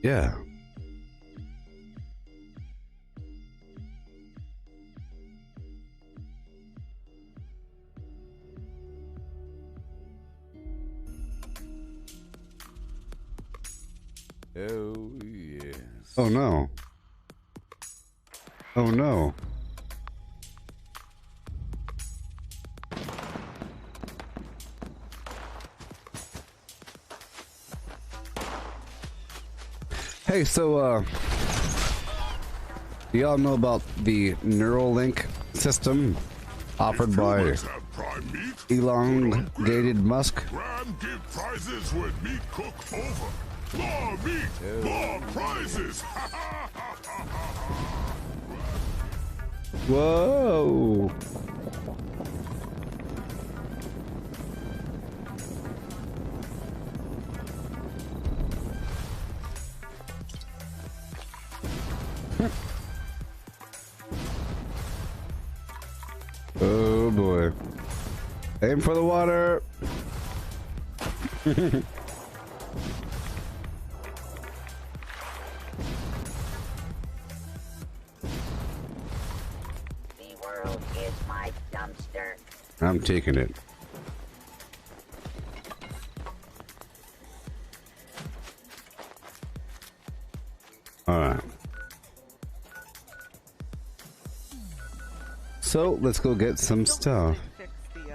Yeah. Oh, yes. Oh no. Oh no. Hey, so, do y'all know about the Neuralink system offered by Humans have prime meat. elongated Musk? Grand give prizes when meat cook over. More meat, more prizes. Whoa! Oh boy. Aim for the water. is my dumpster. I'm taking it. Alright. So, let's go get some stuff. Fix the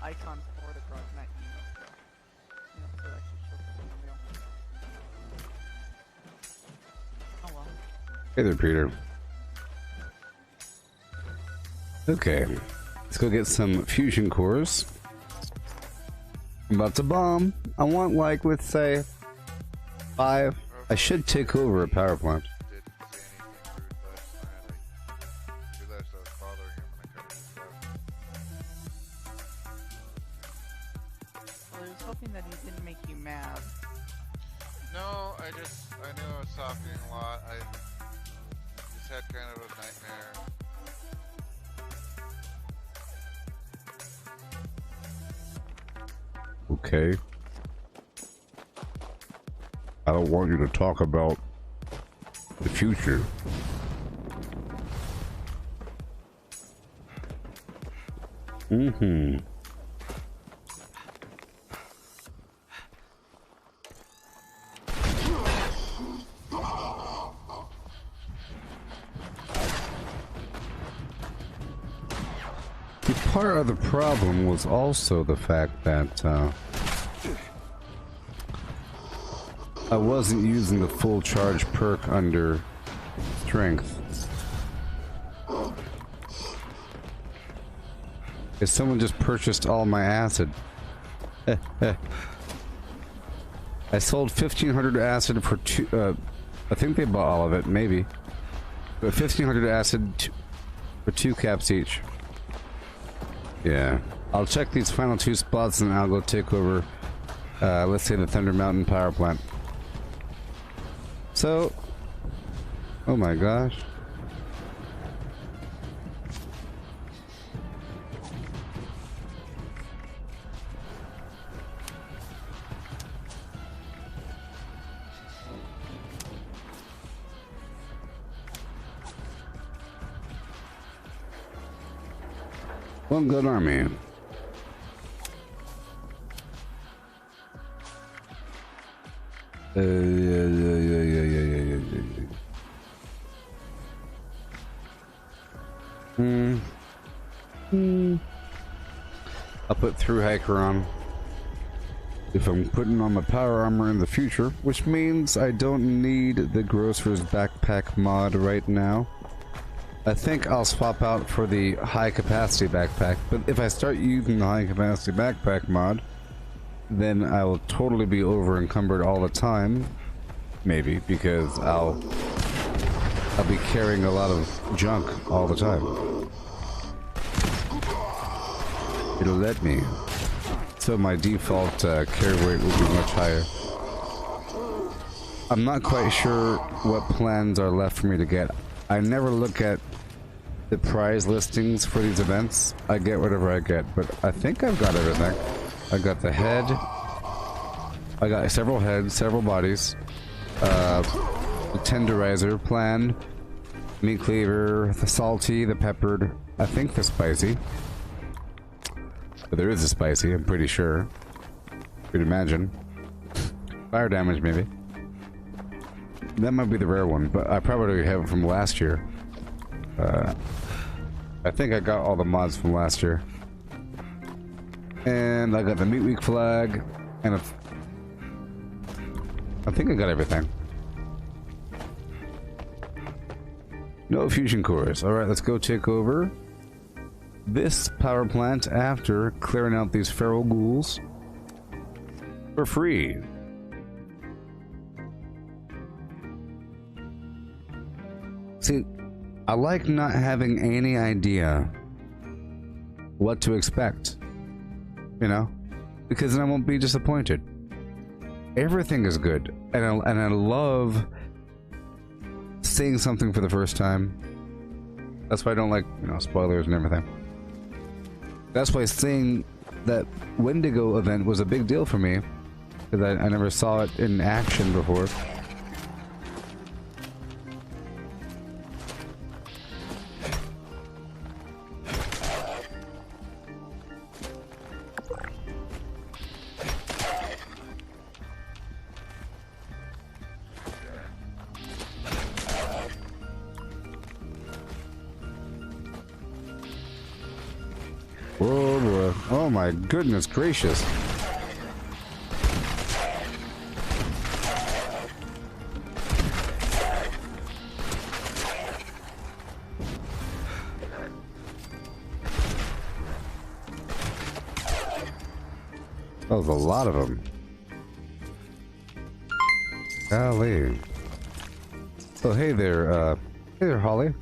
icon for the broadnet so that should show up in the wheel. Oh well. Hey there, Peter. Okay, let's go get some fusion cores. I'm about to bomb. I want, like, let's say 5. I should take over a power plant. Well, I was hoping that he didn't make you mad. No, I knew I was talking a lot. I just had kind of a nightmare. Okay. I don't want you to talk about the future. Mm-hmm. Part of the problem was also the fact that I wasn't using the full charge perk under strength. If someone just purchased all my acid. I sold 1,500 acid for 2, I think they bought all of it, maybe. But 1,500 acid for 2 caps each. Yeah. I'll check these final 2 spots and I'll go take over, let's say, the Thunder Mountain power plant. So, oh my gosh. One good army. I'll put through hiker on. If I'm putting on my power armor in the future, which means I don't need the grocer's backpack mod right now. I think I'll swap out for the high capacity backpack, but if I start using the high capacity backpack mod, then I will totally be over encumbered all the time. Maybe, because I'll be carrying a lot of junk all the time. It'll let me. So my default carry weight will be much higher. I'm not quite sure what plans are left for me to get. I never look at the prize listings for these events. I get whatever I get, but I think I've got everything. I got the head. I got several heads, several bodies. The tenderizer plan. Meat cleaver, the salty, the peppered, I think the spicy. But there is a spicy, I'm pretty sure. Could imagine. Fire damage, maybe. That might be the rare one, but I probably have it from last year. I think I got all the mods from last year. And I got the Meat Week flag, and I think I got everything. No fusion cores. Alright, let's go take over this power plant after clearing out these feral ghouls for free. See, I like not having any idea what to expect, you know, because then I won't be disappointed. Everything is good, and I love seeing something for the first time. That's why I don't like, you know, spoilers and everything. That's why seeing that Wendigo event was a big deal for me, because I never saw it in action before. Whoa, boy. Oh my goodness gracious. That was a lot of them. Golly. Oh, hey there, Holly.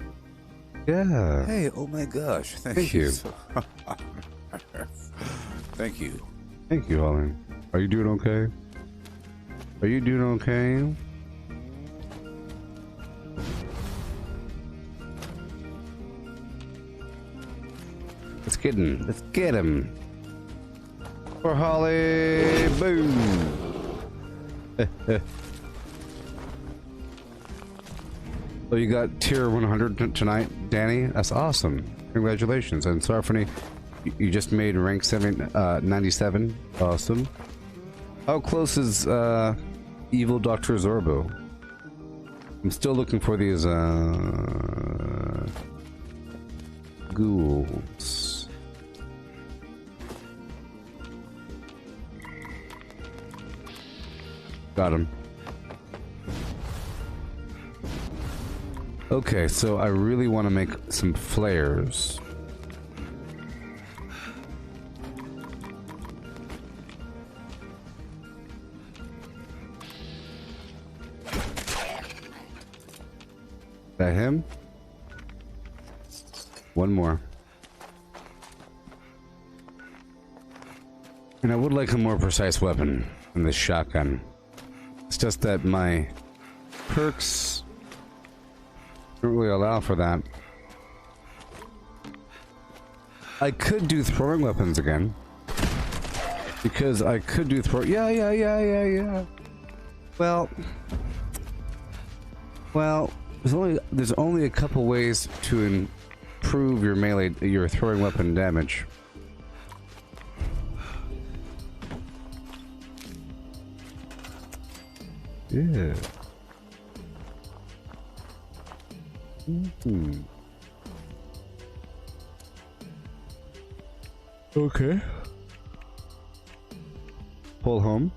Yeah. Hey, oh my gosh. Thank you. Thank you. Thank you, Holly. Are you doing okay? Are you doing okay? Let's get him. Let's get him. For Holly. Boom. So you got tier 100 tonight, Danny? That's awesome. Congratulations. And Sarfany, you just made rank 97. Awesome. How close is evil Dr. Zorbo? I'm still looking for these ghouls. Got him. Okay, so I really want to make some flares. That him? One more. And I would like a more precise weapon than this shotgun. It's just that my perks don't really allow for that. I could do throwing weapons again. Because I could do yeah. Well, there's only a couple ways to improve your melee, your throwing weapon damage. Yeah. Okay. Pull home.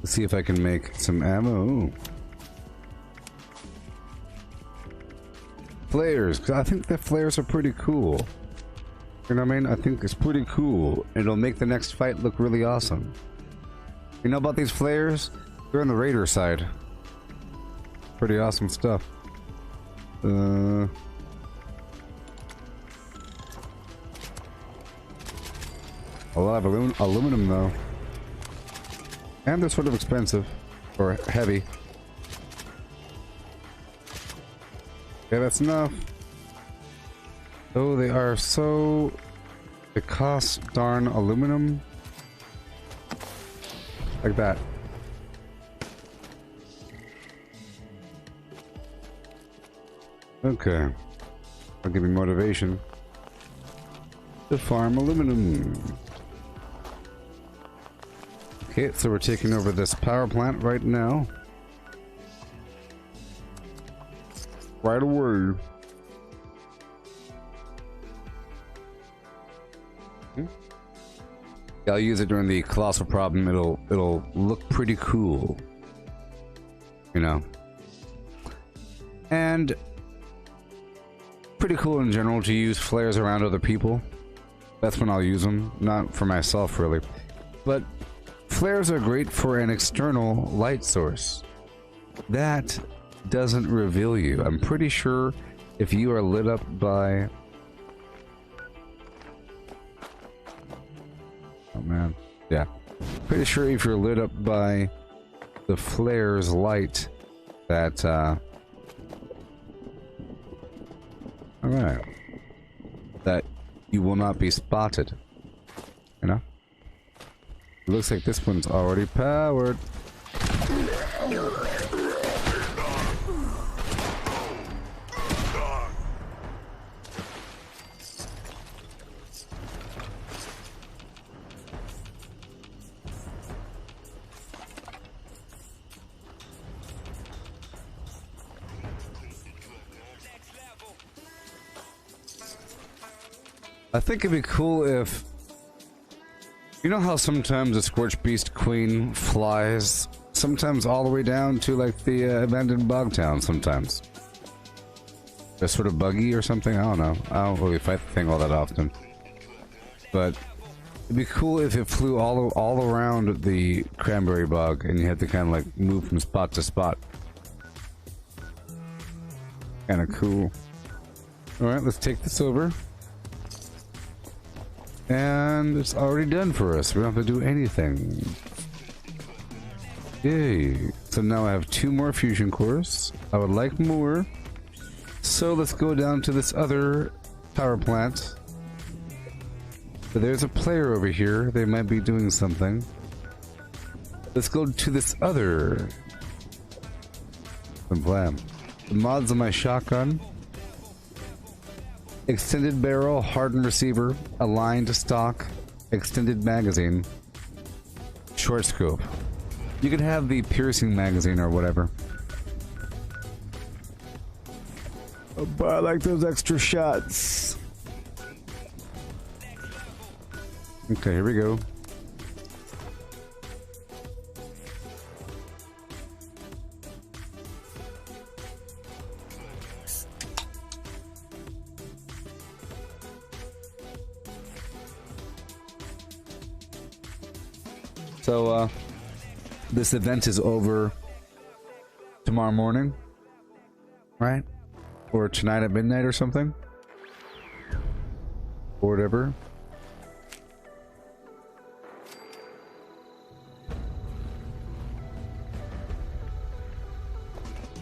Let's see if I can make some ammo. Flares, 'cause I think the flares are pretty cool. You know what I mean? I think it's pretty cool. It'll make the next fight look really awesome. You know about these flares? They're on the Raider side. Pretty awesome stuff. A lot of aluminum though. And they're sort of expensive. Or heavy. Yeah, that's enough. Oh, they are so... It costs darn aluminum. Like that. Okay. I'll give me motivation to farm aluminum. Okay, so we're taking over this power plant right now. Right away. I'll use it during the colossal problem. It'll look pretty cool, you know, and pretty cool in general to use flares around other people. That's when I'll use them, not for myself really, but flares are great for an external light source that doesn't reveal you. I'm pretty sure if you are lit up by... Oh man, yeah. Pretty sure if you're lit up by the flare's light that, alright. That you will not be spotted. You know? It looks like this one's already powered. I think it'd be cool if... You know how sometimes a Scorched Beast Queen flies? Sometimes all the way down to like the abandoned bog town sometimes. They're sort of buggy or something? I don't know. I don't really fight the thing all that often. But it'd be cool if it flew all around the cranberry bog and you had to kind of like move from spot to spot. Kind of cool. Alright, let's take this over. And it's already done for us. We don't have to do anything. Yay. So now I have 2 more fusion cores. I would like more. So let's go down to this other power plant. But there's a player over here. They might be doing something. Let's go to this other... Blam. The mods on my shotgun. Extended barrel, hardened receiver, aligned stock, extended magazine, short scope. You could have the piercing magazine or whatever. Oh, but I like those extra shots. Okay, here we go. So, this event is over tomorrow morning, right? Or tonight at midnight or something? Or whatever.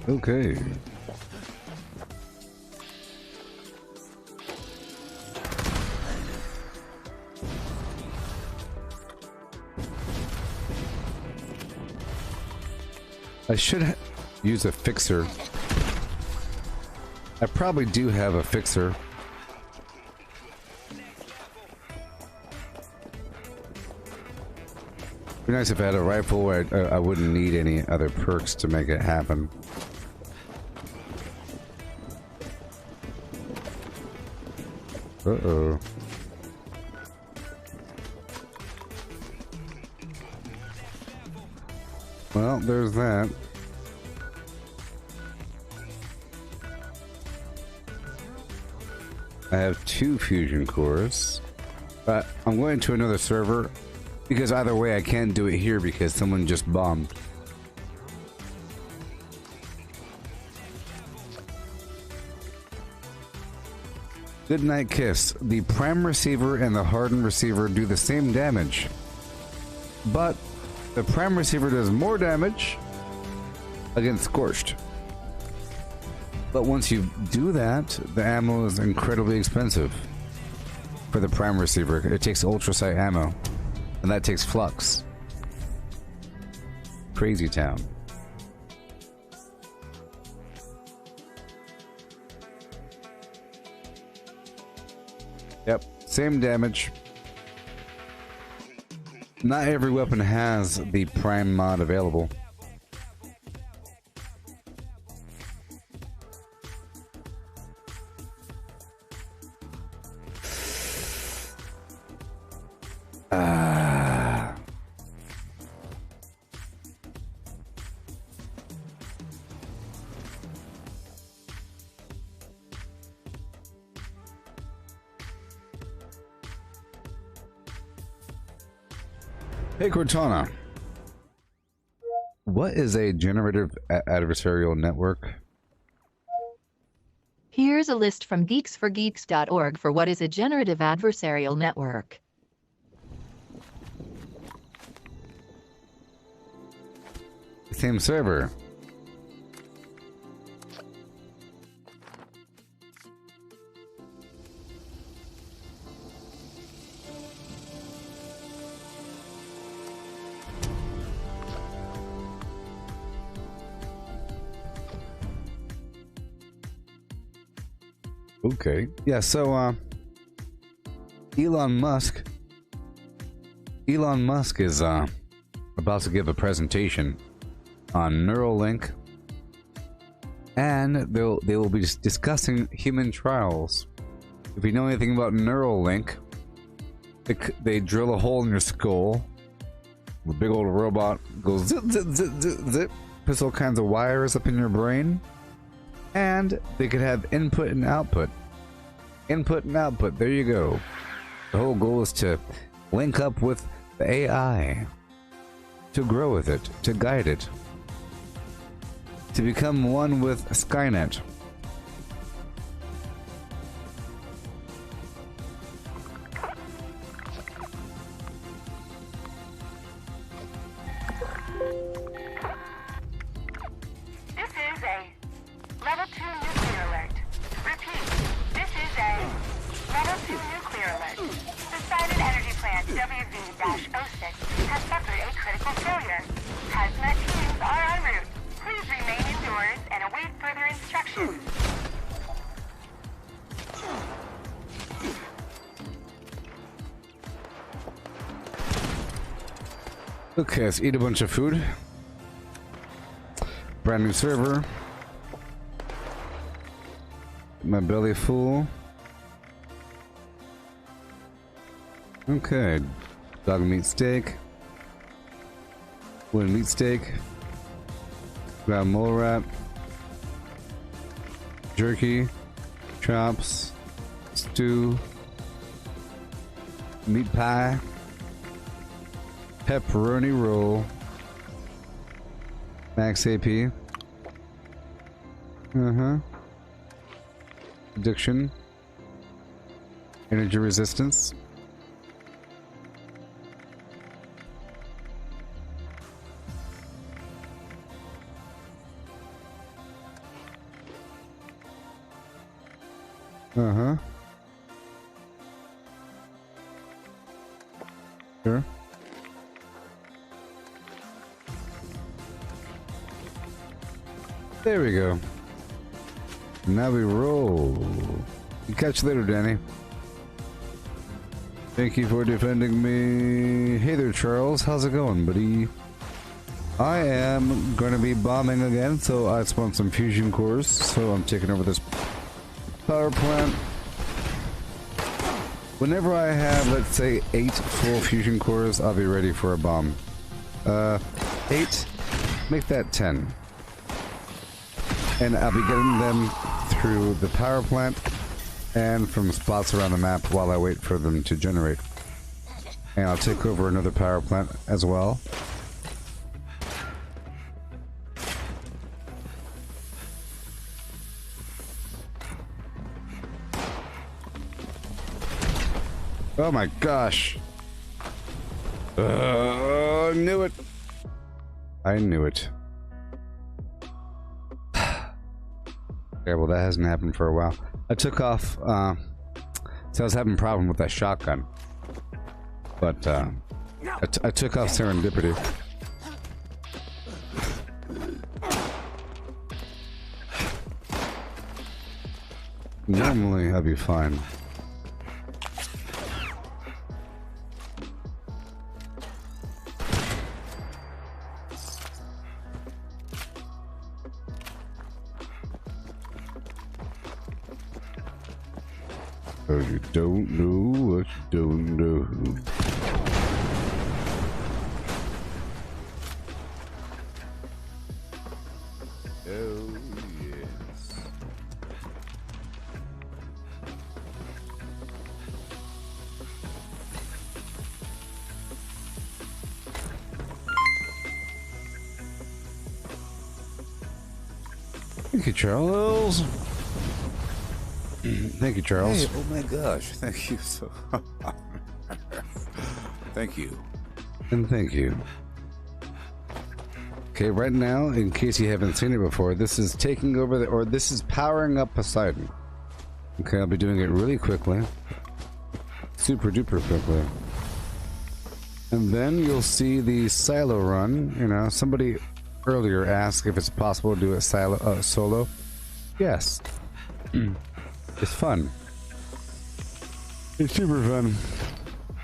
Okay. I should use a fixer. I probably do have a fixer. It'd be nice if I had a rifle where I wouldn't need any other perks to make it happen. Uh-oh. Well, there's that. I have 2 fusion cores. But I'm going to another server because either way I can't do it here because someone just bombed. Good night kiss. The prime receiver and the hardened receiver do the same damage. But the prime receiver does more damage against scorched. But once you do that, the ammo is incredibly expensive for the prime receiver. It takes ultra sight ammo, and that takes flux. Crazy town. Yep, same damage. Not every weapon has the prime mod available. Hey Cortana, what is a generative adversarial network? Here's a list from geeksforgeeks.org for what is a generative adversarial network. Same server. Okay. Yeah, so Elon Musk is about to give a presentation on Neuralink, and they will be discussing human trials If you know anything about Neuralink, they drill a hole in your skull. The big old robot goes zip, zip, zip, zip, zip, puts all kinds of wires up in your brain, and they could have input and output. Input and output, there you go. The whole goal is to link up with the AI, to grow with it, to guide it, to become one with Skynet. This is a level 2 nuclear alert. Repeat, this is a level 2 nuclear alert. The Sided Energy Plant WV-06 has suffered a critical failure. Hazmat teams are en route. Please remain indoors and await further instructions. Okay, let's eat a bunch of food. Brand new server. My belly full. Okay, dog meat steak. Wooden meat steak. Ground mole wrap. Jerky. Chops. Stew. Meat pie. Pepperoni roll. Max AP. Addiction. Energy resistance. Sure. There we go. Now we roll. Catch you later, Danny. Thank you for defending me. Hey there, Charles. How's it going, buddy? I am going to be bombing again, so I spawned some fusion cores. So I'm taking over this power plant. Whenever I have, let's say, 8 full fusion cores, I'll be ready for a bomb. 8? Make that 10. And I'll be getting them through the power plant and from spots around the map while I wait for them to generate. And I'll take over another power plant as well. Oh my gosh. I knew it. I knew it. Okay, well that hasn't happened for a while. I took off, so I was having a problem with that shotgun. But, I took off Serendipity. Normally, I'll be fine. Oh, you don't know what you don't know. Oh, yes. Thank you, Charles. Thank you, Charles. Hey, oh my gosh, thank you so Thank you. And thank you. Okay, right now, in case you haven't seen it before, this is taking over or this is powering up Poseidon. Okay, I'll be doing it really quickly. Super duper quickly. And then you'll see the silo run. You know, somebody earlier asked if it's possible to do it solo. Yes. It's fun. It's super fun.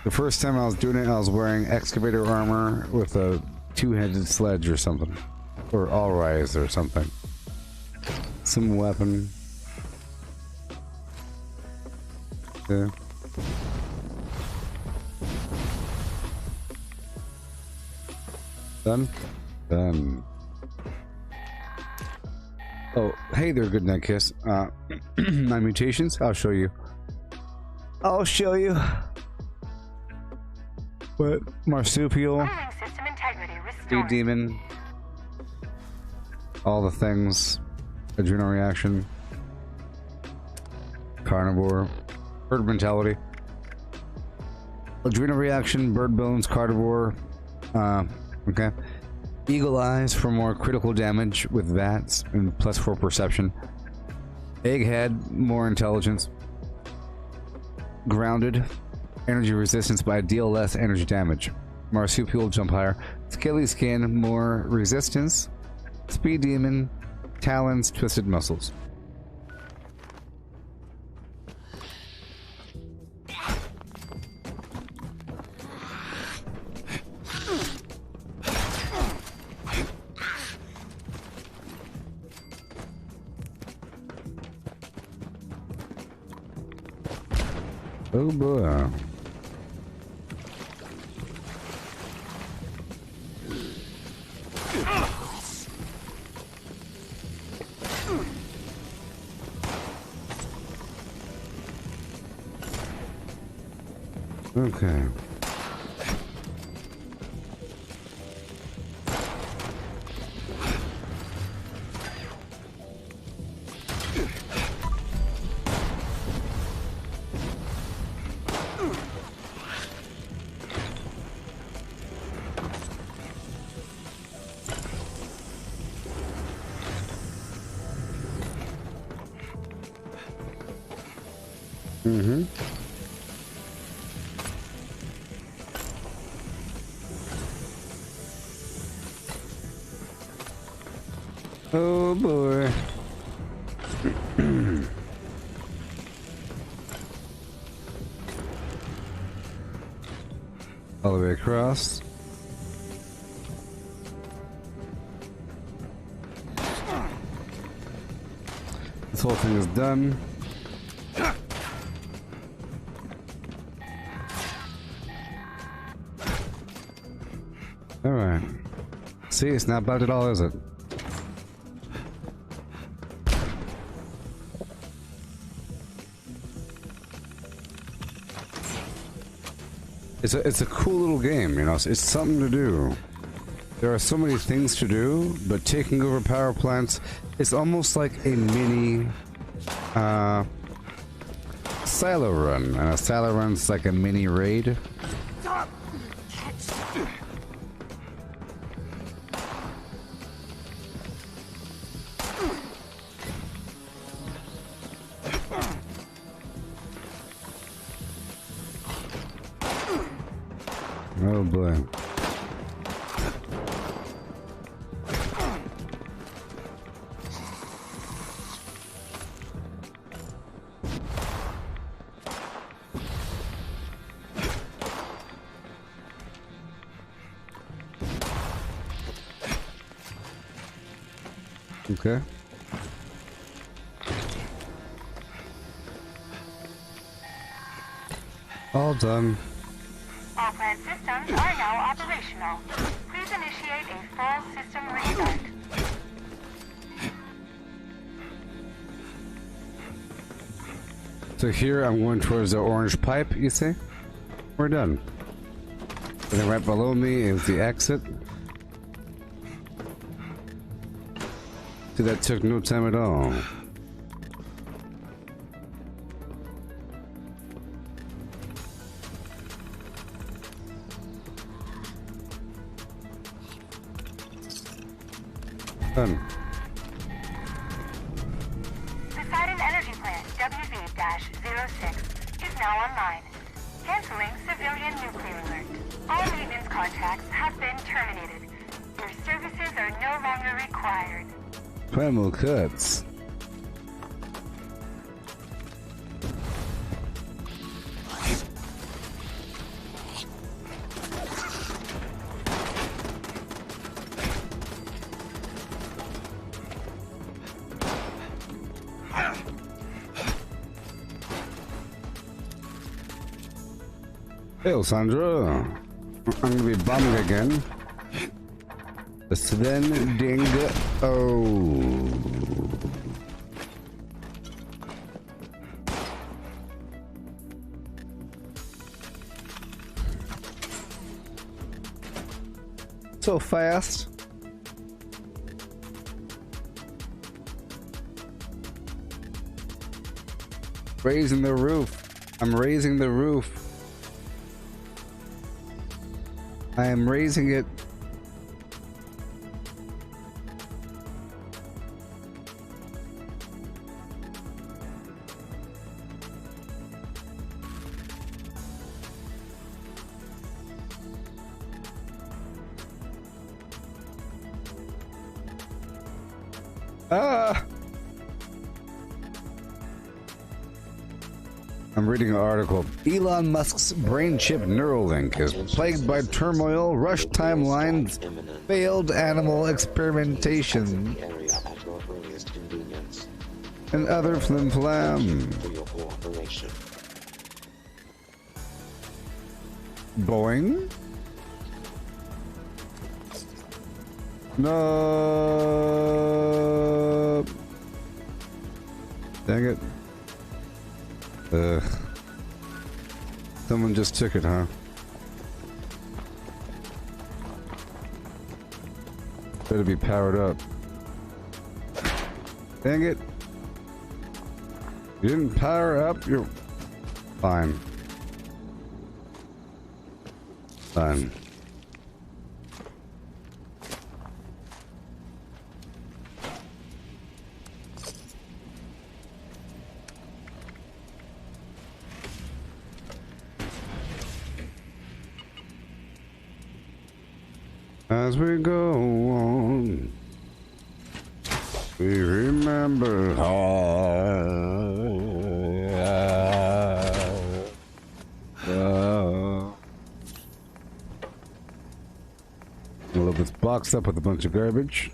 The first time I was doing it, I was wearing excavator armor with a two-handed sledge or something. Or all-rise or something. Some weapon. Okay. Done? Done. Oh, hey there, good night, Kiss. My mutations? I'll show you. I'll show you. What? Marsupial. Cooling system integrity Speed restored. demon. All the things. Adrenal reaction. Carnivore. Bird mentality. Adrenal reaction, bird bones, carnivore. Okay. Eagle eyes for more critical damage with VATS and +4 perception. Egghead, more intelligence. Grounded, energy resistance, but I deal less energy damage. Marsupial, jump higher. Scaly skin, more resistance. Speed demon, talons, twisted muscles. Oh boy. Okay. Mm-hmm. Oh boy. All the way across. This whole thing is done. Alright. See, it's not bad at all, is it? It's a cool little game, you know, it's something to do. There are so many things to do, but taking over power plants is almost like a mini silo run. And a silo run's like a mini raid. Oh boy. Okay. All done. All plant systems are now operational. Please initiate a full system restart. So here I'm going towards the orange pipe, you see? We're done. And then right below me is the exit. See, that took no time at all. Done. Poseidon Energy Plant WV-06 is now online. Canceling civilian nuclear alert. All maintenance contracts have been terminated. Your services are no longer required. Primal cuts. Hey, Sandra. I'm gonna be bombing again. Sven Ding. Oh. So fast. Raising the roof. I'm raising the roof. I am raising it. I'm reading an article. Elon Musk's brain chip Neuralink is plagued by turmoil, rushed timelines, failed animal experimentation, and other flim-flam. Boing? No. Dang it. Someone just took it, huh? Better be powered up. Dang it. You didn't power up, you're fine. Fine. As we go on, we remember all of this boxed up with a bunch of garbage.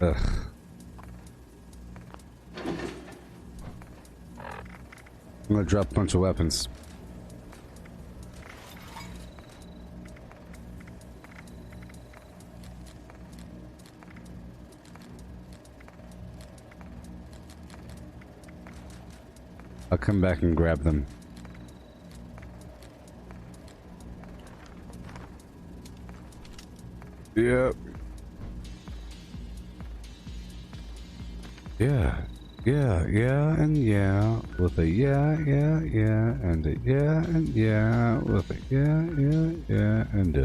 Ugh. I'm gonna drop a bunch of weapons. I'll come back and grab them. Yep. Yeah. Yeah, and yeah. With a yeah, and a yeah, and yeah. With a yeah, and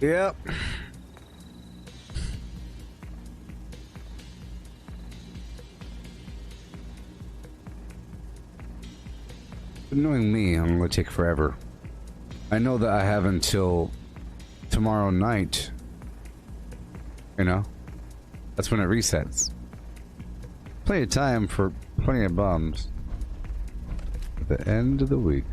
Yep. Knowing me, I'm gonna take forever. I know that I have until tomorrow night. You know? That's when it resets. Plenty of time for plenty of bombs. At the end of the week.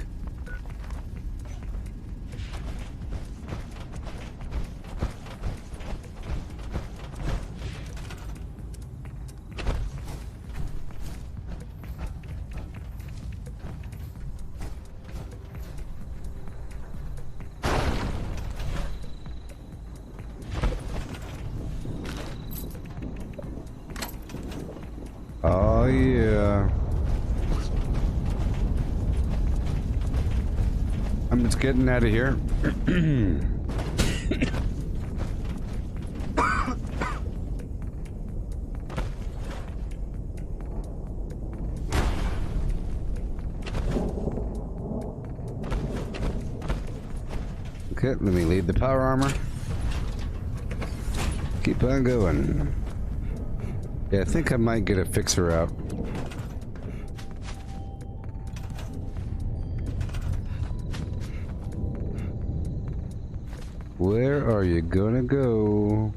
Oh yeah. I'm just getting out of here. Okay, let me leave the power armor. Keep on going. Yeah, I think I might get a fixer out. Where are you gonna go?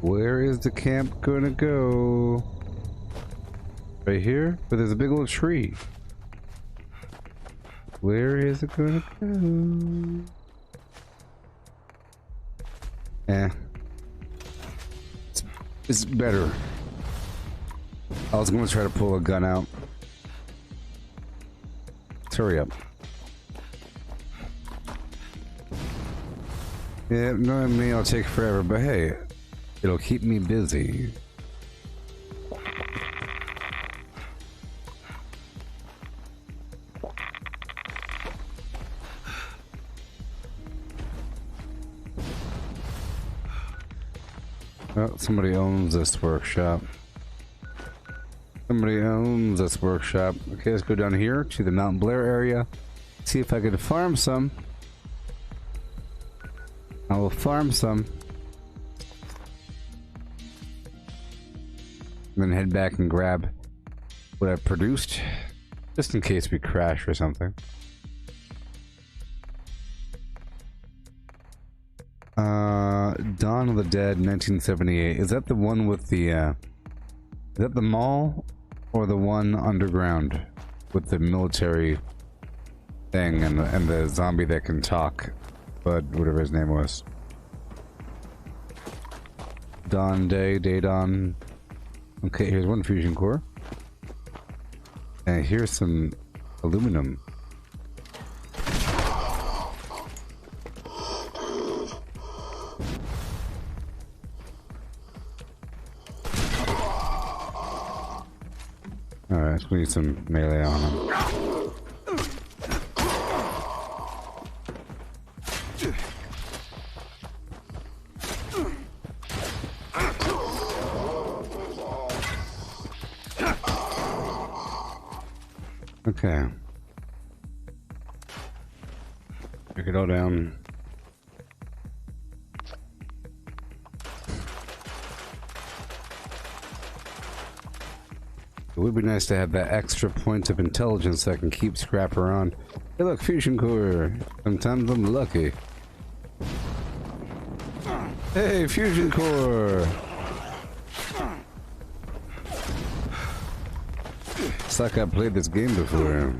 Where is the camp gonna go? Right here? But there's a big old tree. Where is it gonna go? Eh. It's better. I was gonna try to pull a gun out. Let's hurry up. Yeah, knowing me, I'll take forever, but hey, it'll keep me busy. Oh, somebody owns this workshop. Somebody owns this workshop. Okay, let's go down here to the Mount Blair area. See if I can farm some. I will farm some. And then head back and grab what I produced. Just in case we crash or something. Dawn of the Dead, 1978. Is that the one with the, is that the mall? Or the one underground? With the military thing and the zombie that can talk? Bud, whatever his name was. Dawn Day, Dawn. Okay, here's one fusion core. And here's some aluminum. Alright, we need some melee on him. Okay. Break it all down. It would be nice to have that extra point of intelligence that can keep scrap around. Hey look, fusion core. Sometimes I'm lucky. Hey, fusion core! It's like I played this game before.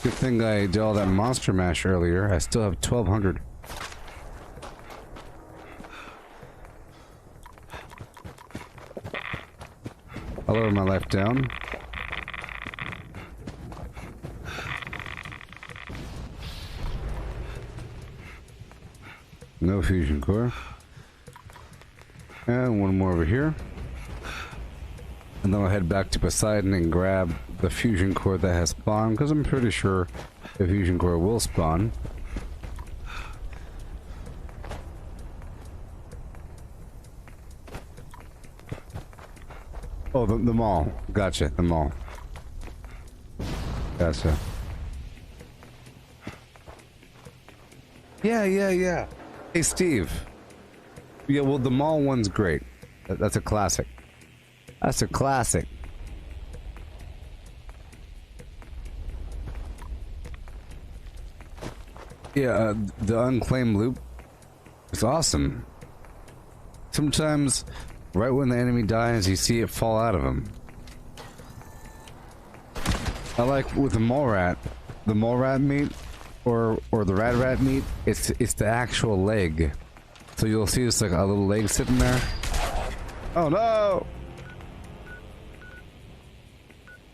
Good thing I did all that monster mash earlier. I still have 1200. I'll lower my life down. No fusion core. And one more over here. And then I'll head back to Poseidon and grab the fusion core that has spawned, because I'm pretty sure the fusion core will spawn. Oh, the mall. Gotcha, the mall. Gotcha. Yeah. Hey, Steve. Yeah, well, the mall one's great. That's a classic. That's a classic. Yeah, the unclaimed loop is awesome. Sometimes, right when the enemy dies, you see it fall out of him. I like with the mole rat meat, or the rat meat. It's the actual leg. So you'll see it's like a little leg sitting there. Oh no!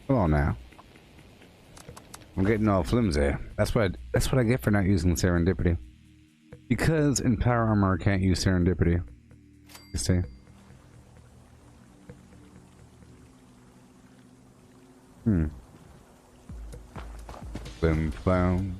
Come on now. I'm getting all flimsy. That's what I get for not using serendipity. Because in power armor I can't use serendipity. You see? Blim blam.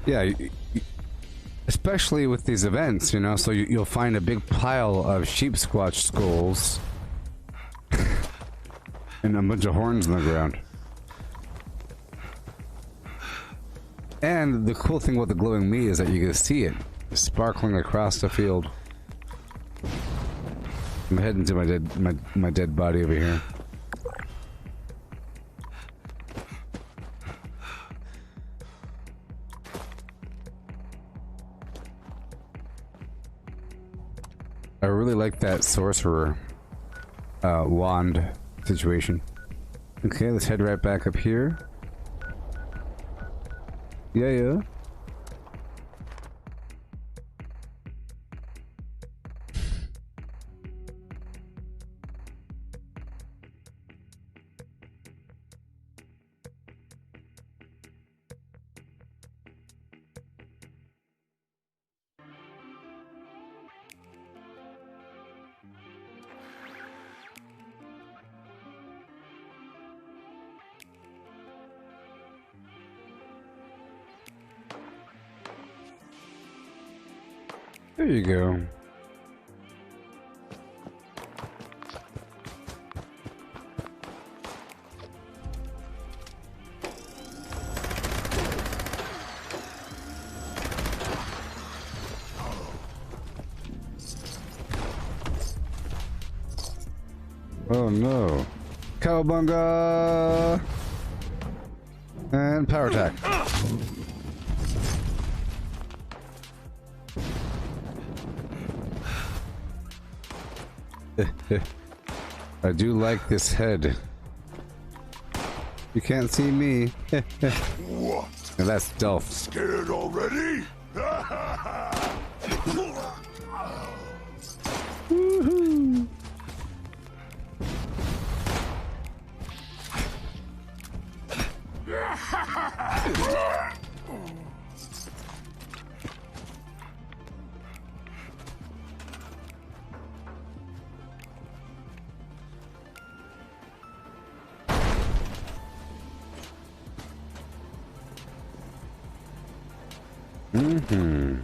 Yeah, especially with these events, you know, so you'll find a big pile of sheep squatch skulls and a bunch of horns on the ground. And the cool thing about the glowing meat is that you can see it sparkling across the field. I'm heading to my dead body over here. I really like that sorcerer wand situation. Okay, let's head right back up here. Yeah. There you go. Oh no. Cowabunga! And power attack. I do like this head. You can't see me. What? And that's stealth. Scared already? Woohoo! Mm-hmm.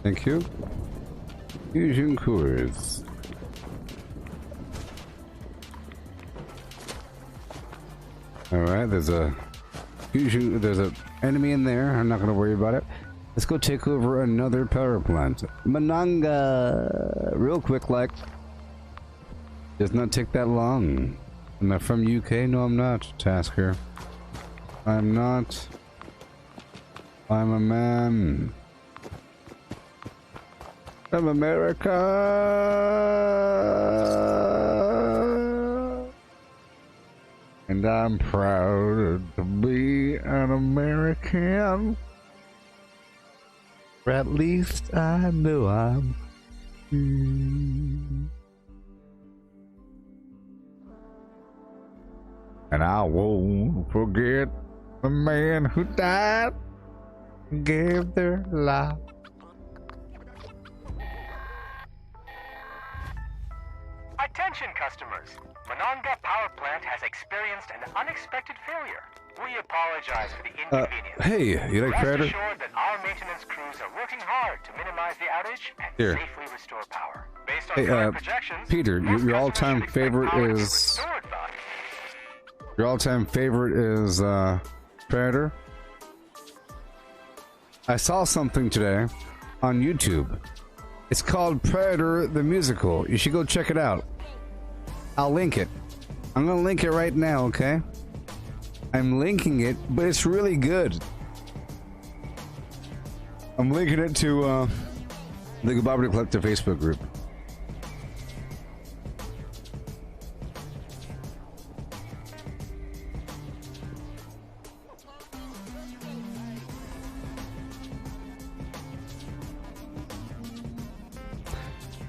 Thank you. Fusion cores. Alright, there's a enemy in there. I'm not gonna worry about it. Let's go take over another power plant. Mananga! Real quick, like. Does not take that long. Am I from UK? No, I'm not, Tasker. I'm not. I'm a man. I'm America! And I'm proud to be an American. Or at least I know I'm free. And I won't forget the man who died and gave their life. Attention customers! Monongah Power Plant has experienced an unexpected failure. We apologize for the inconvenience. Hey, you like Rest Predator? assured that our maintenance crews are working hard to minimize the outage and Here. safely restore power. Based on Hey, current projections, Peter, most your customers all-time should expect favorite power to be is... restored by... Your all-time favorite is, Predator? I saw something today on YouTube. It's called Predator the Musical. You should go check it out. I'll link it. I'm gonna link it right now, okay? I'm linking it, but it's really good. I'm linking it to, the Gooboberti Collective Facebook group.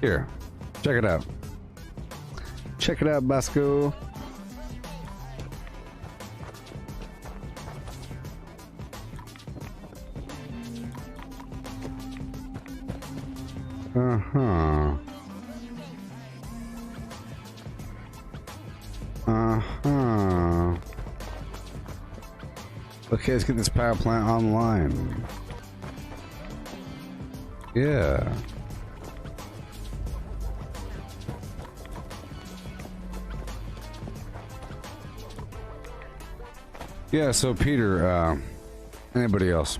Here, check it out. Check it out, Basco. Uh-huh. Uh-huh. Okay, let's get this power plant online. Yeah. Yeah, so Peter, anybody else?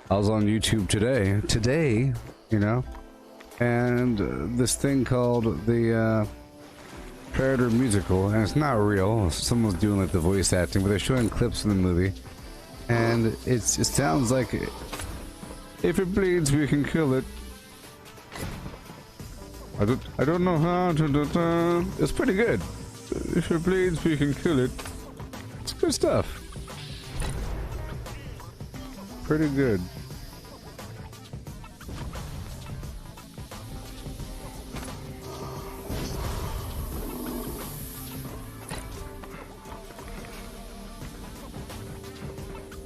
I was on YouTube today, you know, and this thing called the Predator musical, and it's not real. Someone's doing like the voice acting, but they're showing clips from the movie, and it sounds like if it bleeds, we can kill it. I don't know how to. It's pretty good. If it bleeds, we can kill it. It's good stuff. Pretty good.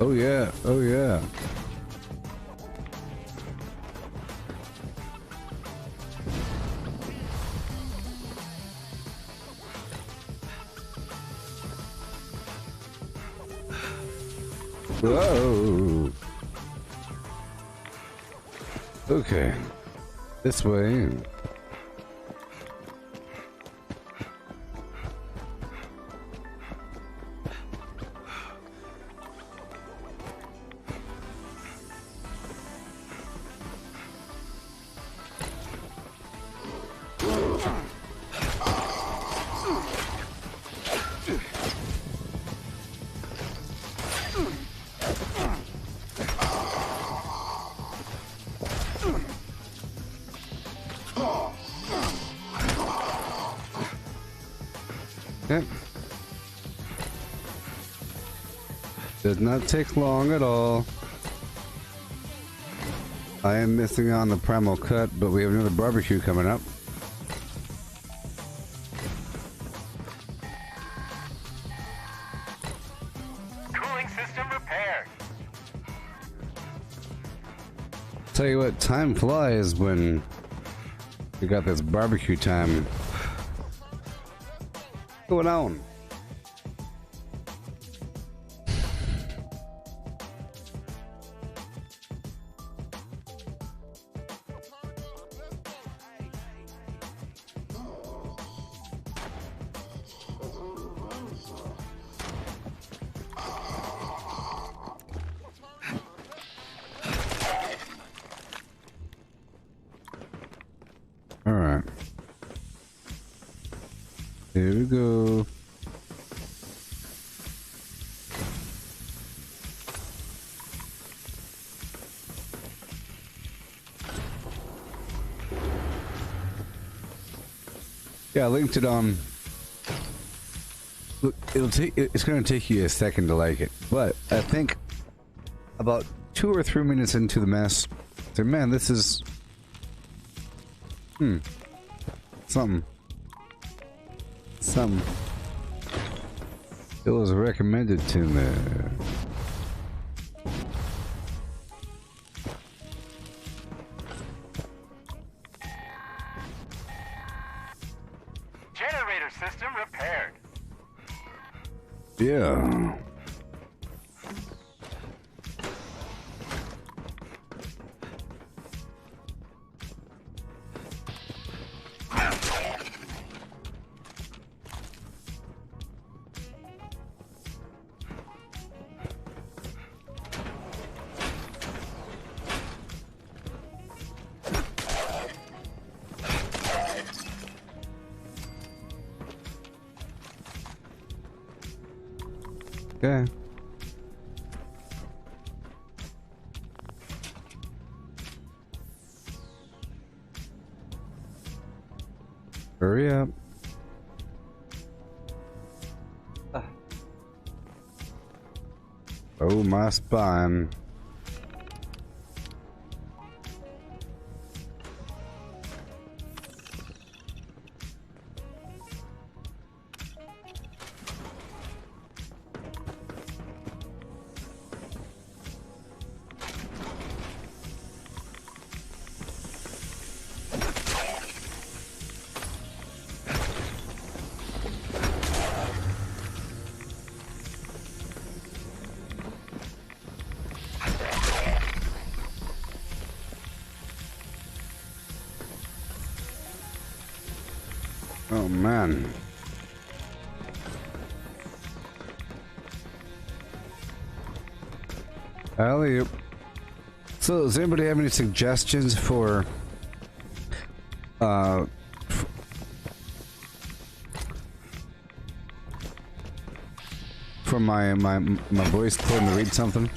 Oh yeah, oh yeah. Whoa. Okay. This way. Yep. Does not take long at all. I am missing on the primal cut, but we have another barbecue coming up. Cooling system repaired. Tell you what, time flies when you got this barbecue time going on. All right. Here we go. Yeah, I linked it on. Look, it's going to take you a second to like it, but I think about 2 or 3 minutes into the mess, I said, man, this is something. It was recommended to me. Generator system repaired. Yeah. Okay. Hurry up. Oh, my spine. man. Alley-oop. So, does anybody have any suggestions for for my voice clone to read something?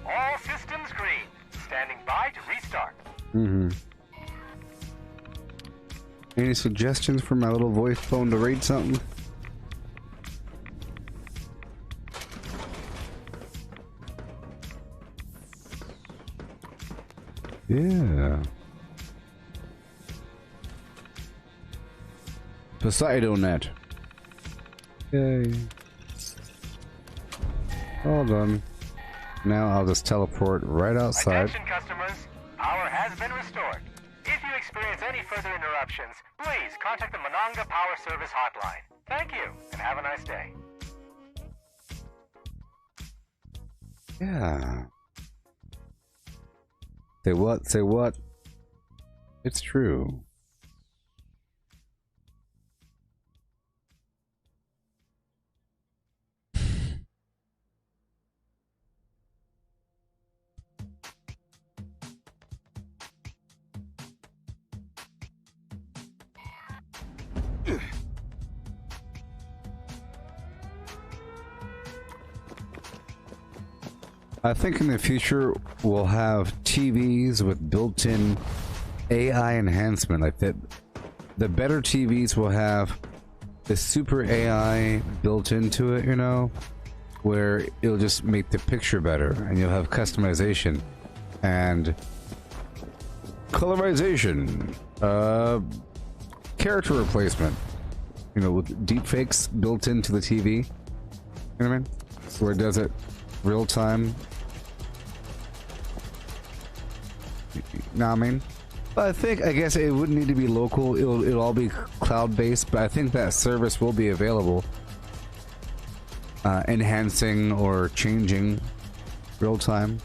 All systems green. Standing by to restart. Mm-hmm. Any suggestions for my little voice phone to read something? Yeah. Poseidonet. Yay. All done. Now I'll just teleport right outside. Attention customers, power has been restored. If you experience any further interruptions, please contact the Mononga Power Service hotline. Thank you, and have a nice day. Yeah. Say what? Say what? It's true. I think in the future we'll have TVs with built-in AI enhancement. Like that, the better TVs will have the super AI built into it, you know, where it'll just make the picture better, and you'll have customization and colorization, character replacement, you know, with deepfakes built into the TV. You know what I mean? Where it does it real time. Know what I mean? I guess it wouldn't need to be local. It'll all be cloud based, but I think that service will be available, enhancing or changing real time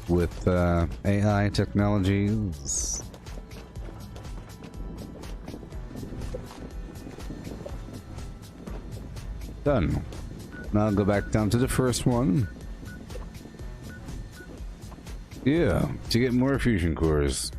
with AI technologies. Done. Now I'll go back down to the first one. Yeah, to get more fusion cores.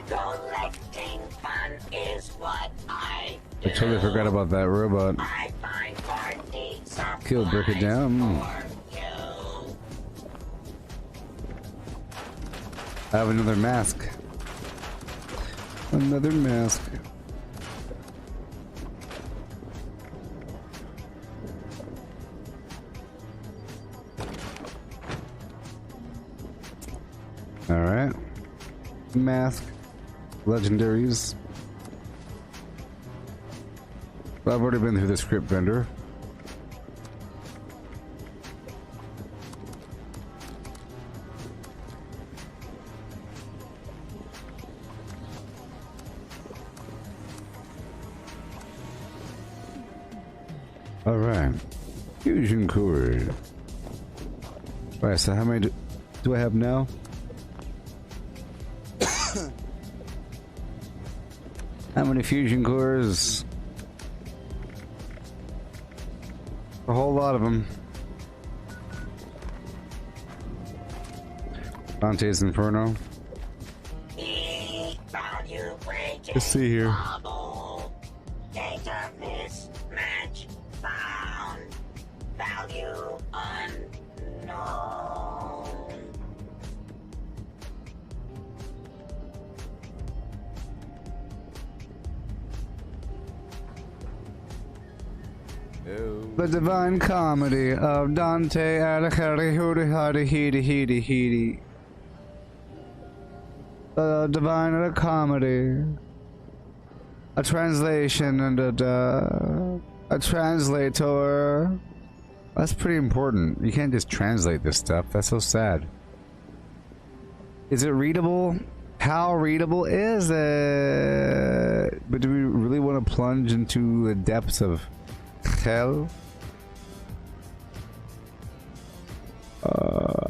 Collecting fun is what I do. I totally forgot about that robot. I find party Kill, break it down. I have another mask. Another mask. Alright. Mask. Legendaries. Well, I've already been through the script vendor. Alright. Fusion core. Alright, so how many do I have now? How many fusion cores? A whole lot of them. Dante's Inferno. Let's see here. Data mismatch found. Value unknown. The Divine Comedy of Dante Alighieri Hooty Hooty Heedy Heedy Heedy. The Divine Comedy. A translation and a translator. That's pretty important. You can't just translate this stuff. That's so sad. Is it readable? How readable is it? But do we really want to plunge into the depths of hell? I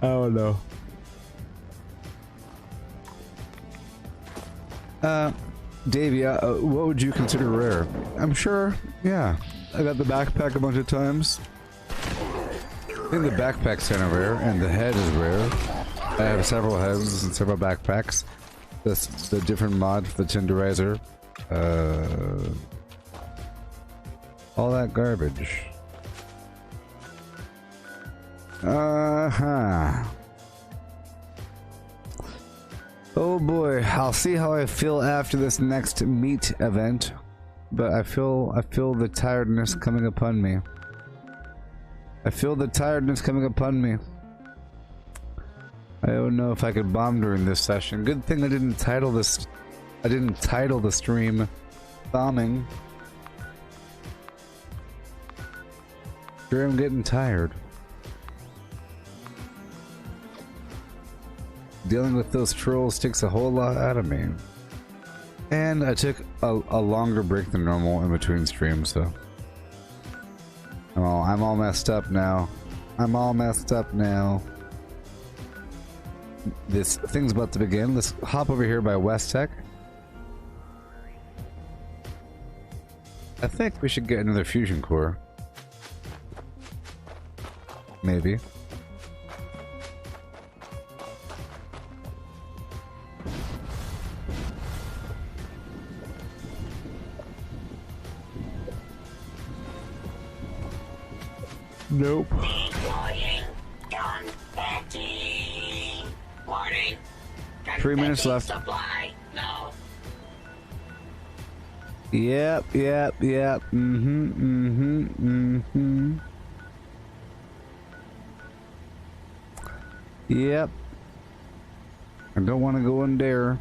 don't know. Davey, what would you consider rare? I'm sure, yeah. I got the backpack a bunch of times. I think the backpack's kind of rare, and the head is rare. I have several heads and several backpacks. That's the different mod for the Tenderizer. All that garbage. Oh boy, I'll see how I feel after this next meat event, but I feel the tiredness coming upon me. I feel the tiredness coming upon me. I don't know if I could bomb during this session. Good thing I didn't title this. I didn't title the stream bombing. Sure, I'm getting tired. Dealing with those trolls takes a whole lot out of me. And I took a longer break than normal in between streams, so I'm all messed up now. I'm all messed up now. This thing's about to begin. Let's hop over here by West Tech. I think we should get another fusion core. Maybe. Nope. Warning. 3 minutes left. Supply. No. Yep. Yep. I don't want to go in there.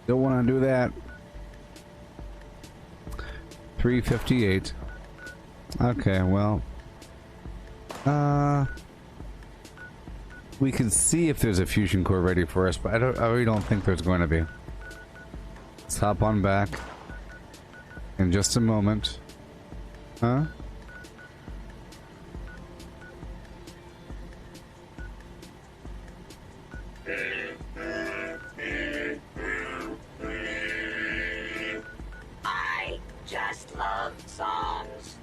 Don't want to do that. 358. Okay, well. We can see if there's a fusion core ready for us, but I really don't think there's going to be. Let's hop on back in just a moment. Huh? I just love songs.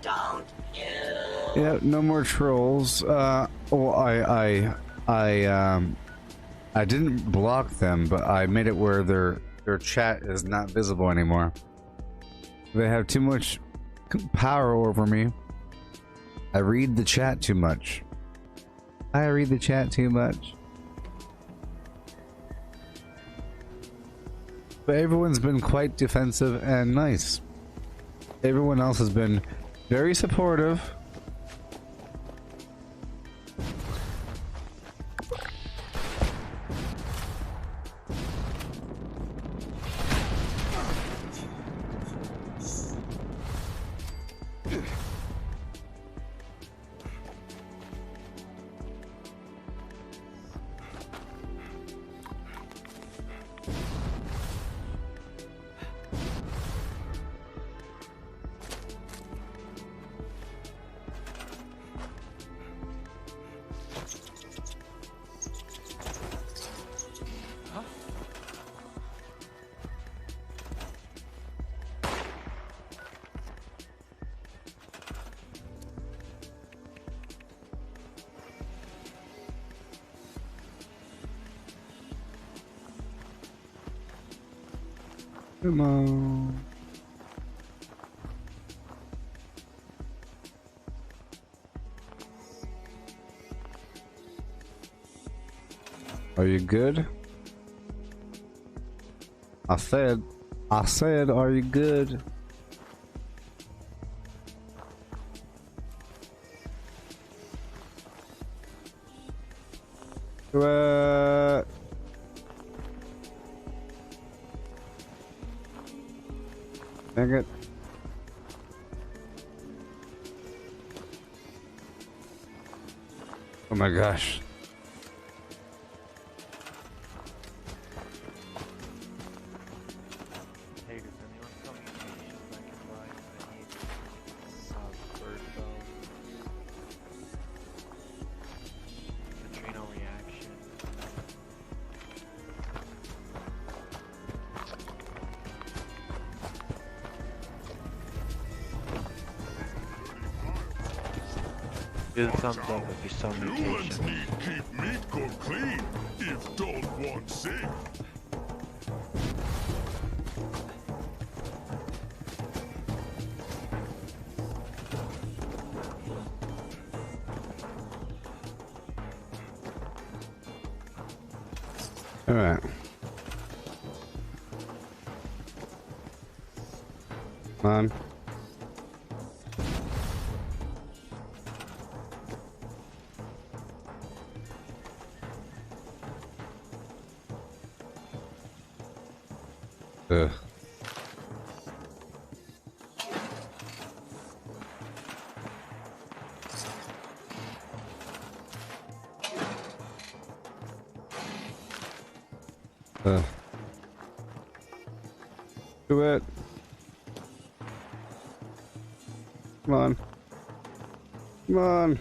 Don't you? Yeah, no more trolls. Well, I didn't block them, but I made it where their chat is not visible anymore. They have too much power over me. I read the chat too much. I read the chat too much. But everyone's been quite defensive and nice. Everyone else has been very supportive. Come on. Are you good? I said, are you good? What? Dang it. Oh my gosh. Hey, does anyone tell me mutations I can buy? I need bird cells, neutrino reaction. Do the thumbs up if you saw mutations. Keep meat cooked clean if don't want sick. All right. Come on. Ugh. Do it. Come on. Come on.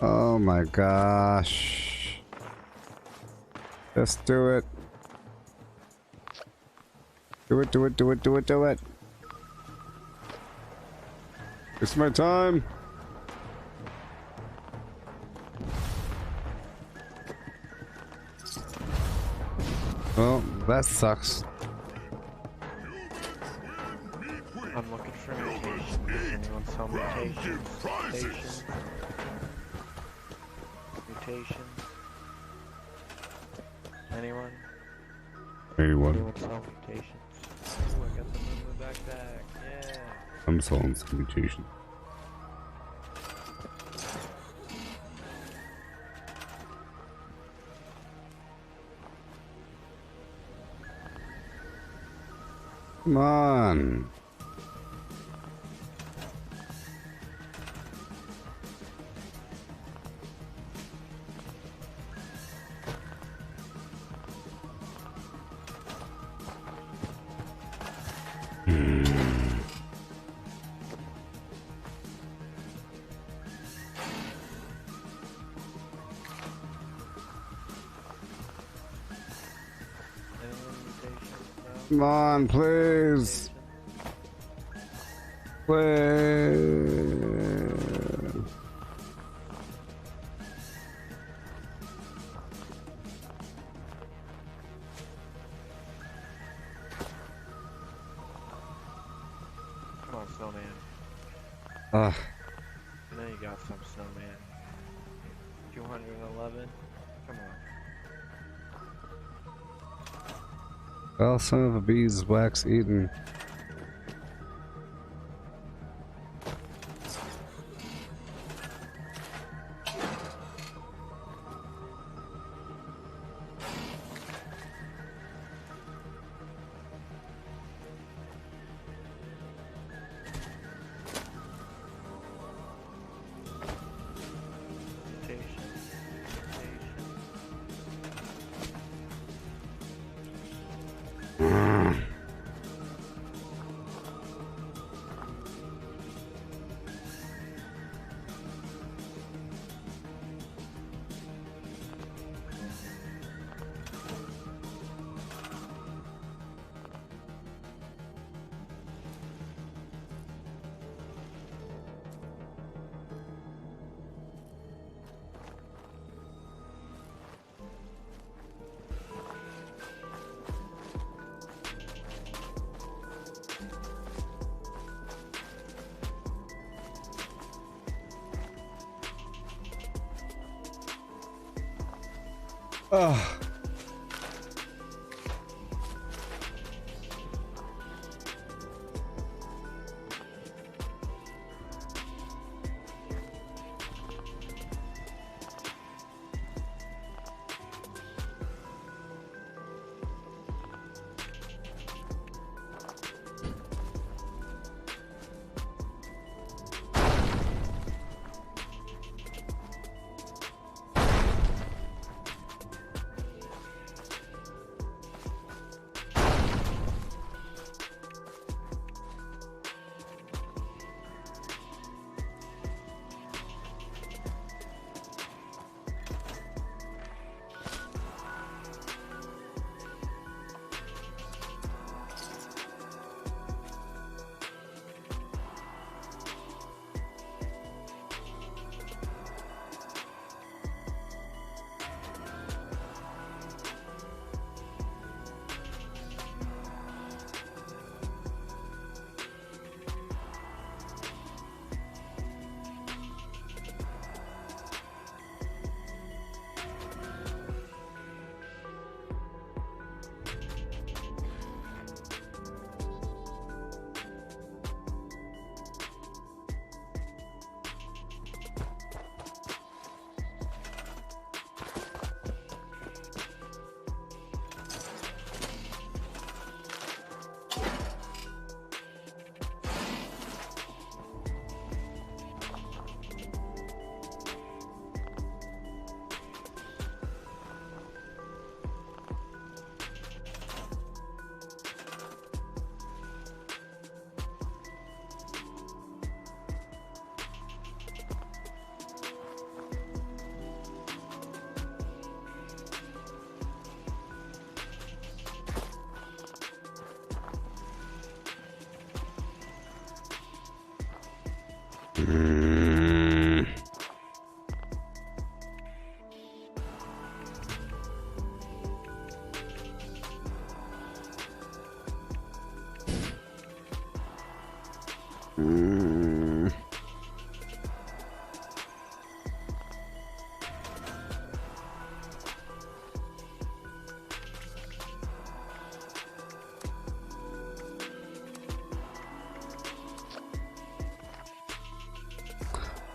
Oh my gosh. Just do it. Do it, do it, do it, do it, do it. It's my time. Well, that sucks. I'm looking for mutations. Does anyone sell mutations? Mutations. Mutations. Anyone? Anyone sell mutations? Ooh, I got them in my backpack. Yeah. I'm selling some mutation. Come on. Come on, please. Please. Come on, snowman. Ugh. Now you got some snowman. 211. Come on. Well, some of the bees wax eaten. Ugh.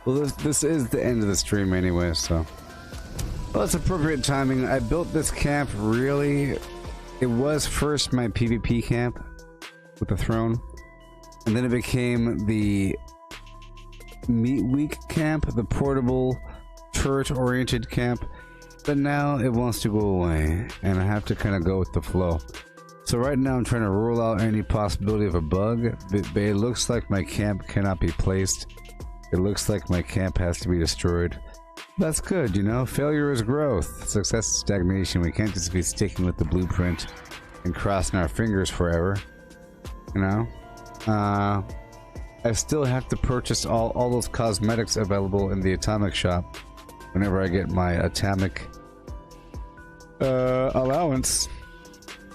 Well, this is the end of the stream anyway, so... Well, it's appropriate timing. I built this camp really... It was first my PvP camp with the throne, and then it became the Meat Week camp, the portable turret-oriented camp, but now it wants to go away, and I have to kind of go with the flow. So right now I'm trying to rule out any possibility of a bug, but it looks like my camp cannot be placed. It looks like my camp has to be destroyed. That's good, you know? Failure is growth. Success is stagnation. We can't just be sticking with the blueprint and crossing our fingers forever. You know? I still have to purchase all those cosmetics available in the atomic shop whenever I get my atomic allowance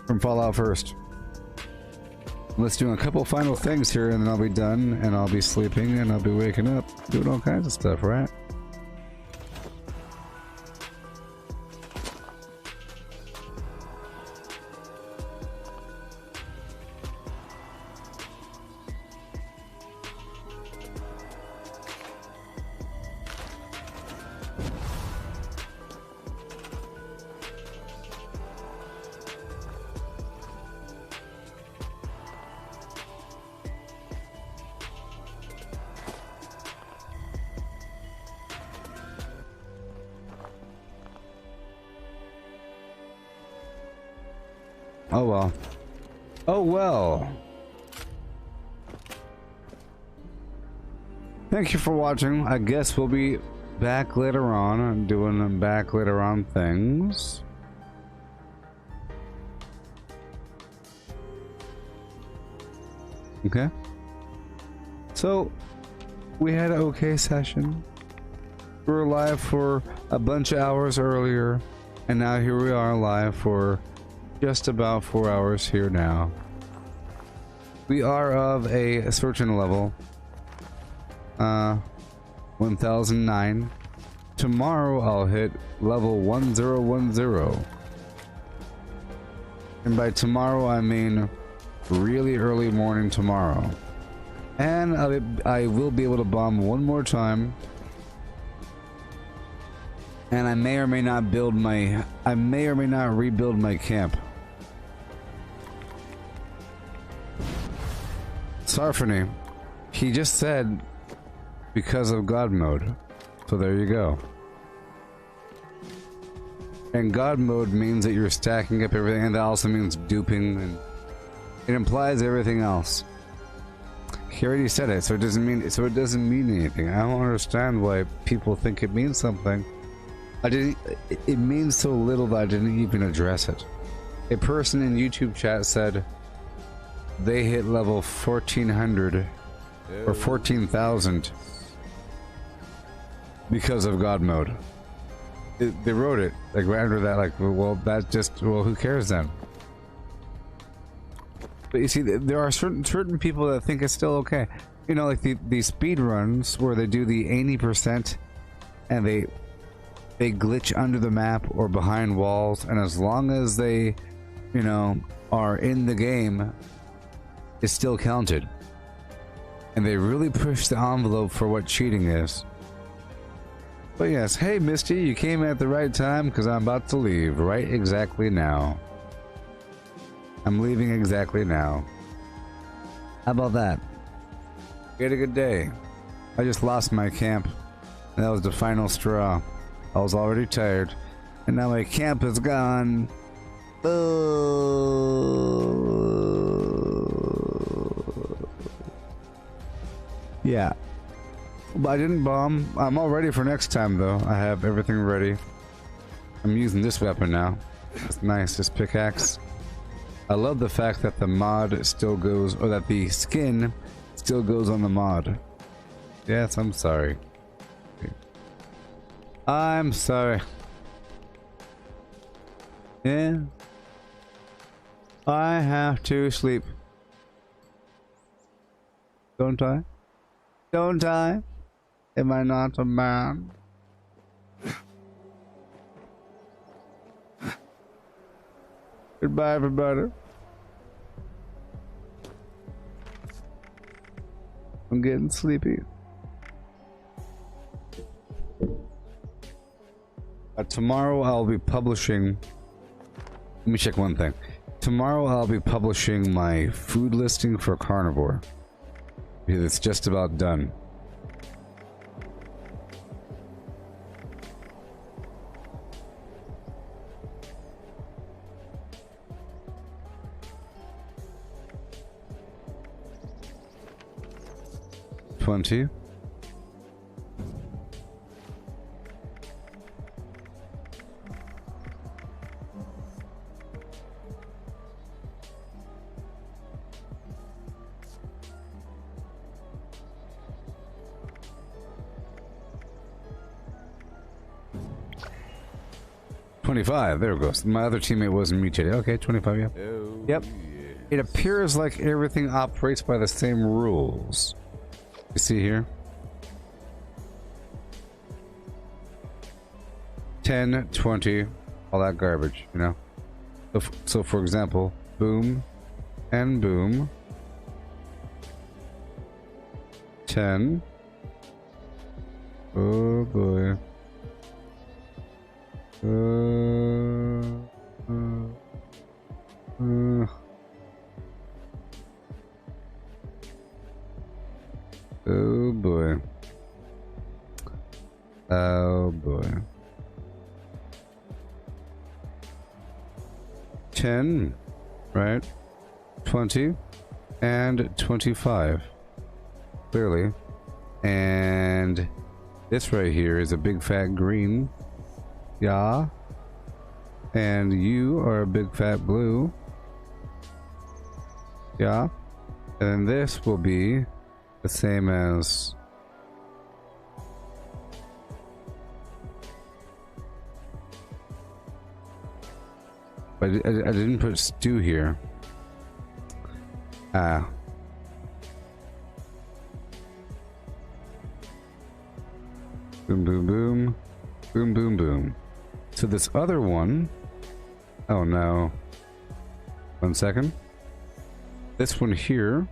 from Fallout First. Let's do a couple final things here and then I'll be done and I'll be sleeping and I'll be waking up doing all kinds of stuff, right? Oh well. Oh well. Thank you for watching. I guess we'll be back later on and doing them back later on things. Okay. So we had an okay session. We were live for a bunch of hours earlier, and now here we are live for just about 4 hours here now. We are of a certain level. 1009. tomorrow I'll hit level 1010. And by tomorrow I mean really early morning tomorrow. And I will be able to bomb one more time. And I may or may not rebuild my camp. Sarfany, he just said because of God mode. So there you go. And God mode means that you're stacking up everything, and that also means duping, and it implies everything else. He already said it, so it doesn't mean anything. I don't understand why people think it means something. It means so little that I didn't even address it. A person in YouTube chat said they hit level 1400 or 14,000 because of God mode. They wrote it like right under that, like, well, who cares then? But you see, there are certain people that think it's still okay. You know, like the speed runs where they do the 80% and they glitch under the map or behind walls, and as long as they, you know, are in the game, it's still counted. And they really push the envelope for what cheating is. But yes, hey Misty, you came at the right time because I'm about to leave right exactly now. I'm leaving exactly now. How about that? You had a good day. I just lost my camp, and that was the final straw. I was already tired, and now my camp is gone. Yeah. But I didn't bomb. I'm all ready for next time, though. I have everything ready. I'm using this weapon now. It's nice, this pickaxe. I love the fact that the mod still goes, or that the skin still goes on the mod. Yes, I'm sorry. I'm sorry. Yeah. I have to sleep. Don't I? Don't I? Am I not a man? Goodbye, everybody. I'm getting sleepy. Tomorrow I'll be publishing... Let me check one thing. Tomorrow I'll be publishing my food listing for carnivore. Because it's just about done. $20. $25. There it goes. My other teammate wasn't mutated. Okay, 25. Yeah. Oh, yep. Yes. It appears like everything operates by the same rules. You see here? 10, 20, all that garbage, you know? So for example, boom and boom. 10. Oh boy. Oh boy. Oh boy. 10, right? 20 and 25. Clearly. And this right here is a big fat green. Yeah. And you are a big fat blue. Yeah. And then this will be the same as... But I didn't put stew here. Ah. Boom, boom, boom. Boom, boom, boom. So this other one... Oh no. 1 second. This one here...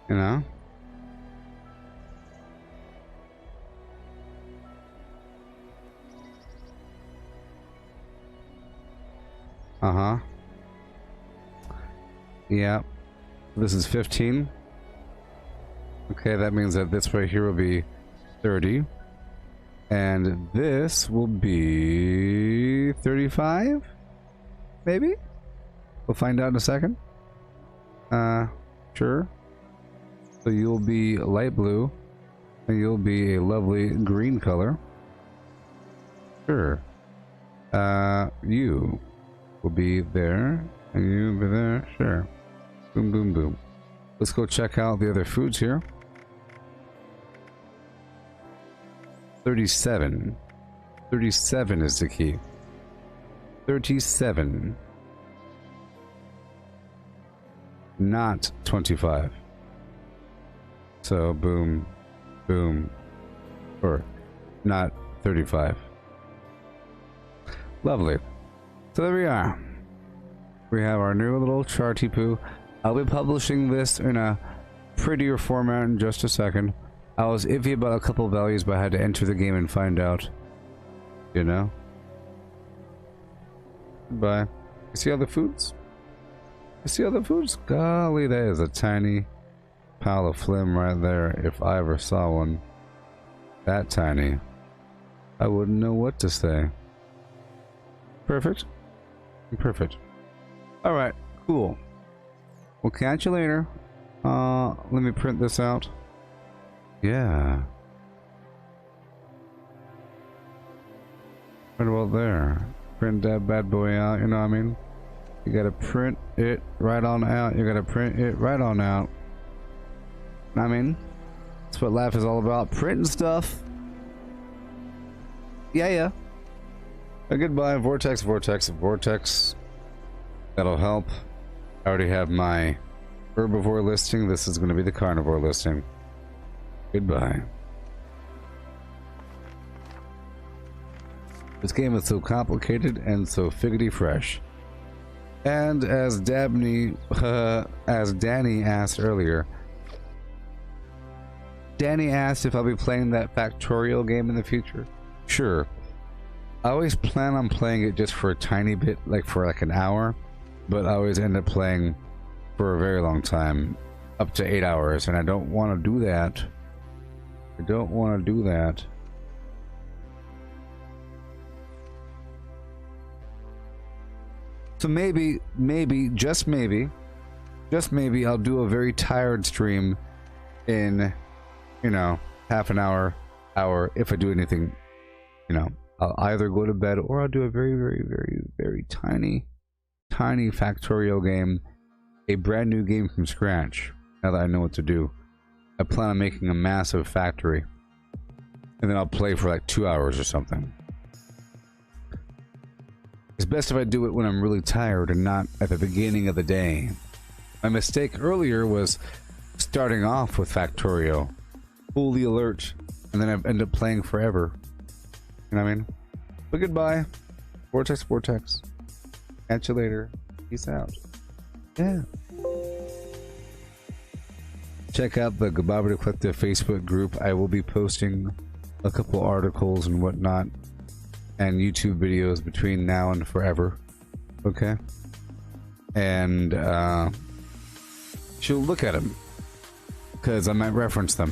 You know? Uh-huh. Yeah. This is 15. Okay, that means that this right here will be 30. And this will be 35? Maybe? We'll find out in a second. Sure. So you'll be light blue, and you'll be a lovely green color. Sure. You will be there, and you'll be there. Sure. Boom, boom, boom. Let's go check out the other foods here. 37. 37 is the key. 37. Not 25. So, boom, boom, or not 35. Lovely. So there we are. We have our new little charty poo. I'll be publishing this in a prettier format in just a second. I was iffy about a couple of values, but I had to enter the game and find out. You know? Goodbye. You see other foods? You see other foods? Golly, that is a tiny pile of phlegm right there. If I ever saw one that tiny, I wouldn't know what to say. Perfect. Perfect. Alright, cool. We'll catch you later. Let me print this out. Yeah. Right about there. Print that bad boy out, you know what I mean? You gotta print it right on out. You gotta print it right on out. I mean, that's what life is all about. Printing stuff. Yeah. Goodbye, Vortex, Vortex, Vortex. That'll help. I already have my herbivore listing. This is going to be the carnivore listing. Goodbye. This game is so complicated and so figgity fresh. And as Danny asked earlier, Danny asked if I'll be playing that Factorial game in the future. Sure. I always plan on playing it just for a tiny bit, like for like an hour, but I always end up playing for a very long time, up to 8 hours, and I don't want to do that. I don't want to do that. So maybe, just maybe I'll do a very tired stream in, you know, half an hour, if I do anything, you know. I'll either go to bed or I'll do a very, very, very, very tiny Factorial game. A brand new game from scratch. Now that I know what to do. I plan on making a massive factory. And then I'll play for like 2 hours or something. It's best if I do it when I'm really tired and not at the beginning of the day. My mistake earlier was starting off with Factorio. Fully alert. And then I end up playing forever. You know what I mean? But goodbye. Vortex, Vortex. Catch you later. Peace out. Yeah. Check out the Gooboberti Collective Facebook group. I will be posting a couple articles and whatnot. And YouTube videos between now and forever. Okay? And, she'll look at them. Because I might reference them.